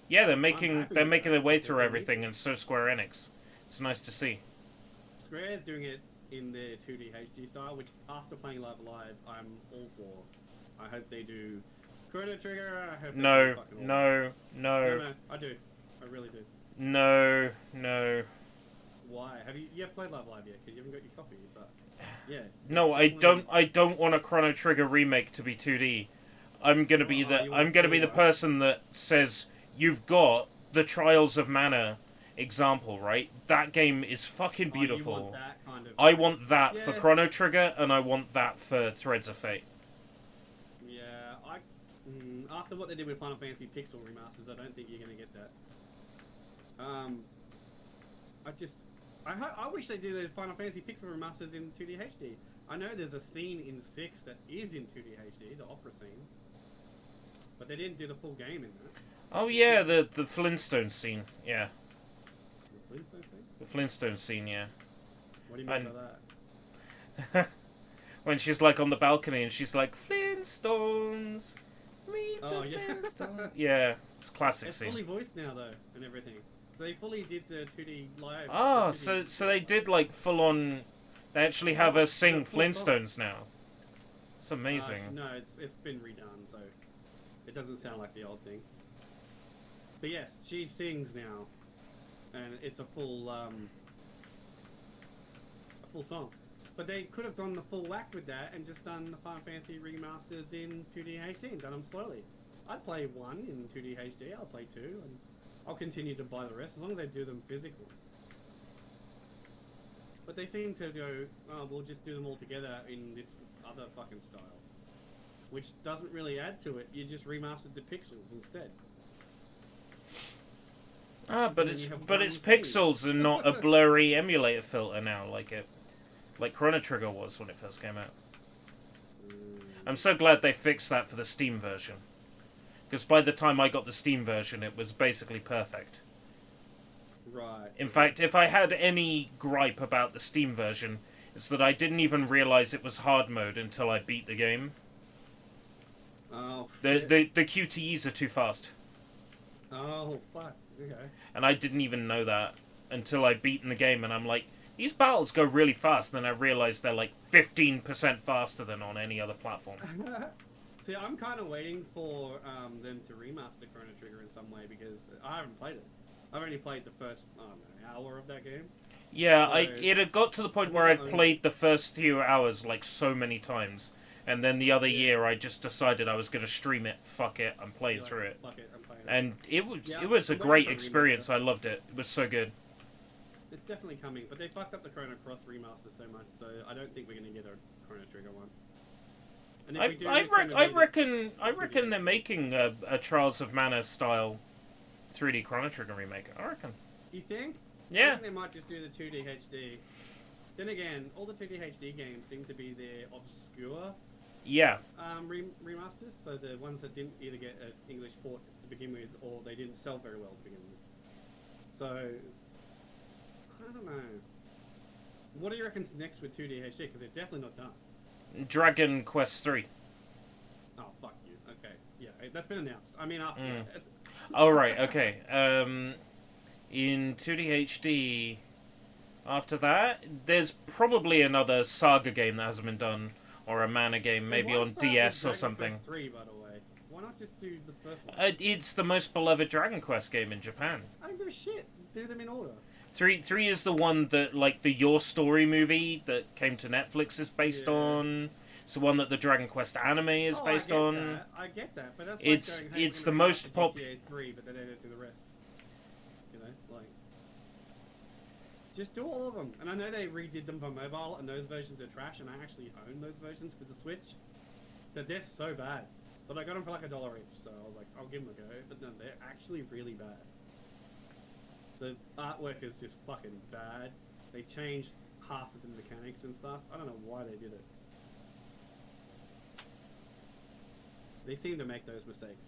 B: yeah, they're making their way through
A: It's
B: everything, and so Square Enix. It's nice to see.
A: Square's doing it in their 2D HD style, which after playing Live Live, I'm all for. I hope they do Chrono Trigger. I hope
B: No,
A: no, I do. I really do.
B: No.
A: Why? Have you played Live Live yet? Because you haven't got your copy, but yeah.
B: No, I don't want a Chrono Trigger remake to be 2D. I'm gonna be the person that says you've got the Trials of Mana example, right? That game is fucking beautiful.
A: You want that kind of...
B: I want that for Chrono Trigger, and I want that for Threads of Fate.
A: Yeah, after what they did with Final Fantasy Pixel remasters, I don't think you're gonna get that. I wish they did those Final Fantasy Pixel remasters in 2D HD. I know there's a scene in 6 that is in 2D HD, the opera scene, but they didn't do the full game in that.
B: Oh yeah, the Flintstone scene, yeah.
A: The Flintstone scene?
B: The Flintstone scene, yeah.
A: What do you mean by that?
B: When she's like on the balcony and she's like, Flintstones, meet the
A: yeah.
B: Flintstones. Yeah, it's a classic scene.
A: It's fully voiced now though, and everything. So they fully did the 2D live.
B: Ah, so they did like full on. They actually have her sing Flintstones now. It's amazing.
A: No, it's been redone, so it doesn't sound like the old thing. But yes, she sings now, and it's a full song. But they could have done the full whack with that and just done the Final Fantasy remasters in 2D HD and done them slowly. I'd play 1 in 2D HD. I'll play 2, and I'll continue to buy the rest as long as they do them physically. But they seem to go, oh, we'll just do them all together in this other fucking style. Which doesn't really add to it, you just remastered the pixels instead.
B: Ah, but it's pixels and not a blurry emulator filter now, like Chrono Trigger was when it first came out. I'm so glad they fixed that for the Steam version. Because by the time I got the Steam version, it was basically perfect.
A: Right.
B: In fact, if I had any gripe about the Steam version, it's that I didn't even realize it was hard mode until I beat the game.
A: Oh,
B: the QTEs are too fast.
A: Oh, fuck. Okay.
B: And I didn't even know that until I'd beaten the game, and I'm like, these battles go really fast, and then I realized they're like 15% faster than on any other platform.
A: See, I'm kind of waiting for them to remaster Chrono Trigger in some way, because I haven't played it. I've only played the first, hour of that game.
B: Yeah,
A: so,
B: it had got to the point where I'd played the first few hours like so many times, and then the other year I just decided I was going to stream it. Fuck it, I'm playing through it.
A: Fuck it, I'm playing it.
B: And it was a great experience. I loved it. It was so good.
A: It's definitely coming, but they fucked up the Chrono Cross remaster so much, so I don't think we're going to get a Chrono Trigger one. And if we do,
B: I reckon they're making a Trials of Mana style 3D Chrono Trigger remake. I reckon.
A: Do you think?
B: Yeah.
A: I think they might just do the 2D HD. Then again, all the 2D HD games seem to be their obscure remasters, so the ones that didn't either get an English port to begin with, or they didn't sell very well to begin with. So, I don't know. What do you reckon's next with 2D HD? Because they're definitely not done.
B: Dragon Quest 3.
A: Oh, fuck you. Okay. Yeah, that's been announced. I mean, after that.
B: Oh, right, okay. In 2D HD, after that, there's probably another Saga game that hasn't been done, or a Mana game, maybe
A: Why
B: on
A: start with
B: DS or
A: Dragon
B: something.
A: Quest 3, by the way? Why not just do the first one?
B: It's the most beloved Dragon Quest game in Japan.
A: I don't give a shit. Do them in order.
B: Three is the one that, like, the Your Story movie that came to Netflix is based on. It's the one that the Dragon Quest anime is based on.
A: I get that, but that's
B: It's
A: like going, hey,
B: it's
A: we're
B: the
A: gonna
B: most
A: remaster GTA 3, but then they don't do the rest. You know, like, just do all of them. And I know they redid them for mobile, and those versions are trash. And I actually own those versions for the Switch. They're so bad, but I got them for like $1 each, so I was like, I'll give them a go. But no, they're actually really bad. The artwork is just fucking bad. They changed half of the mechanics and stuff. I don't know why they did it. They seem to make those mistakes.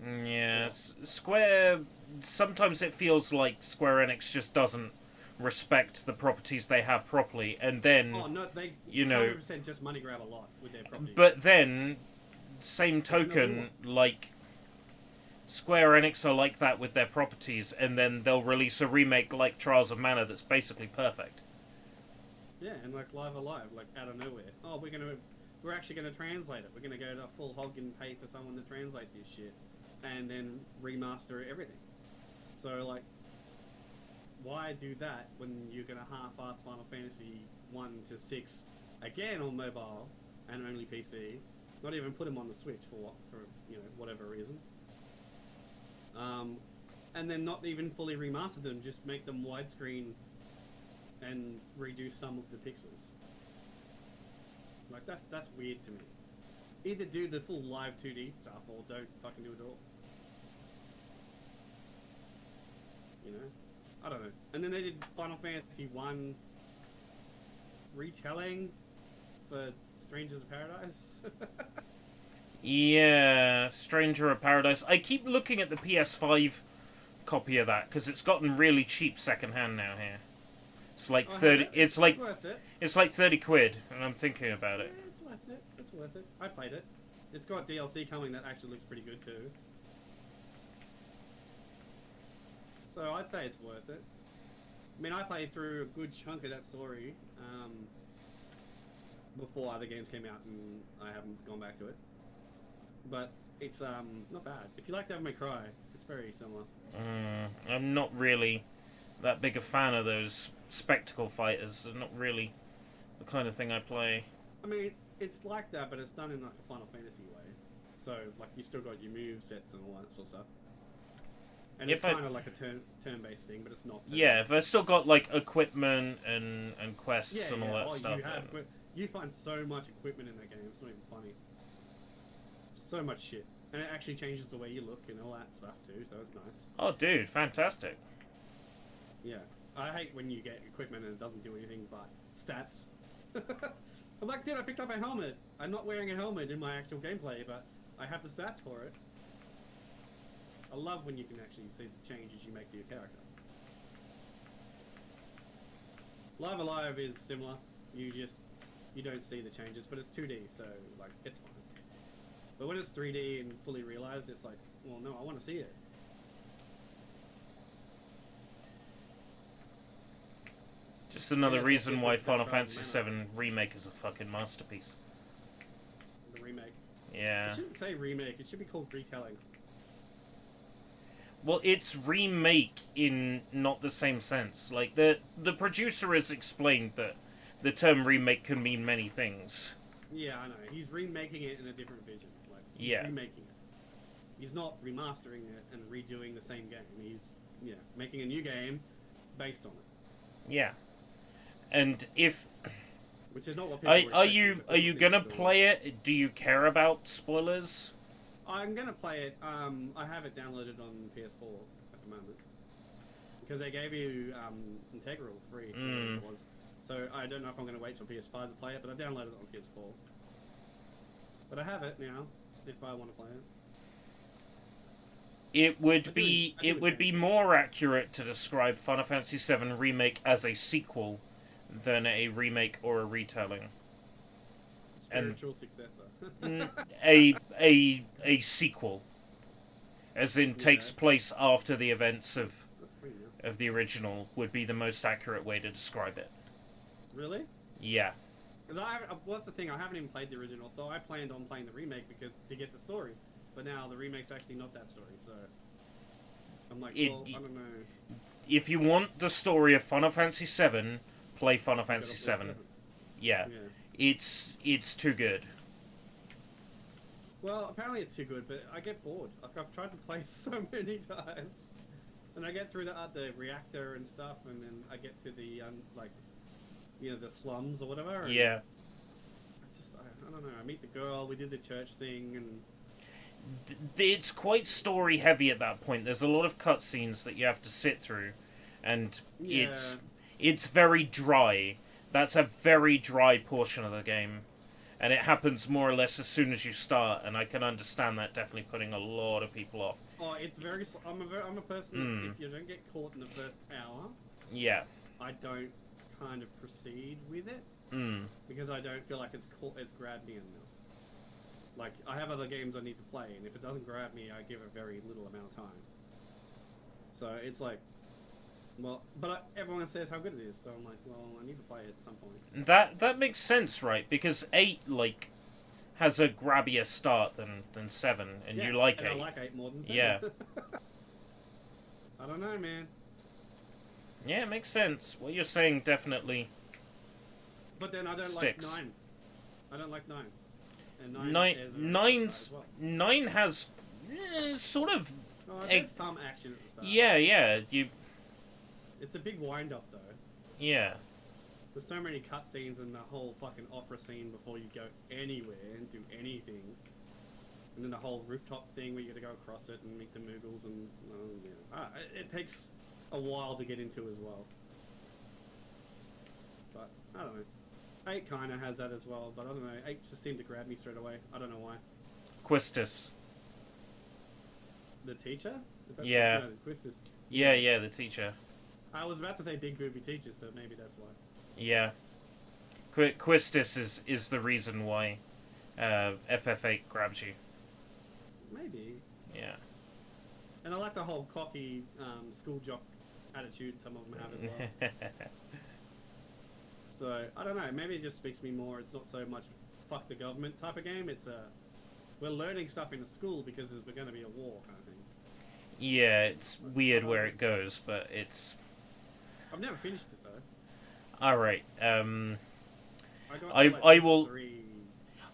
B: Yeah, Square... Sometimes it feels like Square Enix just doesn't respect the properties they have properly, and then...
A: Oh, no, they
B: you know,
A: 100% just money grab a lot with their properties.
B: But then, same token, like... Square Enix are like that with their properties, and then they'll release a remake like Trials of Mana that's basically perfect.
A: Yeah, and like Live Alive, like out of nowhere. Oh, we're actually gonna translate it. We're gonna go to full hog and pay for someone to translate this shit, and then remaster everything. So like, why do that when you're gonna half-ass Final Fantasy 1 to 6 again on mobile and only PC? Not even put them on the Switch for you know, whatever reason. And then not even fully remaster them, just make them widescreen and redo some of the pixels. Like, that's weird to me. Either do the full live 2D stuff or don't fucking do it all. You know? I don't know. And then they did Final Fantasy 1 retelling for Strangers of Paradise.
B: Yeah, Stranger of Paradise. I keep looking at the PS5 copy of that because it's gotten really cheap secondhand now here. It's like 30. It's like
A: worth it.
B: it's like 30 quid, and I'm thinking about it.
A: Yeah, it's worth it. It's worth it. I played it. It's got DLC coming that actually looks pretty good too. So I'd say it's worth it. I mean, I played through a good chunk of that story before other games came out, and I haven't gone back to it. But it's not bad. If you like Devil May Cry, it's very similar.
B: I'm not really that big a fan of those spectacle fighters. They're not really the kind of thing I play.
A: I mean, it's like that, but it's done in like a Final Fantasy way. So like you still got your move sets and all that sort of stuff. And it's kind of like a turn-based thing, but it's not.
B: Yeah, if they've still got like equipment and quests and all that stuff.
A: You find so much equipment in that game. It's not even funny. So much shit, and it actually changes the way you look and all that stuff too. So it's nice.
B: Oh, dude, fantastic!
A: Yeah, I hate when you get equipment and it doesn't do anything but stats. I'm like, dude, I picked up a helmet. I'm not wearing a helmet in my actual gameplay, but I have the stats for it. I love when you can actually see the changes you make to your character. Live Alive is similar. You don't see the changes, but it's 2D, so like it's fine. But when it's 3D and fully realized, it's like, well, no, I want to see it.
B: Just another reason why Final Fantasy VII Remake is a fucking masterpiece.
A: The remake.
B: Yeah.
A: It shouldn't say remake. It should be called retelling.
B: Well, it's remake in not the same sense. Like, the producer has explained that the term remake can mean many things.
A: Yeah, I know. He's remaking it in a different vision. Like, he's remaking it. He's not remastering it and redoing the same game. He's, making a new game based on it.
B: Yeah. And if...
A: Which is not what people
B: are you gonna play it? Do you care about spoilers?
A: I'm gonna play it. I have it downloaded on PS4 at the moment because they gave you Integral free. It was. So I don't know if I'm gonna wait till PS5 to play it, but I downloaded it on PS4. But I have it now if I want to play it.
B: It would be more accurate to describe Final Fantasy VII Remake as a sequel than a remake or a retelling.
A: Spiritual successor.
B: a sequel, as in takes place after the events of the original, would be the most accurate way to describe it.
A: Really?
B: Yeah.
A: Because what's the thing? I haven't even played the original, so I planned on playing the remake because to get the story. But now the remake's actually not that story, so I'm like, I don't know.
B: If you want the story of Final Fantasy VII, play Final Fantasy VII.
A: 7.
B: Yeah. It's too good.
A: Well, apparently it's too good, but I get bored. Like, I've tried to play it so many times. And I get through the reactor and stuff, and then I get to the, the slums or whatever. And
B: yeah.
A: I don't know. I meet the girl, we did the church thing, and...
B: It's quite story heavy at that point. There's a lot of cutscenes that you have to sit through, and it's very dry. That's a very dry portion of the game. And it happens more or less as soon as you start, and I can understand that definitely putting a lot of people off.
A: Oh, it's very... I'm a person if you don't get caught in the first hour...
B: Yeah.
A: I don't kind of proceed with it. Because I don't feel like it's grabbed me enough. Like, I have other games I need to play, and if it doesn't grab me, I give it very little amount of time. So, it's like... Well, but everyone says how good it is, so I'm like, well, I need to play it at some point.
B: That makes sense, right? Because 8, has a grabbier start than 7, and you like 8.
A: I like 8 more than 7.
B: Yeah.
A: I don't know, man.
B: Yeah, it makes sense. What you're saying definitely
A: But then I don't
B: sticks.
A: like 9. I don't like 9. And
B: 9 has sort of...
A: Oh, there's some action at the start.
B: Yeah,
A: It's a big wind-up, though.
B: Yeah.
A: There's so many cutscenes in the whole fucking opera scene before you go anywhere and do anything. And then the whole rooftop thing where you got to go across it and meet the Moogles and... it takes a while to get into as well. But, I don't know. 8 kind of has that as well, but I don't know. 8 just seemed to grab me straight away. I don't know why.
B: Quistis.
A: The teacher?
B: Yeah.
A: No, Quistis.
B: Yeah, the teacher.
A: I was about to say big booby teachers, so maybe that's why.
B: Yeah. Quistis is the reason why FF8 grabs you.
A: Maybe.
B: Yeah.
A: And I like the whole cocky school jock attitude some of them have as well. So, I don't know, maybe it just speaks to me more. It's not so much fuck the government type of game, it's we're learning stuff in the school because there's going to be a war kind of thing.
B: Yeah, it's weird where it goes, but it's...
A: I've never finished it though.
B: Alright,
A: I
B: will...
A: 3.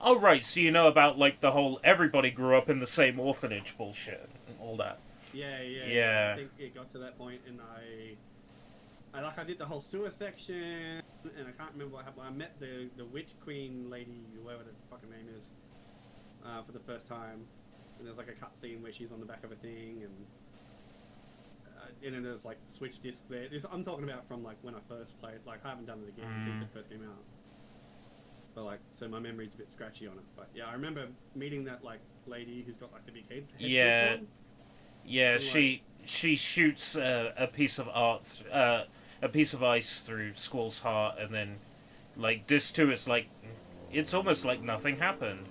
B: Oh, right, so you know about, the whole everybody grew up in the same orphanage bullshit and all that.
A: Yeah. I think it got to that point, and I did the whole sewer section, and I can't remember what happened. I met the witch queen lady, whoever the fucking name is, for the first time. And there's a cutscene where she's on the back of a thing, and then there's switch discs there. I'm talking about from when I first played. I haven't done it again since it first came out. But so my memory's a bit scratchy on it. But yeah, I remember meeting that lady who's got the big head.
B: Yeah.
A: On.
B: Yeah,
A: And,
B: she shoots a piece of art, a piece of ice through Squall's heart, and then Disc 2 is it's almost like nothing happened.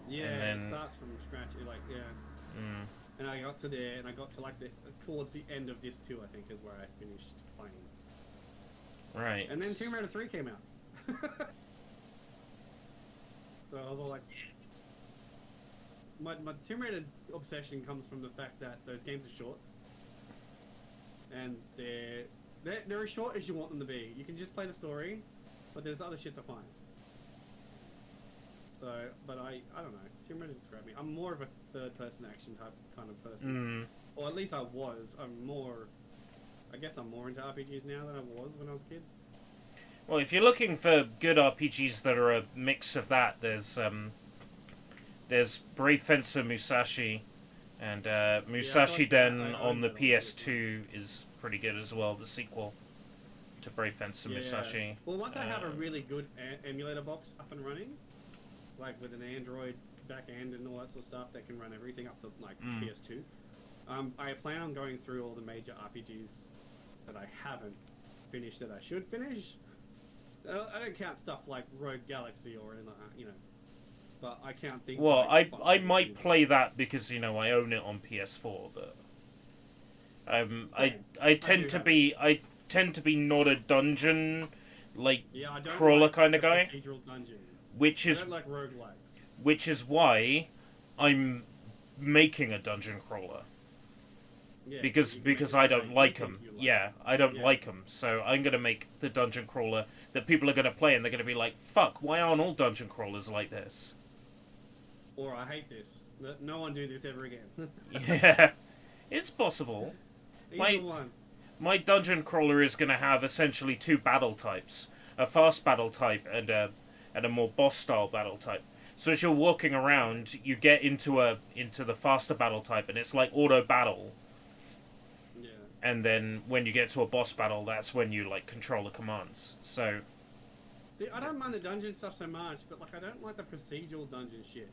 A: Yeah,
B: and then...
A: it starts from scratch. And I got to there, and I got to towards the end of Disc 2, I think, is where I finished playing.
B: Right.
A: And then Tomb Raider 3 came out. So I was all like, yeah. My Tomb Raider obsession comes from the fact that those games are short. And they're as short as you want them to be. You can just play the story, but there's other shit to find. So, but I don't know. Tomb Raider just grabbed me. I'm more of a third-person action type kind of person. Or at least I was. I guess I'm more into RPGs now than I was when I was a kid.
B: Well, if you're looking for good RPGs that are a mix of that, there's Brave Fencer Musashi, and Musashi Den on the PS2 is pretty good as well, the sequel to Brave Fencer Musashi.
A: Well, once I have a really good emulator box up and running, with an Android back end and all that sort of stuff that can run everything up to PS2, I plan on going through all the major RPGs that I haven't finished that I should finish. I don't count stuff like Rogue Galaxy or anything like that, but I count things.
B: Well, I might play that because I own it on PS4, but I tend to be not a dungeon like
A: Yeah, I don't
B: crawler
A: like
B: kind of
A: the
B: guy,
A: procedural dungeon.
B: which
A: I
B: is
A: don't like roguelikes.
B: why I'm making a dungeon crawler.
A: Yeah,
B: Because
A: you can make it
B: I
A: the way
B: don't
A: you
B: like
A: think
B: them.
A: you like
B: Yeah,
A: it.
B: I don't
A: Yeah.
B: like them. So I'm gonna make the dungeon crawler that people are gonna play, and they're gonna be like, "Fuck! Why aren't all dungeon crawlers like this?"
A: Or I hate this. No one do this ever again.
B: Yeah, it's possible.
A: Either one.
B: My dungeon crawler is gonna have essentially two battle types: a fast battle type and a more boss style battle type. So as you're walking around, you get into the faster battle type, and it's like auto battle.
A: Yeah.
B: And then when you get to a boss battle, that's when you like control the commands. So
A: See, I don't mind the dungeon stuff so much, but like I don't like the procedural dungeon shit.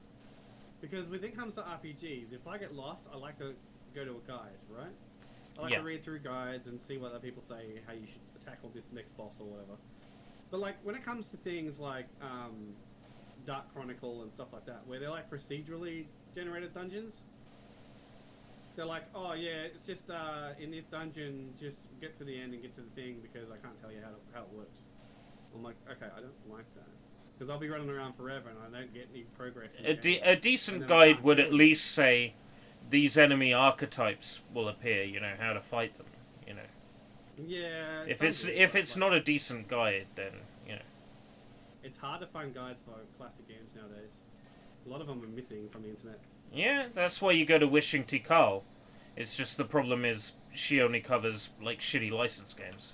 A: Because when it comes to RPGs, if I get lost, I like to go to a guide, right? I like to read through guides and see what other people say, how you should tackle this next boss or whatever. But like when it comes to things like Dark Chronicle and stuff like that, where they're like procedurally generated dungeons, they're like, oh yeah, it's just in this dungeon, just get to the end and get to the thing because I can't tell you how it works. I'm like, okay, I don't like that. Because I'll be running around forever and I don't get any progress.
B: a decent guide would at least say these enemy archetypes will appear. You know how to fight them. You know.
A: Yeah.
B: If it's not a decent guide, then you know.
A: It's hard to find guides for classic games nowadays. A lot of them are missing from the internet.
B: Yeah, that's why you go to Wishing Tikal. It's just the problem is she only covers like shitty license games.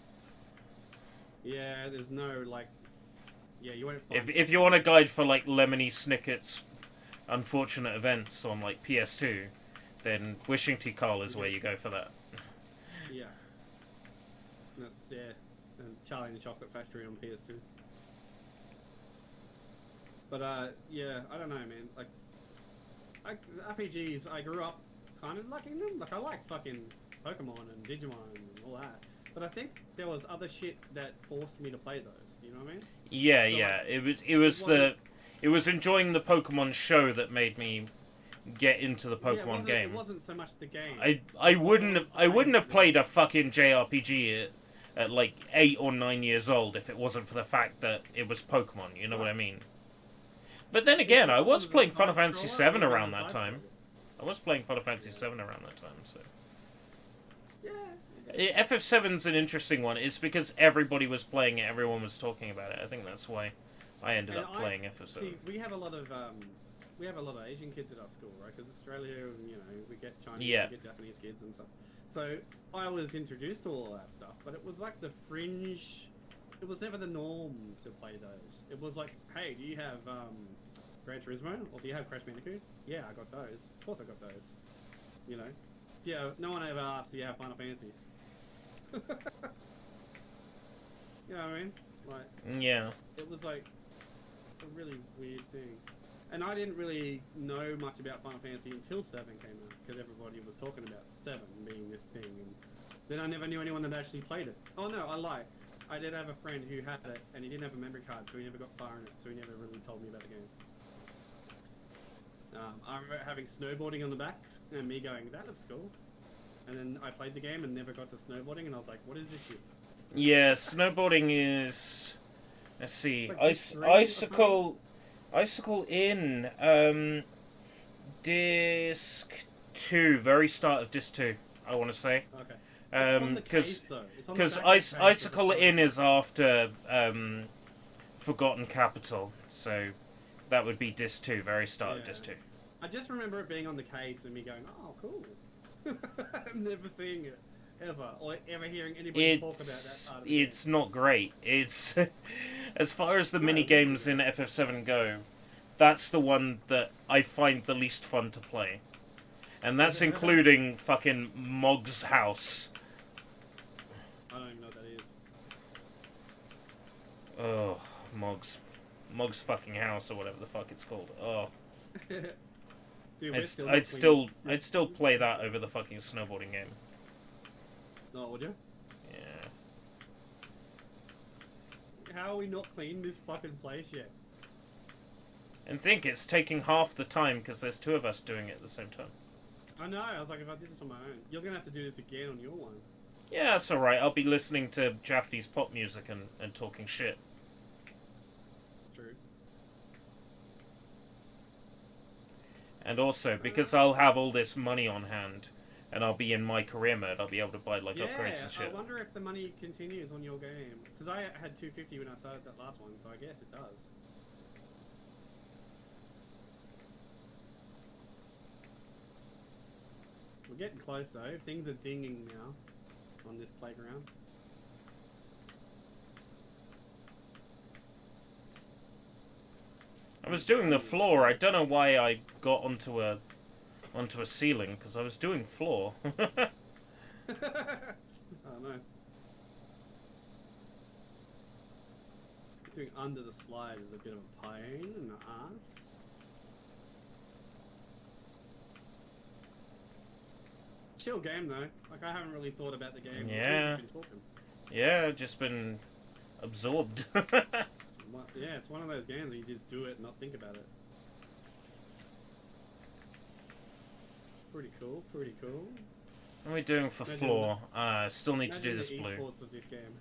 A: Yeah, there's no like. Yeah, you won't find.
B: If you want a guide for like Lemony Snicket's unfortunate events on like PS2, then Wishing Tikal is where you go for that.
A: Yeah. That's and Charlie and the Chocolate Factory on PS2. But yeah, I don't know, man. Like, RPGs, I grew up kind of liking them. Like, I like fucking Pokemon and Digimon and all that. But I think there was other shit that forced me to play those. You know what I mean?
B: Yeah,
A: So,
B: yeah.
A: like,
B: It was enjoying the Pokemon show that made me get into the Pokemon game.
A: It wasn't so much the game.
B: I wouldn't have played a fucking JRPG at like 8 or 9 years old if it wasn't for the fact that it was Pokemon. You know what I mean? But then again, I was playing Final Fantasy VII around that time. So.
A: Yeah.
B: FF7's an interesting one. It's because everybody was playing it, everyone was talking about it. I think that's why I ended up playing FF7.
A: See, we have a lot of Asian kids at our school, right? Because Australia, you know, we get Chinese, we get Japanese kids and stuff. So I was introduced to all that stuff, but it was like the fringe. It was never the norm to play those. It was like, hey, do you have Gran Turismo or do you have Crash Bandicoot? Yeah, I got those. Of course, I got those. You know, yeah. No one ever asked, do you have Final Fantasy? You know what I mean? Like,
B: yeah.
A: It was like a really weird thing. And I didn't really know much about Final Fantasy until 7 came out, because everybody was talking about 7 being this thing, and then I never knew anyone that actually played it. Oh no, I lied. I did have a friend who had it, and he didn't have a memory card, so he never got far in it, so he never really told me about the game. I remember having snowboarding on the back, and me going, that looks cool. And then I played the game and never got to snowboarding, and I was like, what is this shit?
B: Yeah, snowboarding is... Let's see.
A: Like
B: Icicle in Disc 2, very start of Disc 2, I want to say.
A: Okay.
B: Because Icicle in is after Forgotten Capital, so that would be Disc 2, very start of Disc 2.
A: I just remember it being on the case and me going, oh, cool. Never seeing it, ever, or ever hearing anybody talk about that part of the
B: It's not great. It's... As far as the mini-games in FF7 go, that's the one that I find the least fun to play. And that's including fucking Mog's house.
A: I don't even know what that is.
B: Oh, Mog's fucking house, or whatever the fuck it's called. Oh.
A: Dude,
B: I'd still play that over the fucking snowboarding game.
A: Oh, would you?
B: Yeah.
A: How are we not cleaned this fucking place yet?
B: And think, it's taking half the time because there's two of us doing it at the same time.
A: I know, I was like, if I did this on my own, you're gonna have to do this again on your one.
B: Yeah, that's alright. I'll be listening to Japanese pop music and talking shit.
A: True.
B: And also, because I'll have all this money on hand, and I'll be in my career mode, I'll be able to buy, like, upgrades and shit.
A: I wonder if the money continues on your game. Because I had 250 when I started that last one, so I guess it does. We're getting close though. Things are dinging now on this playground.
B: I was doing the floor. I don't know why I got onto a ceiling, because I was doing floor.
A: I don't know. Doing under the slide is a bit of a pain in the ass. Chill game though. Like I haven't really thought about the game.
B: Yeah.
A: I've just been talking.
B: Yeah, just been absorbed.
A: Yeah, it's one of those games where you just do it and not think about it. Pretty cool, pretty cool.
B: What are we doing for floor? I still need to do this blue.
A: Esports of this game.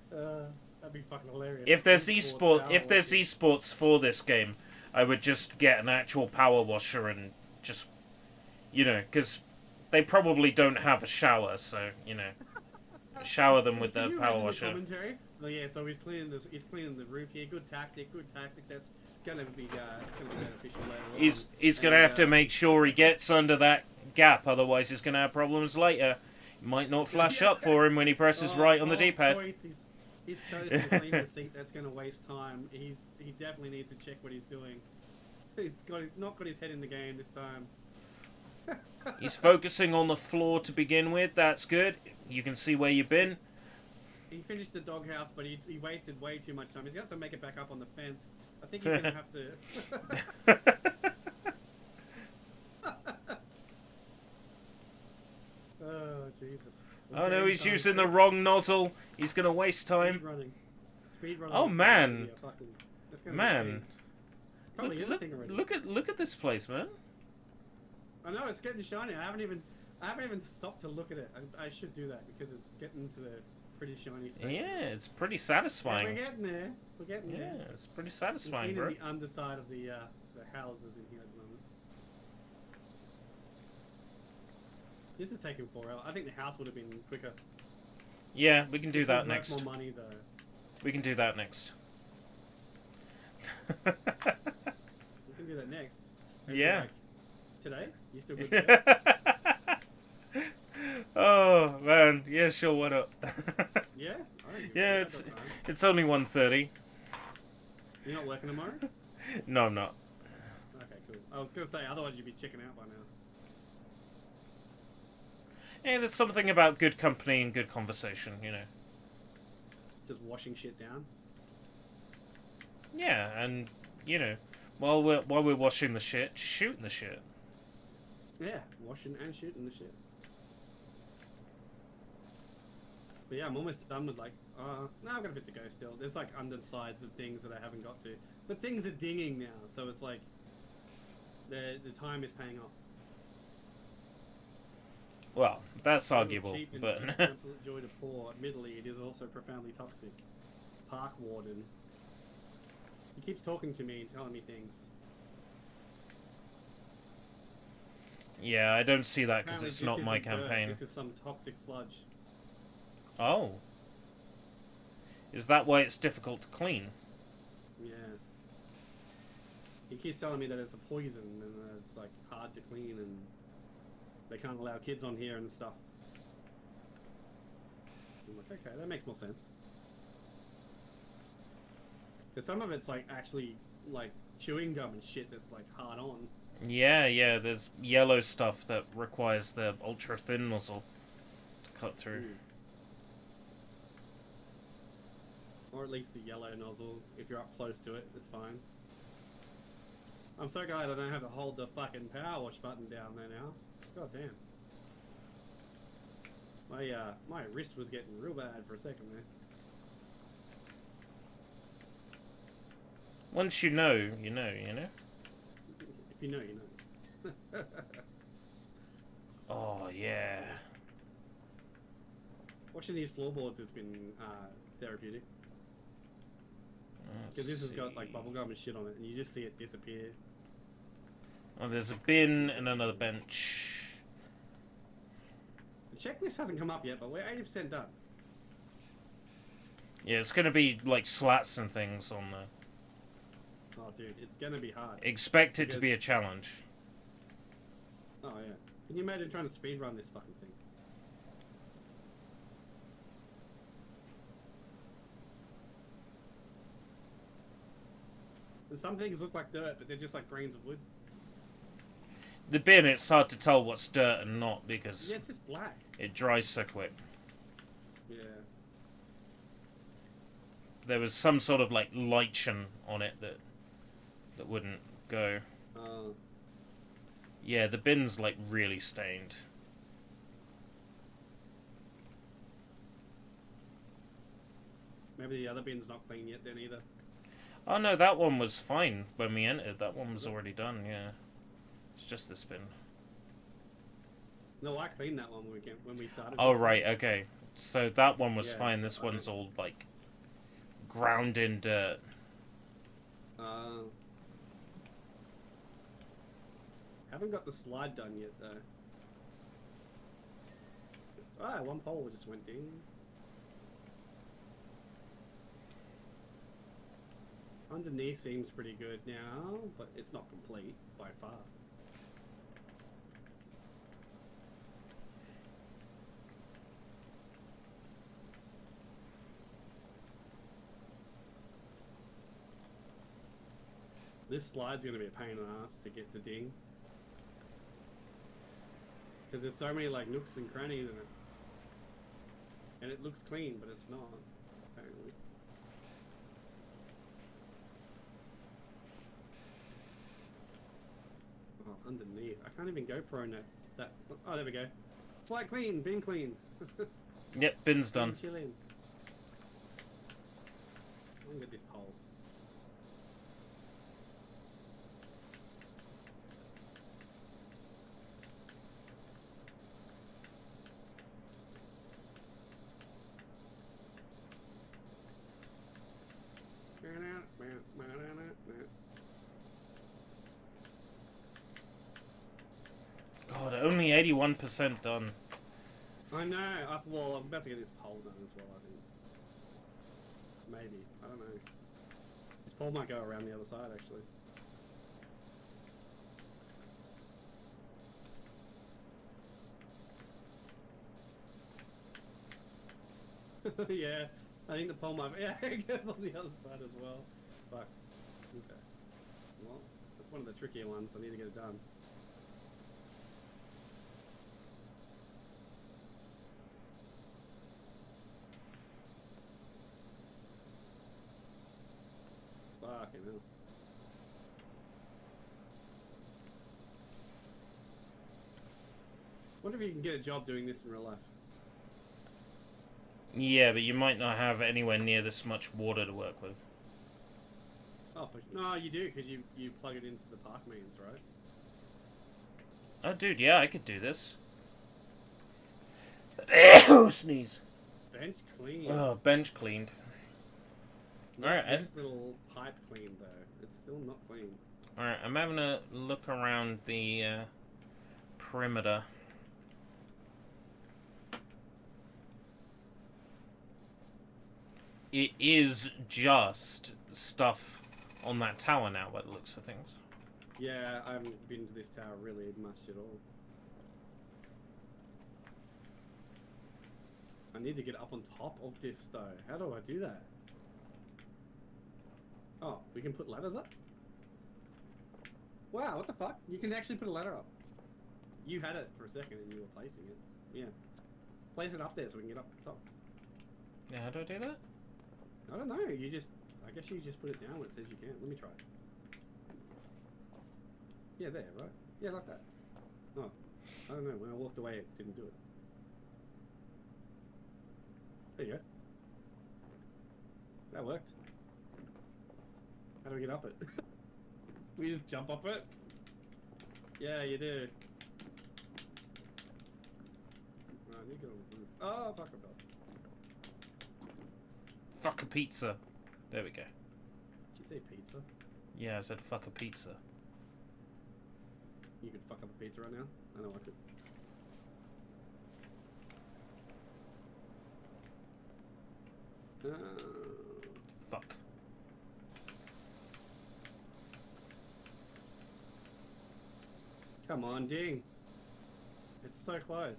A: That'd be fucking hilarious.
B: If there's esports for this game, I would just get an actual power washer and just, you know, because they probably don't have a shower, so you know, shower them with the power washer.
A: Commentary? Oh, yeah, so he's cleaning the roof here. Good tactic. That's gonna be beneficial later on.
B: He's gonna have to make sure he gets under that gap, otherwise he's gonna have problems later. It might not flash up for him when he presses right on the D-pad.
A: He's chosen to clean the seat. That's gonna waste time. He definitely needs to check what he's doing. He's not got his head in the game this time.
B: He's focusing on the floor to begin with. That's good. You can see where you've been.
A: He finished the doghouse, but he wasted way too much time. He's got to make it back up on the fence. I think he's gonna have to. Oh Jesus!
B: Oh no, he's using the wrong nozzle. He's gonna waste time.
A: Speed running.
B: Oh man, man. Look at this place, man.
A: I know it's getting shiny. I haven't even stopped to look at it. I should do that because it's getting to the pretty shiny state.
B: Yeah, it's pretty satisfying.
A: Yeah, we're getting there. We're getting there.
B: Yeah, it's pretty satisfying,
A: bro.
B: bro.
A: The underside of the houses in here at the moment. This is taking 4 hours. I think the house would have been quicker.
B: Yeah, we can do that next.
A: More money though.
B: We can do that next.
A: We can do that next. Maybe
B: yeah.
A: Like today? You still good today?
B: Oh man, yeah, sure, why not?
A: Yeah?
B: Yeah, it's only 1:30.
A: You're not working tomorrow?
B: No, I'm not.
A: Okay, cool. I was gonna say, otherwise you'd be checking out by now.
B: Yeah, there's something about good company and good conversation, you know.
A: Just washing shit down?
B: Yeah, and, you know, while we're washing the shit, shooting the shit.
A: Yeah, washing and shooting the shit. But yeah, I'm almost done with like, no, I've got a bit to go still. There's like undersides of things that I haven't got to. But things are dinging now, so it's like, the time is paying off.
B: Well, that's arguable, but...
A: absolute joy to pour. Admittedly, it is also profoundly toxic. Park warden. He keeps talking to me and telling me things.
B: Yeah, I don't see that because it's not my campaign.
A: This is some toxic sludge.
B: Oh. Is that why it's difficult to clean?
A: Yeah. He keeps telling me that it's a poison and it's like hard to clean and they can't allow kids on here and stuff. I'm like, okay, that makes more sense. Because some of it's like actually like chewing gum and shit that's like hard on.
B: Yeah, there's yellow stuff that requires the ultra thin nozzle to cut through. Or
A: at least the yellow nozzle. If you're up close to it, it's fine. I'm so glad I don't have to hold the fucking power wash button down there now. God damn. My wrist was getting real bad for a second there.
B: Once you know, you know, you know?
A: If you know, you know.
B: Oh, yeah.
A: Watching these floorboards has been therapeutic. Because this has got like bubblegum and shit on it, and you just see it disappear.
B: Oh, there's a bin and another bench.
A: The checklist hasn't come up yet, but we're 80% done.
B: Yeah, it's gonna be like slats and things on there.
A: Oh, dude, it's gonna be hard.
B: Expect it to be a challenge.
A: Oh, yeah. Can you imagine trying to speedrun this fucking thing? And some things look like dirt, but they're just like grains of wood.
B: The bin, it's hard to tell what's dirt and not because
A: Yeah, it's just black.
B: it dries so quick.
A: Yeah.
B: There was some sort of like lichen on it that wouldn't go. Yeah, the bin's like really stained.
A: Maybe the other bin's not clean yet then either.
B: Oh no, that one was fine when we entered. That one was already done, yeah. It's just this bin.
A: No, I cleaned that one when we started.
B: Oh, right, okay. So that one was
A: Yeah,
B: fine. This one's all, like, ground in dirt.
A: Haven't got the slide done yet, though. Ah, one pole just went in. Underneath seems pretty good now, but it's not complete by far. This slide's going to be a pain in the ass to get to ding. Because there's so many like nooks and crannies in it. And it looks clean, but it's not, apparently. Oh, underneath. I can't even go prone that. Oh, there we go. Slide clean, bin cleaned.
B: Yep, bin's done.
A: Chill in. I'm gonna get this pole.
B: God, only 81% done.
A: I know. Well, I'm about to get this pole done as well, I think. Maybe. I don't know. This pole might go around the other side, actually. Yeah, I think the pole might... Yeah, it goes on the other side as well. Fuck. Okay. Well, that's one of the trickier ones. I need to get it done. Fucking hell. Wonder if you can get a job doing this in real life.
B: Yeah, but you might not have anywhere near this much water to work with.
A: Oh, no, you do, because you plug it into the park mains, right?
B: Oh, dude, yeah, I could do this. Sneeze.
A: Bench clean.
B: Oh, bench cleaned. Alright,
A: this little pipe clean, though. It's still not clean.
B: Alright, I'm having a look around the perimeter. It is just stuff on that tower now, by the looks of things.
A: Yeah, I haven't been to this tower really much at all. I need to get up on top of this, though. How do I do that? Oh, we can put ladders up? Wow, what the fuck? You can actually put a ladder up. You had it for a second and you were placing it. Yeah. Place it up there so we can get up top.
B: Yeah, how do I do that?
A: I don't know, you just... I guess you just put it down when it says you can. Let me try it. Yeah, there, right? Yeah, like that. Oh, I don't know, when I walked away it didn't do it. There you go. That worked. How do we get up it? We just jump up it? Yeah, you do. me get on the roof. Oh, fuck, I'm done.
B: Fuck a pizza. There we go.
A: Did you say pizza?
B: Yeah, I said fuck a pizza.
A: You could fuck up a pizza right now? I know I could.
B: Fuck.
A: Come on, ding. It's so close.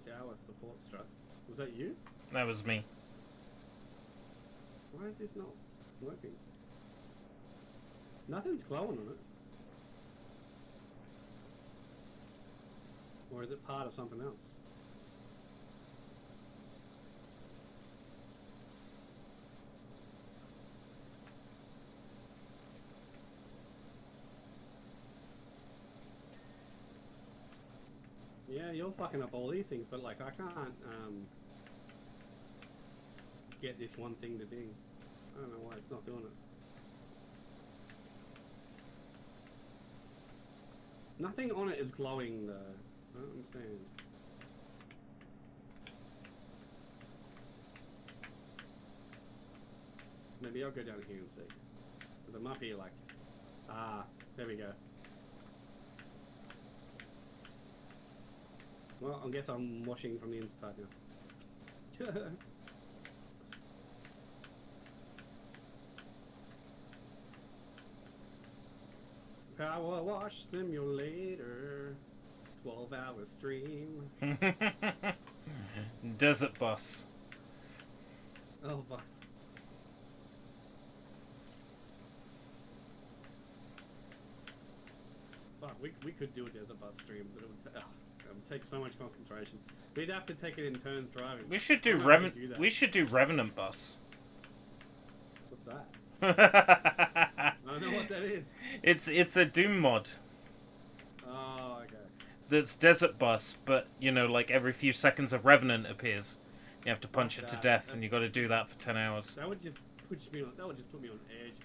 A: Tower support strut. Was that you?
B: That was me.
A: Why is this not working? Nothing's glowing on it. Or is it part of something else? Yeah, you're fucking up all these things, but like I can't get this one thing to ding. I don't know why it's not doing it. Nothing on it is glowing though. I don't understand. Maybe I'll go down here and see. Because I'm up here like... Ah, there we go. Well, I guess I'm washing from the inside now. Power Wash Simulator. 12-hour stream.
B: Desert bus.
A: Oh, fuck. Fuck, we could do a desert bus stream, but it would take so much concentration. We'd have to take it in turns driving.
B: We should do We should do Revenant bus.
A: What's that? I don't know what that is.
B: It's a Doom mod.
A: Oh, okay.
B: That's desert bus, but you know, like every few seconds a Revenant appears. You have to punch it to death, and you got to do that for 10 hours.
A: That would just put me on edge.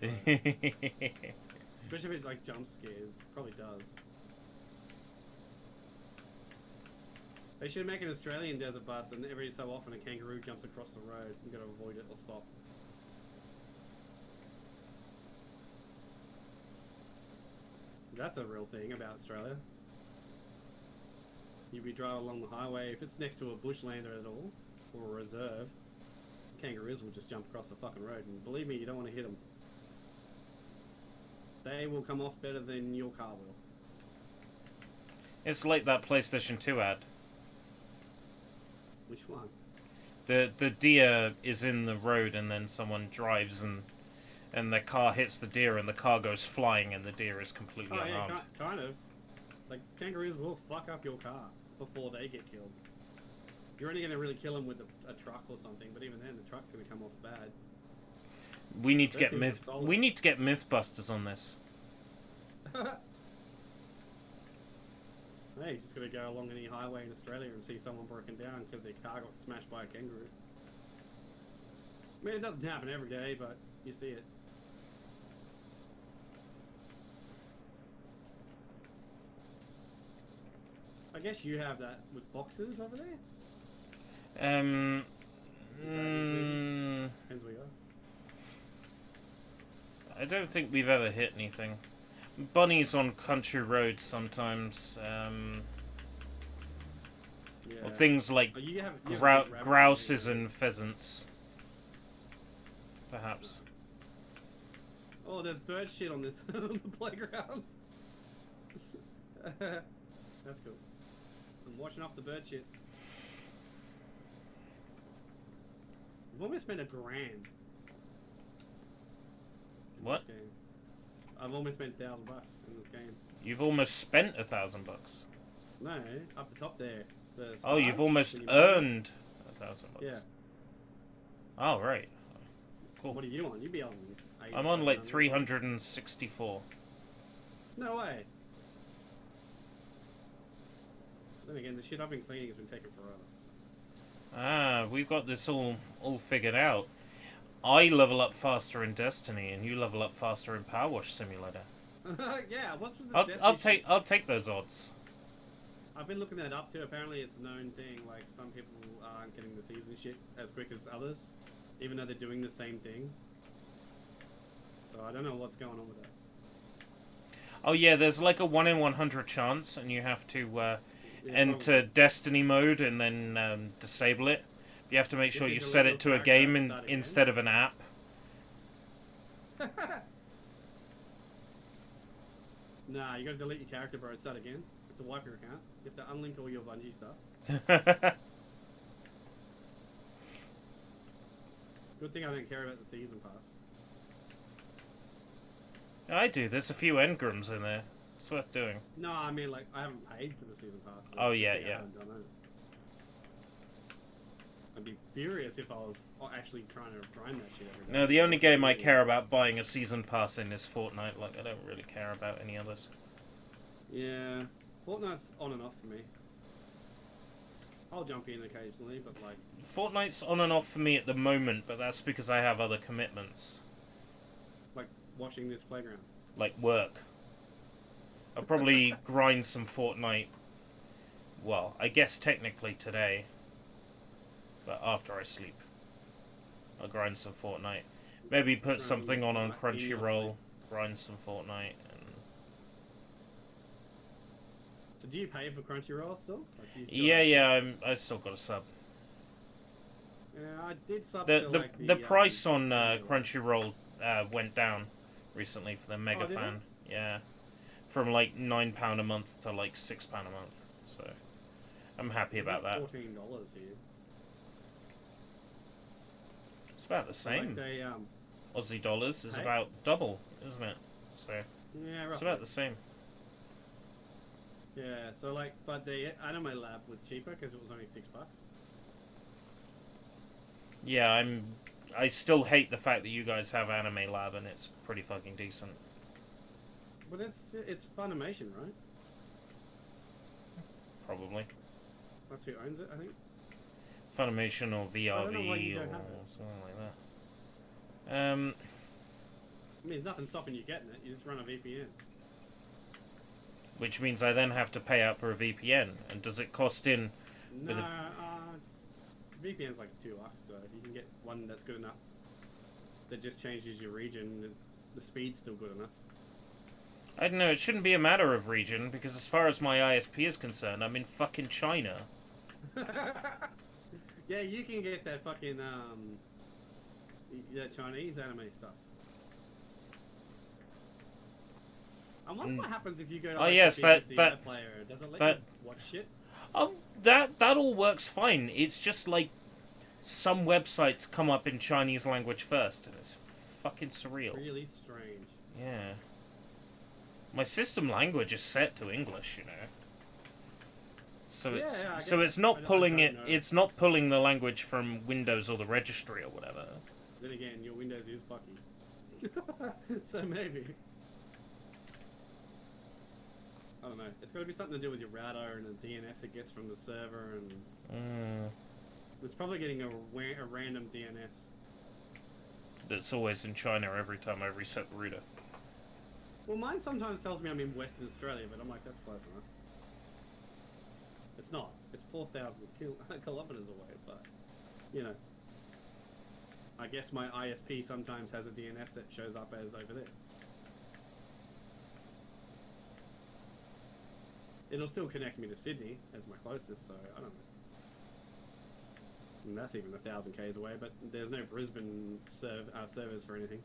A: Especially if it like jump scares. Probably does. They should make an Australian desert bus, and every so often a kangaroo jumps across the road. You gotta avoid it or stop. That's a real thing about Australia. You'd be driving along the highway, if it's next to a bushlander at all, or a reserve, kangaroos will just jump across the fucking road, and believe me, you don't want to hit them. They will come off better than your car will.
B: It's like that PlayStation 2 ad.
A: Which one?
B: The deer is in the road, and then someone drives, and the car hits the deer, and the car goes flying, and the deer is completely unharmed.
A: Yeah, kind of. Like, kangaroos will fuck up your car before they get killed. You're only going to really kill them with a truck or something, but even then, the truck's going to come off bad.
B: We need to get Mythbusters on this.
A: Hey, just gotta go along any highway in Australia and see someone broken down because their car got smashed by a kangaroo. I mean, it doesn't happen every day, but you see it. I guess you have that with boxes over there? Depends where you are.
B: I don't think we've ever hit anything. Bunnies on country roads sometimes. Or things like grouses and pheasants. Perhaps.
A: Oh, there's bird shit on this on the playground. That's cool. I'm washing off the bird shit. I've almost spent $1,000.
B: What?
A: I've almost spent $1,000 in this game.
B: You've almost spent $1,000.
A: No, up the top there.
B: Oh, you've almost earned $1,000.
A: Yeah.
B: Oh, right. Cool.
A: What are you on? You'd be on.
B: I'm on like 364.
A: No way. Then again, the shit I've been cleaning has been taking forever.
B: Ah, we've got this all figured out. I level up faster in Destiny, and you level up faster in Powerwash Simulator.
A: Yeah, what's with the
B: I'll take those odds.
A: I've been looking that up too. Apparently, it's a known thing. Like some people aren't getting the season shit as quick as others, even though they're doing the same thing. So I don't know what's going on with that.
B: Oh yeah, there's like a 1 in 100 chance, and you have to enter
A: probably.
B: Destiny mode and then disable it. You have to make sure you set it to a game instead of an app.
A: Nah, you gotta delete your character, bro, and start again. You have to wipe your account. You have to unlink all your Bungie stuff. Good thing I don't care about the season pass.
B: I do. There's a few engrams in there. It's worth doing.
A: No, I mean, like, I haven't paid for the season pass. So
B: Oh, yeah,
A: I
B: yeah.
A: haven't done it. I'd be furious if I was actually trying to grind that shit every day.
B: No, the only game I care about buying a season pass in is Fortnite. Like, I don't really care about any others.
A: Yeah, Fortnite's on and off for me. I'll jump in occasionally, but like...
B: Fortnite's on and off for me at the moment, but that's because I have other commitments.
A: Like watching this playground.
B: Like work. I'll probably grind some Fortnite. Well, I guess technically today. But after I sleep. I'll grind some Fortnite. Maybe put something on Crunchyroll. Grind some Fortnite.
A: So do you pay for Crunchyroll still? Like,
B: Yeah, I still got a sub.
A: Yeah, I did sub to like
B: the price on Crunchyroll went down recently for the mega
A: did
B: fan. Yeah, from like £9 a month to like £6 a month. So I'm happy about that.
A: $14 here.
B: It's about the same.
A: Like
B: Aussie dollars is about double, isn't it? So
A: yeah, roughly.
B: it's about the same.
A: Yeah, so like, but the Anime Lab was cheaper because it was only $6.
B: Yeah, I still hate the fact that you guys have Anime Lab and it's pretty fucking decent.
A: But it's Funimation, right?
B: Probably.
A: That's who owns it, I think.
B: Funimation or VRV or something like that.
A: I mean, there's nothing stopping you getting it. You just run a VPN.
B: Which means I then have to pay out for a VPN. And does it cost in?
A: No, VPN's like $2, so if you can get one that's good enough, that just changes your region, the speed's still good enough.
B: I don't know, it shouldn't be a matter of region, because as far as my ISP is concerned, I'm in fucking China.
A: Yeah, you can get that fucking, that Chinese anime stuff. I wonder what happens if you go to like,
B: yes,
A: that player. Does it let you watch shit?
B: Oh, that all works fine. It's just like some websites come up in Chinese language first, and it's fucking surreal.
A: Really strange.
B: Yeah. My system language is set to English, you know. So it's not pulling it. It's not pulling the language from Windows or the registry or whatever.
A: Then again, your Windows is fucky. So maybe. I don't know. It's got to be something to do with your router and the DNS it gets from the server, and it's probably getting a random DNS.
B: That's always in China every time I reset the router.
A: Well, mine sometimes tells me I'm in Western Australia, but I'm like, that's close enough. It's not. It's 4,000 kilometers away, but, you know. I guess my ISP sometimes has a DNS that shows up as over there. It'll still connect me to Sydney as my closest, so I don't know. And that's even 1,000 k's away, but there's no Brisbane servers for anything.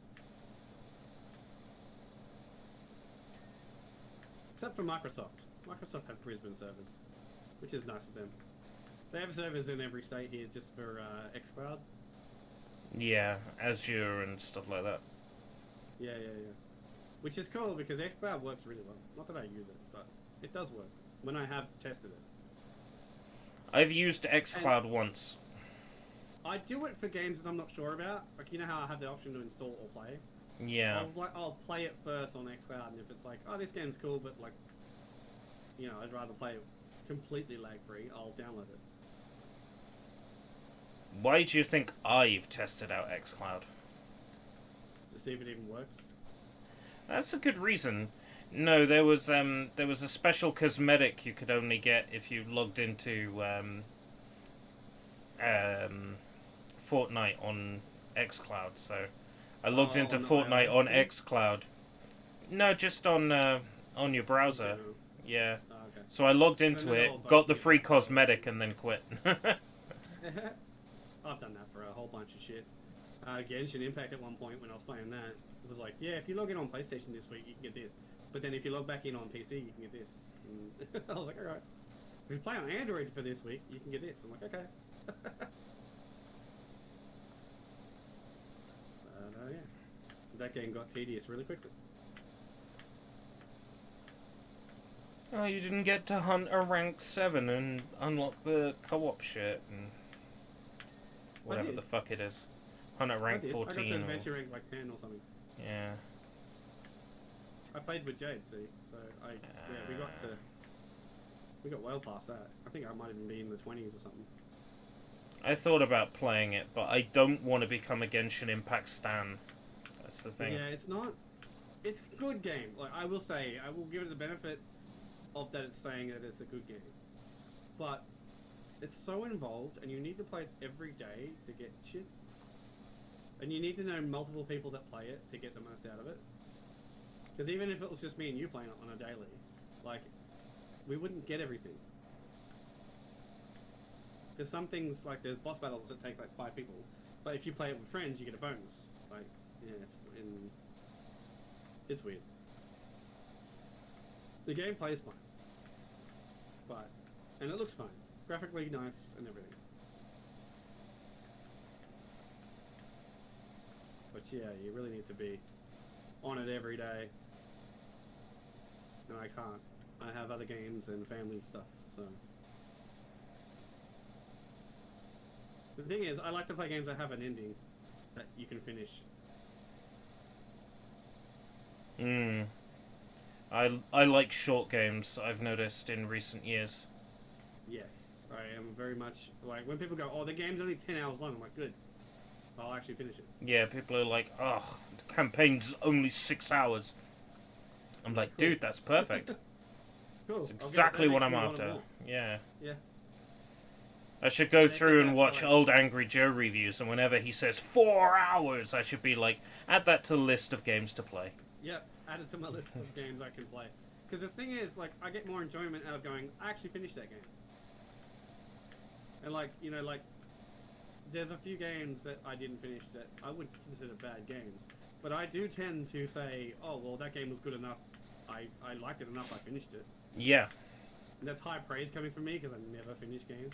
A: Except for Microsoft. Microsoft have Brisbane servers, which is nice of them. They have servers in every state here just for xCloud.
B: Yeah, Azure and stuff like that.
A: Yeah. Which is cool because xCloud works really well. Not that I use it, but it does work when I have tested it.
B: I've used xCloud once.
A: I do it for games that I'm not sure about. Like, you know how I have the option to install or play?
B: Yeah.
A: I'll play it first on xCloud, and if it's like, oh, this game's cool, but like, you know, I'd rather play it completely lag-free, I'll download it.
B: Why do you think I've tested out xCloud?
A: To see if it even works.
B: That's a good reason. No, there was a special cosmetic you could only get if you logged into Fortnite on xCloud. So I logged
A: Oh,
B: into
A: on the
B: Fortnite
A: iOS
B: on
A: thing?
B: xCloud. No, just on your
A: In
B: browser.
A: general.
B: Yeah.
A: Oh, okay.
B: So I logged
A: 'Cause I
B: into
A: know the whole
B: it,
A: buzz
B: got the
A: thing
B: free
A: about iOS
B: cosmetic, and then quit.
A: I've done that for a whole bunch of shit. Genshin Impact at one point when I was playing that, it was like, yeah, if you log in on PlayStation this week, you can get this. But then if you log back in on PC, you can get this. And I was like, alright. If you play on Android for this week, you can get this. I'm like, okay. But, yeah. That game got tedious really quickly.
B: Oh, you didn't get to hunt a rank 7 and unlock the co-op shit and whatever the fuck it is. Hunt at rank 14
A: I got to
B: or...
A: adventure rank like 10 or something.
B: Yeah.
A: I played with Jade, see, so we got well past that. I think I might even be in the 20s or something.
B: I thought about playing it, but I don't want to become a Genshin Impact stan. That's the thing.
A: Yeah, it's not. It's a good game. Like I will say, I will give it the benefit of that it's saying that it's a good game, but it's so involved, and you need to play it every day to get shit, and you need to know multiple people that play it to get the most out of it. Because even if it was just me and you playing it on a daily, like, we wouldn't get everything. There's some things, like there's boss battles that take like 5 people, but if you play it with friends, you get a bonus. Like, yeah, it's weird. The game plays fine, and it looks fine, graphically nice and everything. But yeah, you really need to be on it every day. And I can't. I have other games and family stuff, so. The thing is, I like to play games that have an ending that you can finish.
B: I like short games, I've noticed in recent years.
A: Yes, I am very much like when people go, "Oh, the game's only 10 hours long." I'm like, "Good, I'll actually finish it."
B: Yeah, people are like, "Oh, the campaign's only 6 hours." I'm like,
A: cool.
B: dude, that's perfect.
A: Cool.
B: That's exactly
A: That
B: what
A: makes
B: I'm
A: me want it
B: after.
A: more.
B: Yeah.
A: Yeah.
B: I should go
A: They
B: through
A: said
B: and
A: that,
B: watch
A: like-
B: old Angry Joe reviews, and whenever he says 4 hours, I should be like, add that to the list of games to play.
A: Yep, add it to my list of games I can play. Because the thing is, like, I get more enjoyment out of going, I actually finished that game. And, like, you know, like, there's a few games that I didn't finish that I would consider bad games. But I do tend to say, oh, well, that game was good enough. I liked it enough, I finished it.
B: Yeah.
A: And that's high praise coming from me, because I never finish games.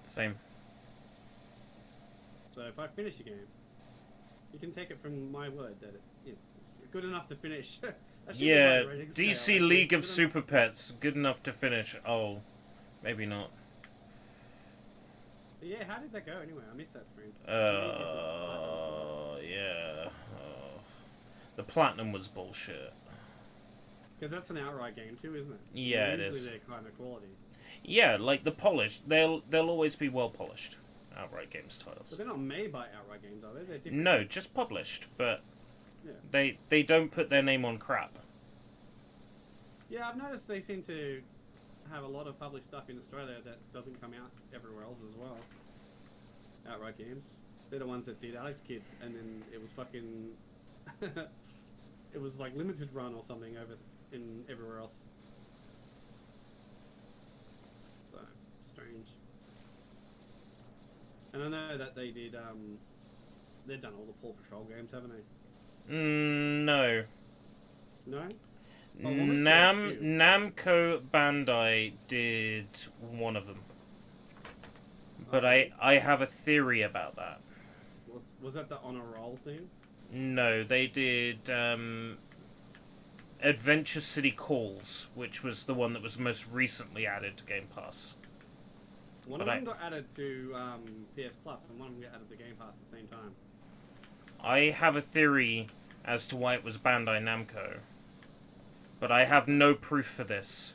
B: Same.
A: So if I finish a game, you can take it from my word that it's good enough to finish. That should be
B: Yeah,
A: my rating scale,
B: DC
A: actually.
B: League of
A: Good enough-
B: Super Pets, good enough to finish. Oh, maybe not.
A: Yeah, how did that go anyway? I missed that screen.
B: Yeah. The platinum was bullshit.
A: Because that's an outright game too, isn't it?
B: Yeah, it
A: Usually
B: is.
A: they're kind of quality.
B: Yeah, like the polish, they'll always be well polished. Outright Games titles.
A: But they're not made by outright games, are they? They're different.
B: No, just published, but
A: Yeah.
B: they don't put their name on crap.
A: Yeah, I've noticed they seem to have a lot of published stuff in Australia that doesn't come out everywhere else as well. Outright games. They're the ones that did Alex Kidd, and then it was fucking... it was like limited run or something over in everywhere else. So, strange. And I know that they did, they've done all the Paw Patrol games, haven't they?
B: No.
A: No?
B: Namco Bandai did one of them. But I have a theory about that.
A: Was that the Honor Roll thing?
B: No, they did Adventure City Calls, which was the one that was most recently added to Game Pass.
A: One of them got added to PS Plus, and one of them got added to Game Pass at the same time.
B: I have a theory as to why it was Bandai Namco, but I have no proof for this.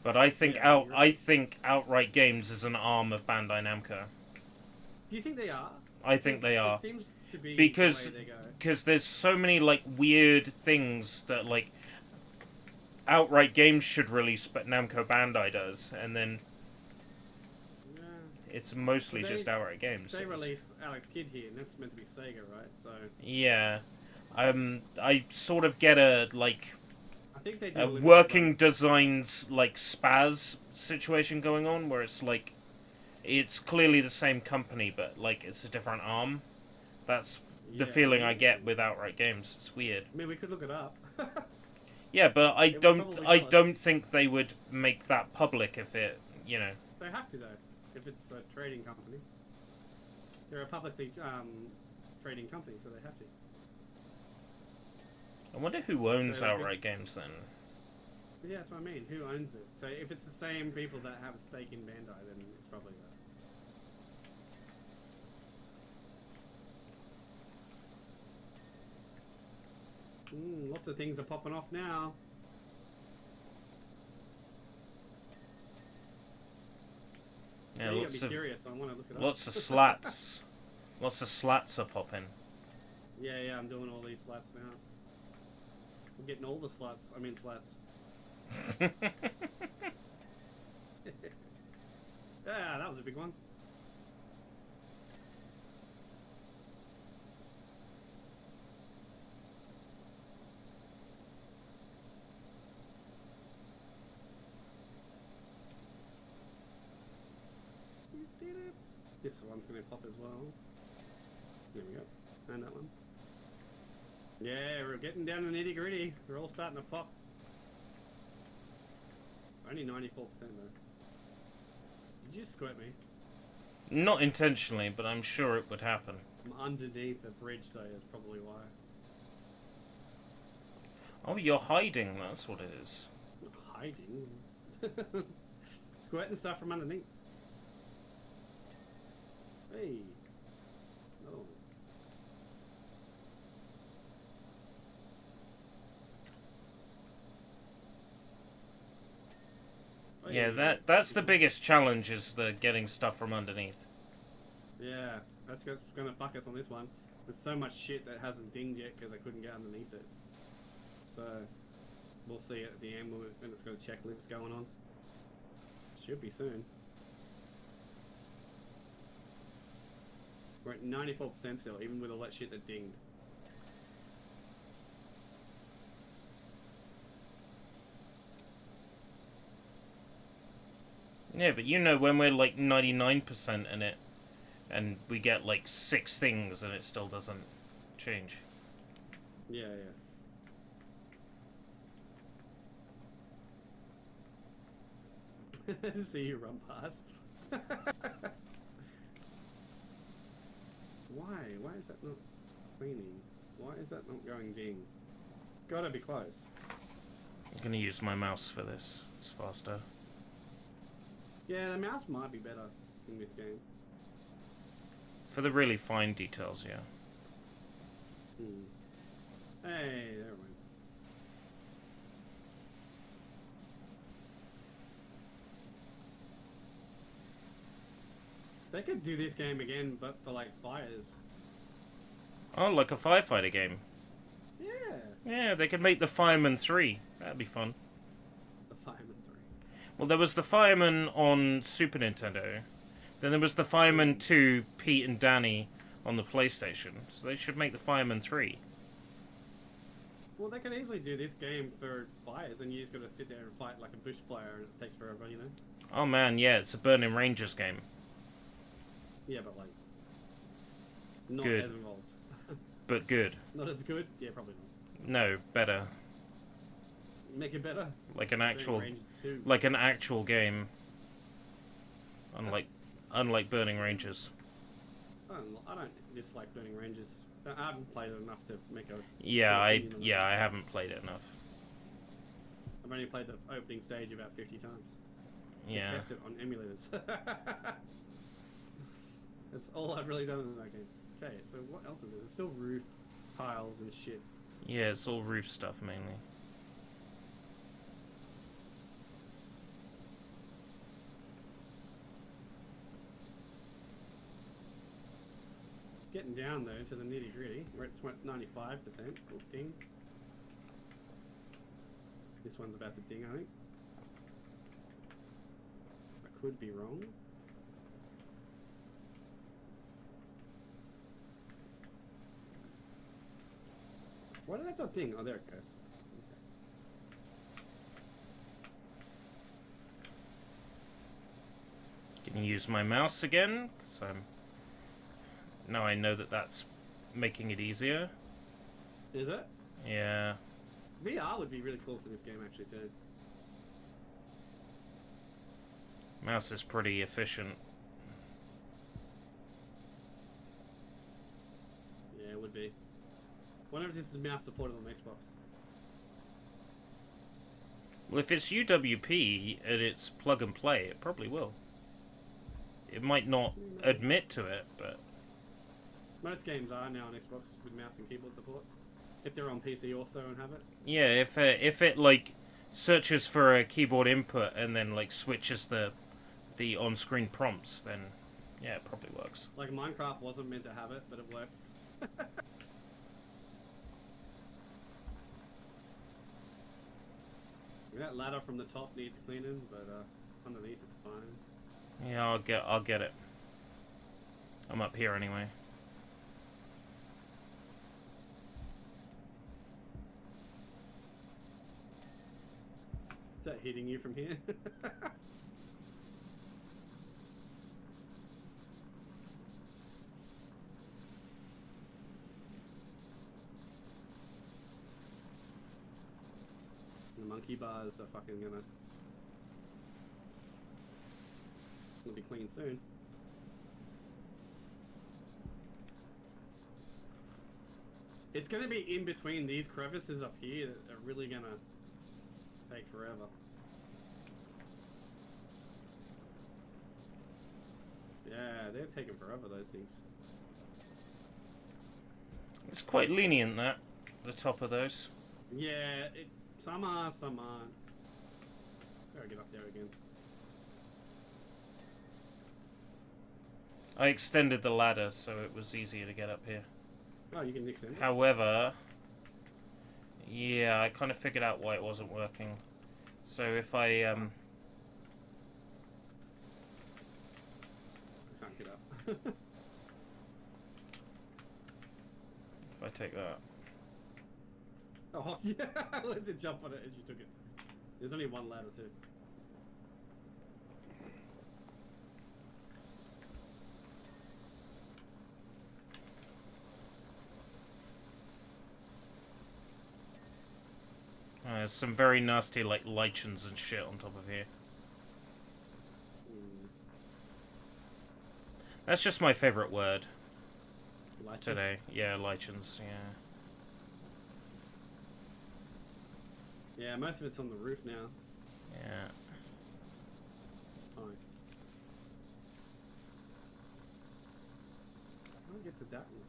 B: But I think I think Outright Games is an arm of Bandai Namco.
A: Do you think they are?
B: I think they are.
A: It seems to be
B: Because
A: the way they go.
B: there's so many like weird things that like Outright Games should release, but Namco Bandai does, and then
A: Yeah.
B: it's mostly
A: But they-
B: just Outright Games.
A: They
B: so it's-
A: released Alex Kidd here, and that's meant to be Sega, right? So
B: Yeah. I sort of get a, like,
A: I think they do
B: a
A: limited
B: working
A: runs.
B: designs, like, spaz situation going on, where it's, like, it's clearly the same company, but, like, it's a different arm. That's the
A: Yeah,
B: feeling I get with Outright Games. It's weird.
A: I mean, we could look it up.
B: Yeah, but I
A: It would
B: don't.
A: probably
B: I
A: tell us.
B: don't think they would make that public if it, you know.
A: They have to, though, if it's a trading company. They're a publicly trading company, so they have to.
B: I wonder who owns
A: So,
B: Outright Games then.
A: But yeah, that's what I mean. Who owns it? So if it's the same people that have a stake in Bandai, then it's probably that. Lots of things are popping off now.
B: Yeah,
A: you
B: lots
A: got me
B: of
A: curious. I want to look it up.
B: lots of slats. Lots of slats are popping.
A: Yeah, I'm doing all these slats now. I'm getting all the sluts. I mean slats. Yeah, that was a big one. This one's going to pop as well. There we go. And that one. Yeah, we're getting down to the nitty gritty. They're all starting to pop. Only 94% though. Did you squirt me?
B: Not intentionally, but I'm sure it would happen.
A: I'm underneath a bridge, so that's probably why.
B: Oh, you're hiding. That's what it is.
A: I'm not hiding. Squirting stuff from underneath. Hey. Oh.
B: Yeah,
A: Hey.
B: that's the biggest challenge, is the getting stuff from underneath.
A: Yeah, that's gonna fuck us on this one. There's so much shit that hasn't dinged yet because I couldn't get underneath it. So, we'll see at the end when it's got a checklist going on. Should be soon. We're at 94% still, even with all that shit that dinged.
B: Yeah, but you know, when we're like 99% in it, and we get like 6 things and it still doesn't change.
A: Yeah, yeah. See you run past. Why? Why is that not cleaning? Why is that not going ding? It's gotta be close.
B: I'm gonna use my mouse for this. It's faster.
A: Yeah, the mouse might be better in this game.
B: For the really fine details, yeah.
A: Hey, there we go. They could do this game again, but for like fires.
B: Oh, like a firefighter game.
A: Yeah.
B: Yeah, they could make the Fireman 3. That'd be fun.
A: The Fireman 3.
B: Well, there was the Fireman on Super Nintendo. Then there was the Fireman 2, Pete and Danny, on the PlayStation. So they should make the Fireman 3.
A: Well, they could easily do this game for fires, and you just gotta sit there and fight like a bush fire, and it takes forever, you know?
B: Oh man, yeah, it's a Burning Rangers game.
A: Yeah, but like, not
B: Good.
A: as involved.
B: But good.
A: Not as good? Yeah, probably not.
B: No, better.
A: Make it better.
B: Like an
A: Burning
B: actual,
A: Rangers 2.
B: like an actual game. Unlike Burning Rangers.
A: I don't dislike Burning Rangers. I haven't played it enough to make a...
B: Yeah,
A: full
B: I
A: opinion on it.
B: I haven't played it enough.
A: I've only played the opening stage about 50 times.
B: Yeah.
A: To test it on emulators. That's all I've really done in that game. Okay, so what else is there? There's still roof tiles and shit.
B: Yeah, it's all roof stuff mainly.
A: It's getting down though to the nitty gritty. We're at 95%. Ding. This one's about to ding, I think. I could be wrong. Why did that not ding? Oh, there it goes.
B: Can you use my mouse again? Because now I know that that's making it easier.
A: Is it?
B: Yeah.
A: VR would be really cool for this game, actually, too.
B: Mouse is pretty efficient.
A: Yeah, it would be. Wonder if this is mouse supported on Xbox.
B: Well, if it's UWP and it's plug and play, it probably will. It might not admit to it, but...
A: Most games are now on Xbox with mouse and keyboard support. If they're on PC also and have it.
B: Yeah, if it like searches for a keyboard input and then like switches the on-screen prompts, then yeah, it probably works.
A: Like Minecraft wasn't meant to have it, but it works. That ladder from the top needs cleaning, but underneath it's fine.
B: Yeah, I'll get it. I'm up here anyway.
A: Is that hitting you from here? The monkey bars are fucking gonna be clean soon. It's gonna be in between these crevices up here that are really gonna take forever. Yeah, they're taking forever, those things.
B: It's quite lenient, that, the top of those.
A: Yeah, some are, some aren't. Gotta get up there again.
B: I extended the ladder so it was easier to get up here.
A: Oh, you can extend it.
B: However, yeah, I kind of figured out why it wasn't working. So if I
A: can't get up.
B: if I take that.
A: Oh, yeah, I let it jump on it as you took it. There's only one ladder, too.
B: There's some very nasty, like, lichens and shit on top of here. That's just my favourite word.
A: Lichens?
B: Today. Yeah, lichens, yeah.
A: Yeah, most of it's on the roof now.
B: Yeah.
A: Fine. I'll get to that one.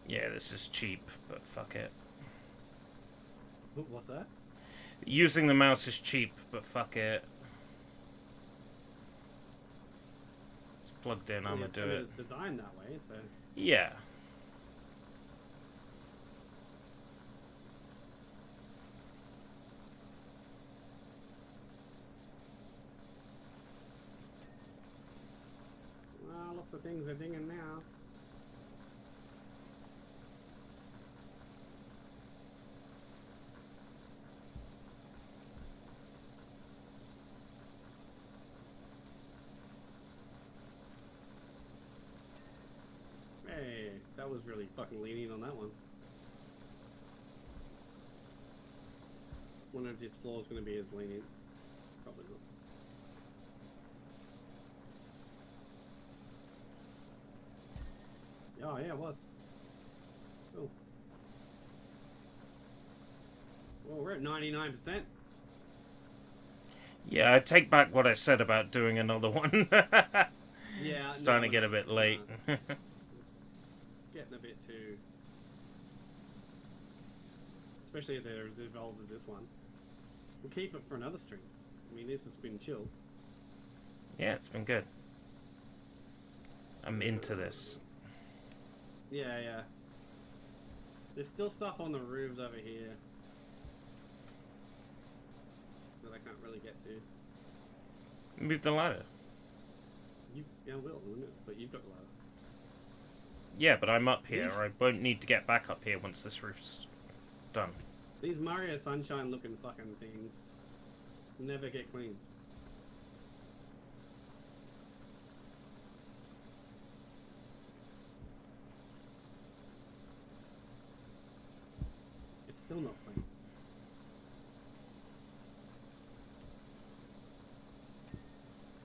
B: Yeah, this is cheap, but fuck it.
A: What's that?
B: Using the mouse is cheap, but fuck it. It's plugged in, I'm gonna do it.
A: It's designed that way, so...
B: Yeah.
A: Well, lots of things are dinging now. Hey, that was really fucking lenient on that one. Wonder if this floor is going to be as lenient. Probably not. Oh, yeah, it was. Cool. Well, we're at 99%.
B: Yeah, I take back what I said about doing another one.
A: Yeah,
B: Starting to
A: no,
B: get a bit late.
A: Getting a bit too... Especially as they're as involved as this one. We'll keep it for another stream. I mean, this has been chill.
B: Yeah, it's been good. I'm into this.
A: Yeah, yeah. There's still stuff on the roofs over here that I can't really get to.
B: Move the ladder.
A: Yeah, I will, wouldn't it? But you've got the ladder.
B: Yeah, but I'm up here. I won't need to get back up here once this roof's done.
A: These Mario Sunshine looking fucking things never get clean. It's still not clean.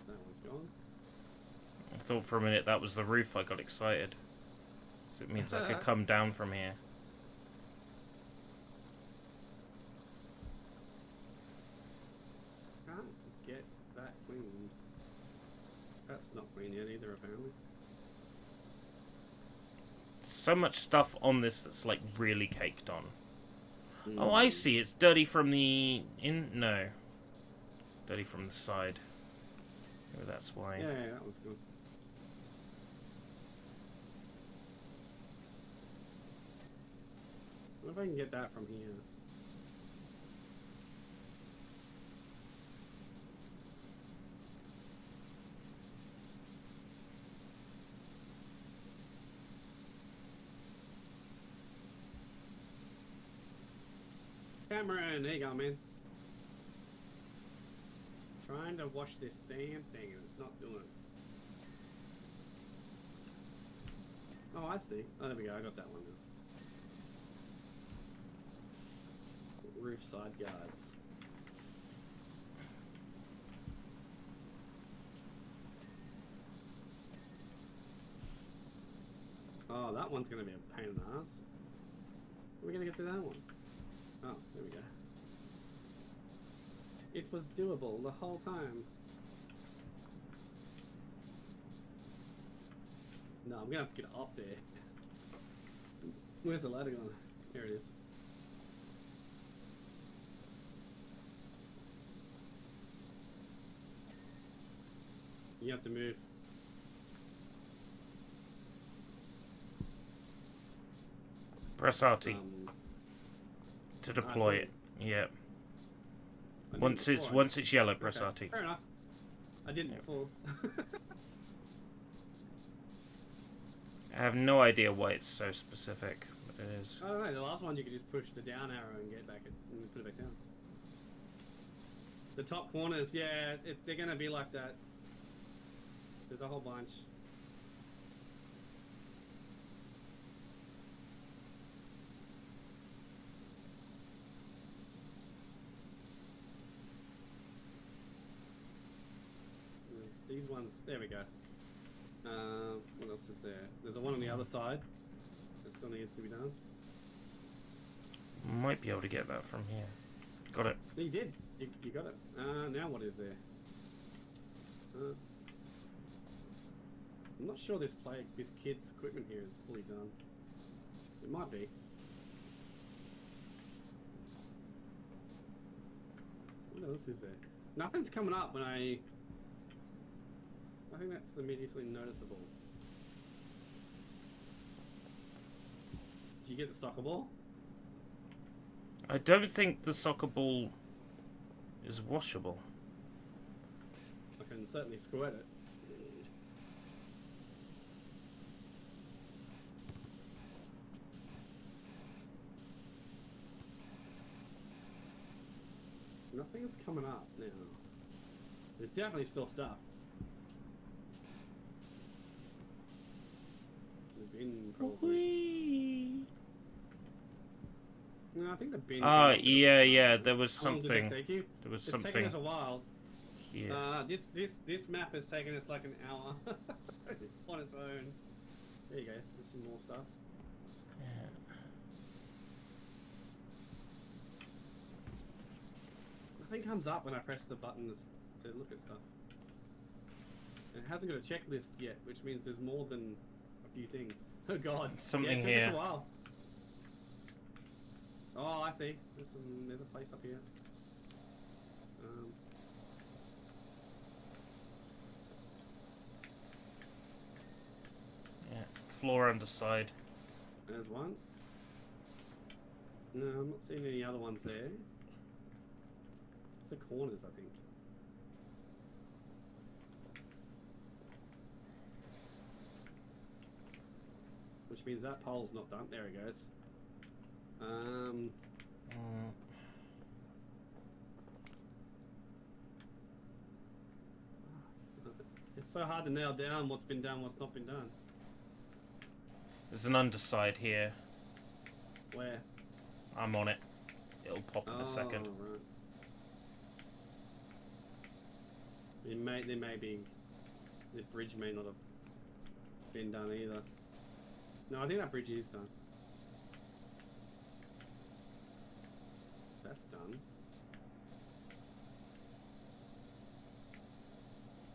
A: That one's gone.
B: I thought for a minute that was the roof. I got excited. So it means I could come down from here.
A: Can't get that clean. That's not clean yet either, apparently.
B: So much stuff on this that's like really caked on. Oh, I see. It's dirty from the no, dirty from the side. Maybe that's why.
A: Yeah, that was good. What if I can get that from here? Cameron, there you go, man. Trying to wash this damn thing and it's not doing it. Oh, I see. Oh, there we go. I got that one now. Roof side guards. Oh, that one's going to be a pain in the ass. Are we going to get to that one? Oh, there we go. It was doable the whole time. No, I'm gonna have to get up there. Where's the ladder gone? Here it is. You have to move.
B: Press RT to deploy it. Yeah. Once it's yellow, press RT.
A: Fair enough. I didn't before.
B: I have no idea why it's so specific, but it is.
A: I don't know. The last one you could just push the down arrow and get back and put it back down. The top corners, yeah, they're gonna be like that. There's a whole bunch. These ones, there we go. What else is there? There's a one on the other side that still needs to be done.
B: Might be able to get that from here. Got it.
A: You did. You got it. Now what is there? I'm not sure this kid's equipment here is fully done. It might be. What else is there? Nothing's coming up when I think that's immediately noticeable. Do you get the soccer ball?
B: I don't think the soccer ball is washable.
A: I can certainly squirt it. Nothing's coming up now. There's definitely still stuff. The bin probably. No, I think the bin.
B: Oh, yeah. There was
A: How long did
B: something.
A: it take you?
B: There was
A: It's
B: something.
A: taken us a while.
B: Yeah.
A: This map has taken us like an hour on its own. There you go. There's some more stuff.
B: Yeah.
A: Nothing comes up when I press the buttons to look at stuff. It hasn't got a checklist yet, which means there's more than a few things. Oh god.
B: Something
A: yeah, it
B: here.
A: took us a while. Oh, I see. There's a place up here.
B: Yeah, floor underside.
A: There's one. No, I'm not seeing any other ones there. It's the corners, I think. Which means that pole's not done. There he goes. It's so hard to nail down what's been done, what's not been done.
B: There's an underside here.
A: Where?
B: I'm on it. It'll pop in a second.
A: Right. There may be... The bridge may not have been done either. No, I think that bridge is done. That's done.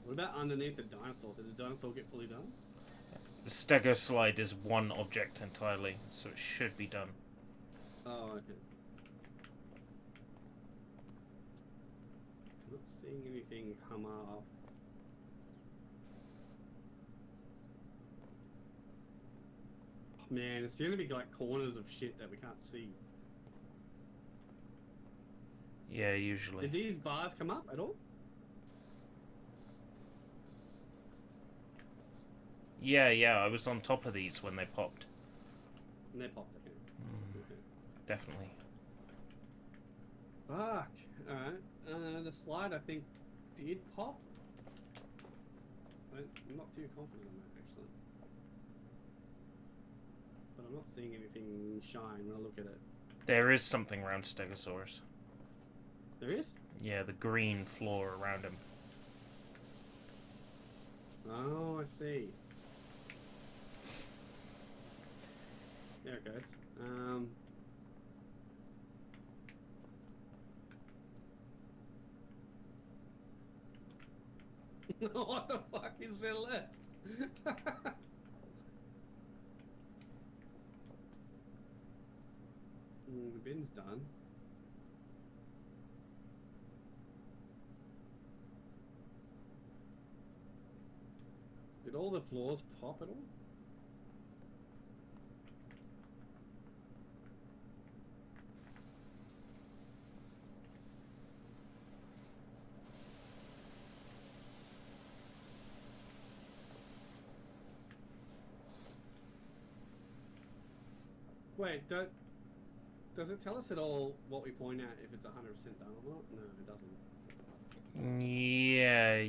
A: What about underneath the dinosaur? Did the dinosaur get fully done?
B: The stego slide is one object entirely, so it should be done.
A: Oh, okay. Not seeing anything come up. Man, it's gonna be like corners of shit that we can't see.
B: Yeah, usually.
A: Did these bars come up at all?
B: Yeah, I was on top of these when they popped.
A: And they popped again. Okay.
B: Definitely.
A: Fuck. Alright. The slide, I think, did pop. I'm not too confident on that, actually. But I'm not seeing anything shine when I look at it.
B: There is something around Stegosaurus.
A: There is?
B: Yeah, the green floor around him.
A: Oh, I see. There it goes. What the fuck is there left? The bin's done. Did all the floors pop at all? Wait, does it tell us at all what we point at if it's 100% done or not? No, it doesn't.
B: Yeah.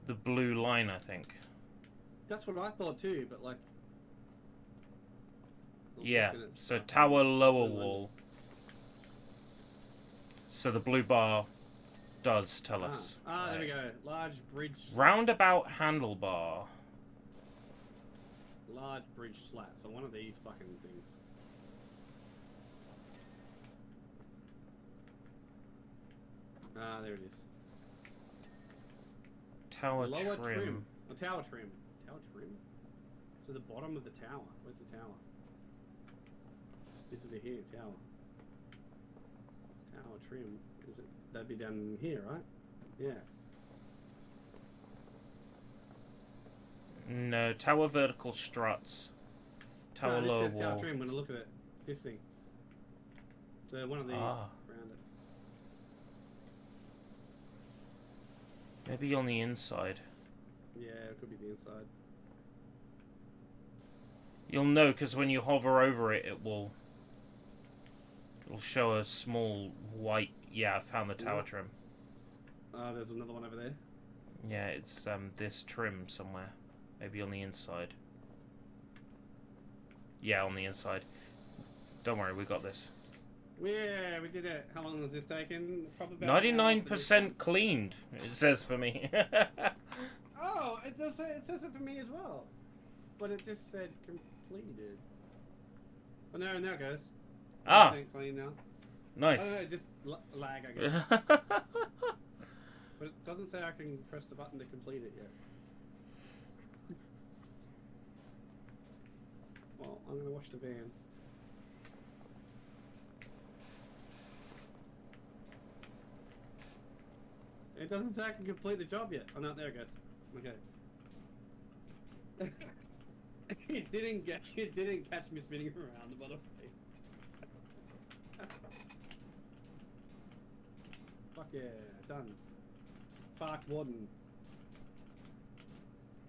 B: The blue line, I think.
A: That's what I thought too, but like...
B: Yeah, so tower lower wall. So the blue bar does tell us.
A: There we go. Large bridge...
B: Roundabout handlebar.
A: Large bridge slat. So one of these fucking things. There it is.
B: Tower
A: Lower
B: trim.
A: Oh, tower trim. Tower trim? To the bottom of the tower. Where's the tower? This is it here, tower. Tower trim. Is it? That'd be down here, right? Yeah.
B: No, tower vertical struts. Tower
A: this
B: lower
A: says
B: wall.
A: tower trim when I look at it. This thing. So one of these around it.
B: Maybe on the inside.
A: Yeah, it could be the inside.
B: You'll know because when you hover over it, it'll show a small white. Yeah, I found the tower trim.
A: There's another one over there.
B: Yeah, it's this trim somewhere. Maybe on the inside. Yeah, on the inside. Don't worry, we got this.
A: Yeah, we did it. How long has this taken? Probably about
B: 99% cleaned, it says for me.
A: Oh, it does say, it says it for me as well. But it just said completed. Oh no, now it goes. Clean now.
B: Nice.
A: I don't know, just lag, I guess. But it doesn't say I can press the button to complete it yet. Well, I'm gonna wash the van. It doesn't say I can complete the job yet. Oh no, there it goes. Okay. It didn't catch me spinning around, by the way. Fuck yeah, done. Park warden.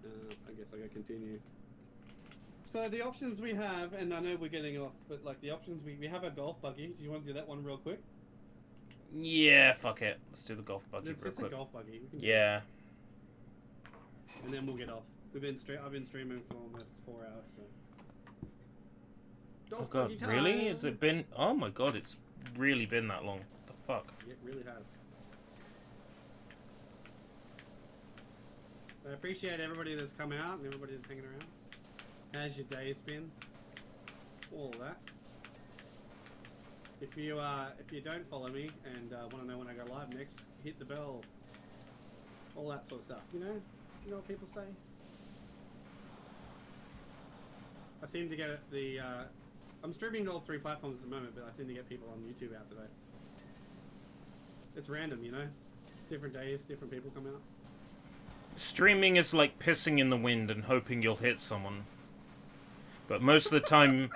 A: I guess I gotta continue. So the options we have, and I know we're getting off, but like the options we have a golf buggy. Do you want to do that one real quick?
B: Yeah, fuck it. Let's do the golf buggy real quick.
A: A golf buggy.
B: Yeah.
A: And then we'll get off. I've been streaming for almost 4 hours. So.
B: Oh god, really? Has it been? Oh my god, it's really been that long. What the fuck?
A: It really has. I appreciate everybody that's come out and everybody that's hanging around. How's your days been? All that. If you don't follow me and want to know when I go live next, hit the bell. All that sort of stuff. You know what people say. I seem to get the. I'm streaming to all 3 platforms at the moment, but I seem to get people on YouTube out today. It's random, you know. Different days, different people come out.
B: Streaming is like pissing in the wind and hoping you'll hit someone. But most of the time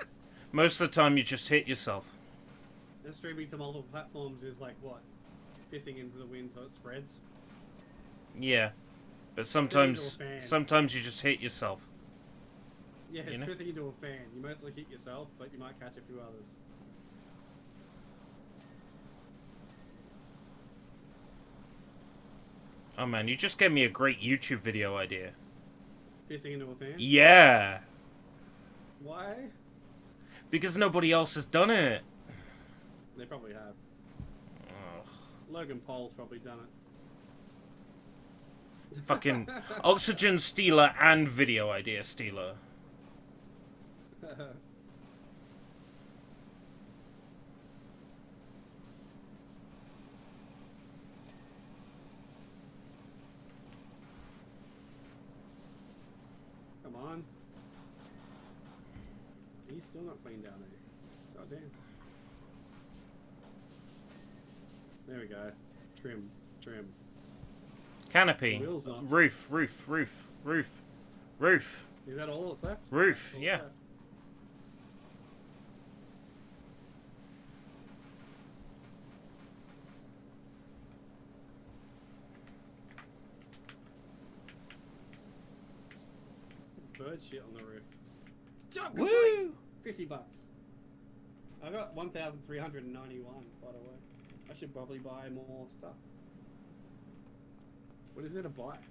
B: you just hit yourself.
A: And streaming to multiple platforms is like what? Pissing into the wind so it spreads?
B: Yeah. But sometimes you just hit yourself.
A: Yeah, it's pissing into a fan. You mostly hit yourself, but you might catch a few others.
B: Oh man, you just gave me a great YouTube video idea.
A: Pissing into a fan?
B: Yeah!
A: Why?
B: Because nobody else has done it.
A: They probably have.
B: Ugh.
A: Logan Paul's probably done it.
B: Fucking oxygen stealer and video idea stealer.
A: Come on. He's still not clean down there. God damn. There we go. Trim.
B: Canopy. Roof.
A: Is that all that's left?
B: Roof, yeah.
A: Left. Bird shit on the roof. Job complete!
B: Woo!
A: $50. I got 1,391, by the way. I should probably buy more stuff. What is there to buy? Can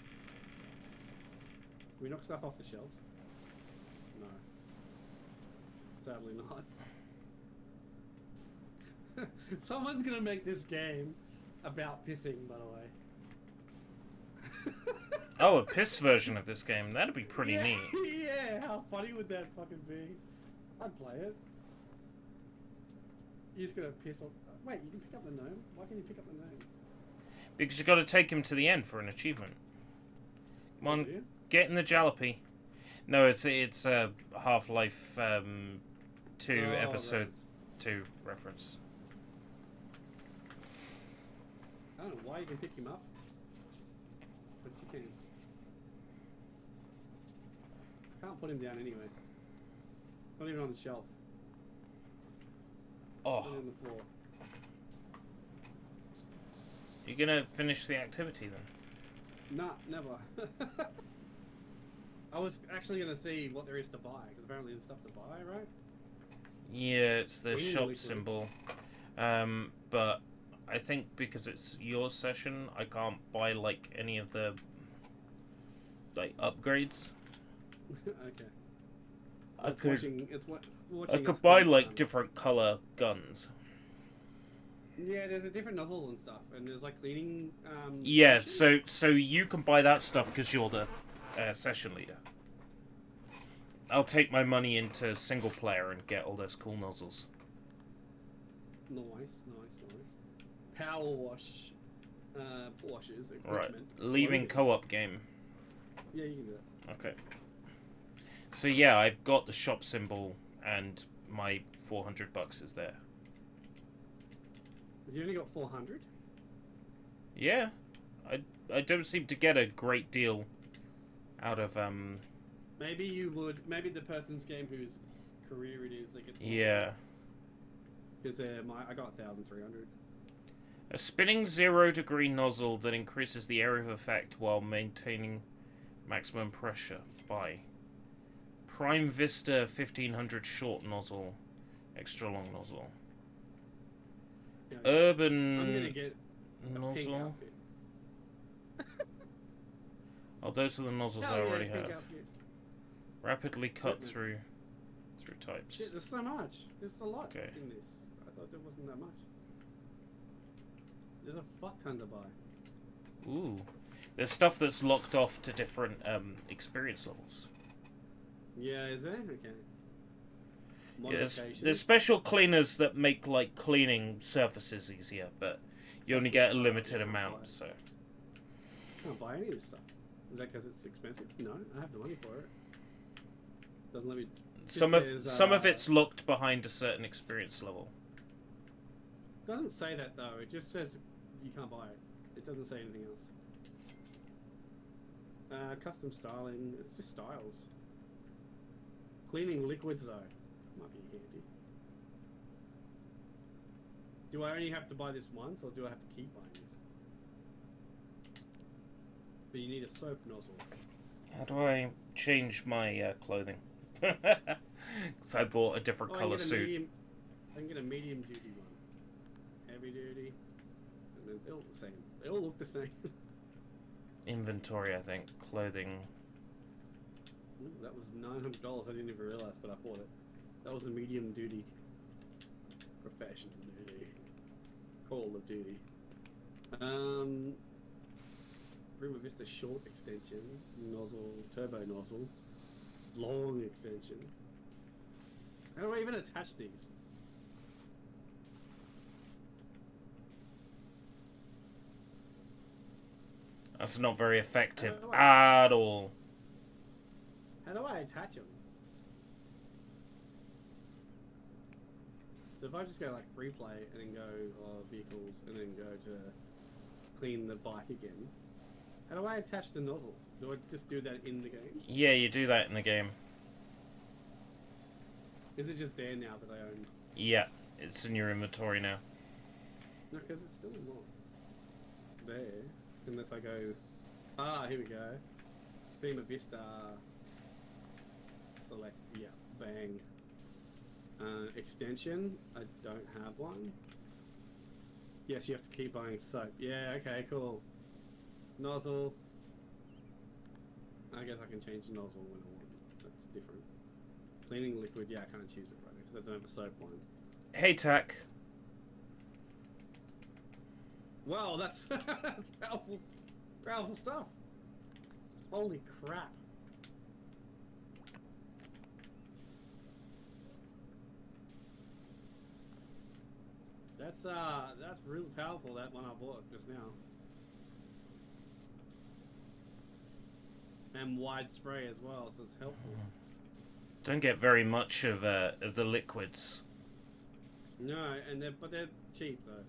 A: we knock stuff off the shelves? No. Sadly not. Someone's gonna make this game about pissing, by the way.
B: Oh, a piss version of this game. That'd be pretty neat.
A: Yeah, how funny would that fucking be? I'd play it. You're just gonna piss off. Wait, you can pick up the gnome? Why can't you pick up the gnome?
B: Because you got to take him to the end for an achievement. Come on, get in the jalopy. No, it's Half-Life 2 episode 2 reference.
A: I don't know why you can pick him up, but you can. Can't put him down anyway. Not even on the shelf.
B: Oh.
A: Put him on the floor.
B: You're gonna finish the activity then?
A: Nah, never. I was actually gonna see what there is to buy, because apparently there's stuff to buy, right?
B: Yeah, it's the shop symbol. But I think because it's your session, I can't buy like any of the like upgrades.
A: Okay.
B: I
A: Watching
B: could buy like different color guns.
A: Yeah, there's a different nozzle and stuff, and there's like cleaning.
B: Yeah, so you can buy that stuff because you're the session leader. I'll take my money into single player and get all those cool nozzles.
A: Nice. Powerwash. washes,
B: Right.
A: equipment.
B: Leaving
A: clothing.
B: co-op game.
A: Yeah, you can do that.
B: Okay. So yeah, I've got the shop symbol and my $400 is there.
A: You only got 400?
B: Yeah. I don't seem to get a great deal out of
A: Maybe you would. Maybe the person's game whose career it is, they get.
B: yeah.
A: Because I got 1,300.
B: A spinning 0-degree nozzle that increases the area of effect while maintaining maximum pressure. By Prime Vista 1500 short nozzle, extra long nozzle.
A: Yeah,
B: Urban
A: I'm gonna get a pink
B: nozzle.
A: outfit.
B: Oh, those are the nozzles
A: Hell
B: I
A: yeah,
B: already
A: pink
B: have.
A: outfit.
B: Rapidly cut
A: Equipment.
B: through types.
A: Shit, there's so much. There's a lot
B: Okay.
A: in this. I thought there wasn't that much. There's a fuck ton to buy.
B: Ooh. There's stuff that's locked off to different experience levels.
A: Yeah, is there? Okay.
B: Yeah,
A: Modifications.
B: there's special cleaners that make like cleaning surfaces easier, but you only get a limited amount, so.
A: Can't buy any of this stuff. Is that because it's expensive? No, I have the money for it. Doesn't let me.
B: Some of it's locked behind a certain experience level.
A: Doesn't say that though. It just says you can't buy it. It doesn't say anything else. Custom styling. It's just styles. Cleaning liquids though might be handy. Do I only have to buy this once, or do I have to keep buying this? But you need a soap nozzle.
B: How do I change my clothing? Because I bought a different color suit.
A: I can get a medium duty one. Heavy duty. And then they're all the same. They all look the same.
B: Inventory, I think. Clothing.
A: Ooh, that was $900. I didn't even realize, but I bought it. That was a medium duty. Professional duty. Call of Duty. Prima Vista short extension. Nozzle. Turbo nozzle. Long extension. How do I even attach these?
B: That's not very effective at all.
A: How do I attach them? So if I just go like free play and then go vehicles and then go to clean the bike again, how do I attach the nozzle? Do I just do that in the game?
B: Yeah, you do that in the game.
A: Is it just there now that I own?
B: Yeah, it's in your inventory now.
A: No, because it's still not there. Unless I go... Ah, here we go. Prima Vista. Select, yeah, bang. Extension, I don't have one. Yes, you have to keep buying soap. Yeah, okay, cool. Nozzle. I guess I can change the nozzle when I want. That's different. Cleaning liquid, yeah, I can't choose it right now because I don't have a soap one.
B: Hey, Tack.
A: Wow, that's powerful, powerful stuff. Holy crap. That's really powerful, that one I bought just now. And wide spray as well, so it's helpful.
B: Don't get very much of the liquids.
A: No, but they're cheap though.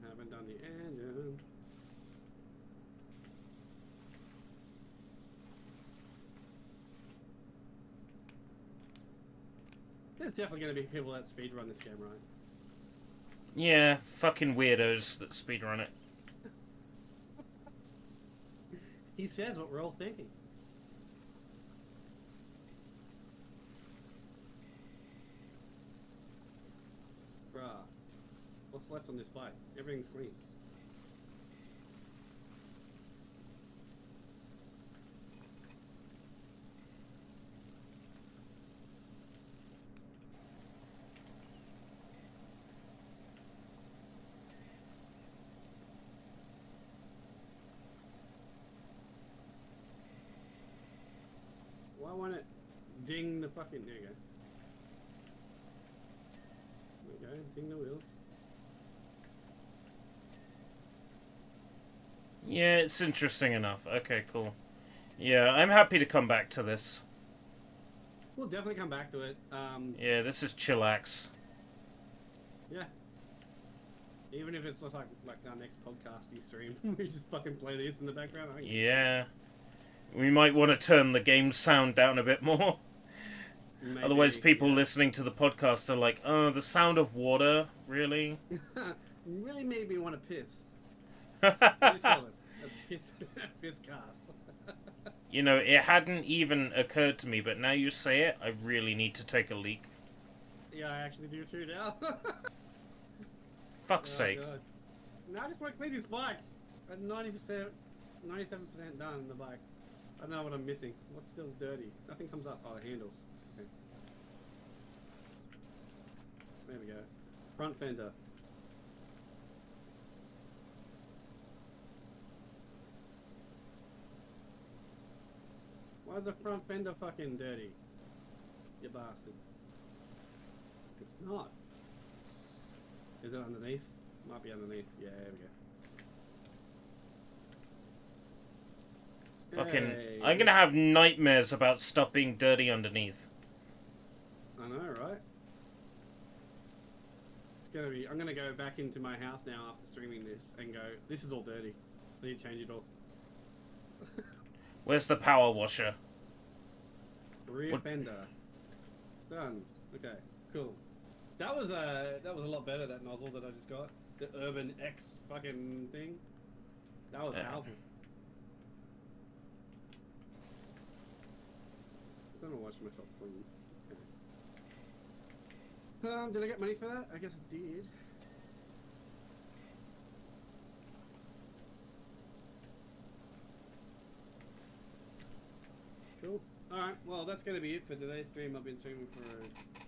A: I haven't done the engine. There's definitely going to be people that speedrun this game, right?
B: Yeah, fucking weirdos that speedrun it.
A: He says what we're all thinking. Bruh. What's left on this bike? Everything's clean. won't it ding the fucking... There you go. There we go, ding the wheels.
B: Yeah, it's interesting enough. Okay, cool. Yeah, I'm happy to come back to this.
A: We'll definitely come back to it.
B: Yeah, this is chillax.
A: Yeah. Even if it's just like our next podcasty stream, we just fucking play this in the background.
B: Yeah. We might want to turn the game sound down a bit more.
A: Maybe,
B: Otherwise, people
A: yeah.
B: listening to the podcast are like, oh, the sound of water? Really?
A: Really made me want to piss. I just call it a piss, piss cast.
B: You know, it hadn't even occurred to me, but now you say it, I really need to take a leak.
A: Yeah, I actually do too now.
B: Fuck's sake.
A: God. Now I just want to clean this bike. At 90%, 97% done in the bike. I don't know what I'm missing. What's still dirty? Nothing comes up. Oh, the handles. Okay. There we go. Front fender. Why is the front fender fucking dirty? You bastard. It's not. Is it underneath? Might be underneath. Yeah, there we go.
B: Fucking...
A: Hey.
B: I'm gonna have nightmares about stuff being dirty underneath.
A: I know, right? It's gonna be... I'm gonna go back into my house now after streaming this and go, this is all dirty. I need to change it all.
B: Where's the power washer?
A: Rear fender. Done. Okay, cool. That was a lot better, that nozzle that I just got. The Urban X fucking thing. That was powerful. I'm gonna watch myself clean. Okay. Did I get money for that? I guess I did. Cool. Alright, well that's gonna be it for today's stream. I've been streaming for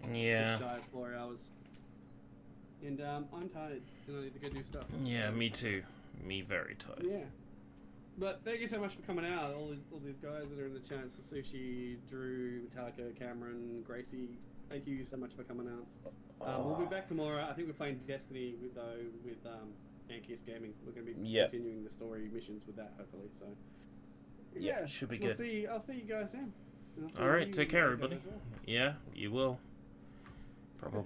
A: just shy of 4 hours. And I'm tired and I need to go do stuff.
B: Yeah, me too. Me very tired.
A: Yeah. But thank you so much for coming out. All these guys that are in the chat, so Sushi, Drew, Metallica, Cameron, Gracie, thank you so much for coming out. We'll be back tomorrow. I think we're playing Destiny with Ankies Gaming. We're going to be continuing the story missions with that, hopefully. So
B: yeah, should be good.
A: I'll see you guys soon.
B: Alright, take care, everybody. Well. Yeah, you will. Probably.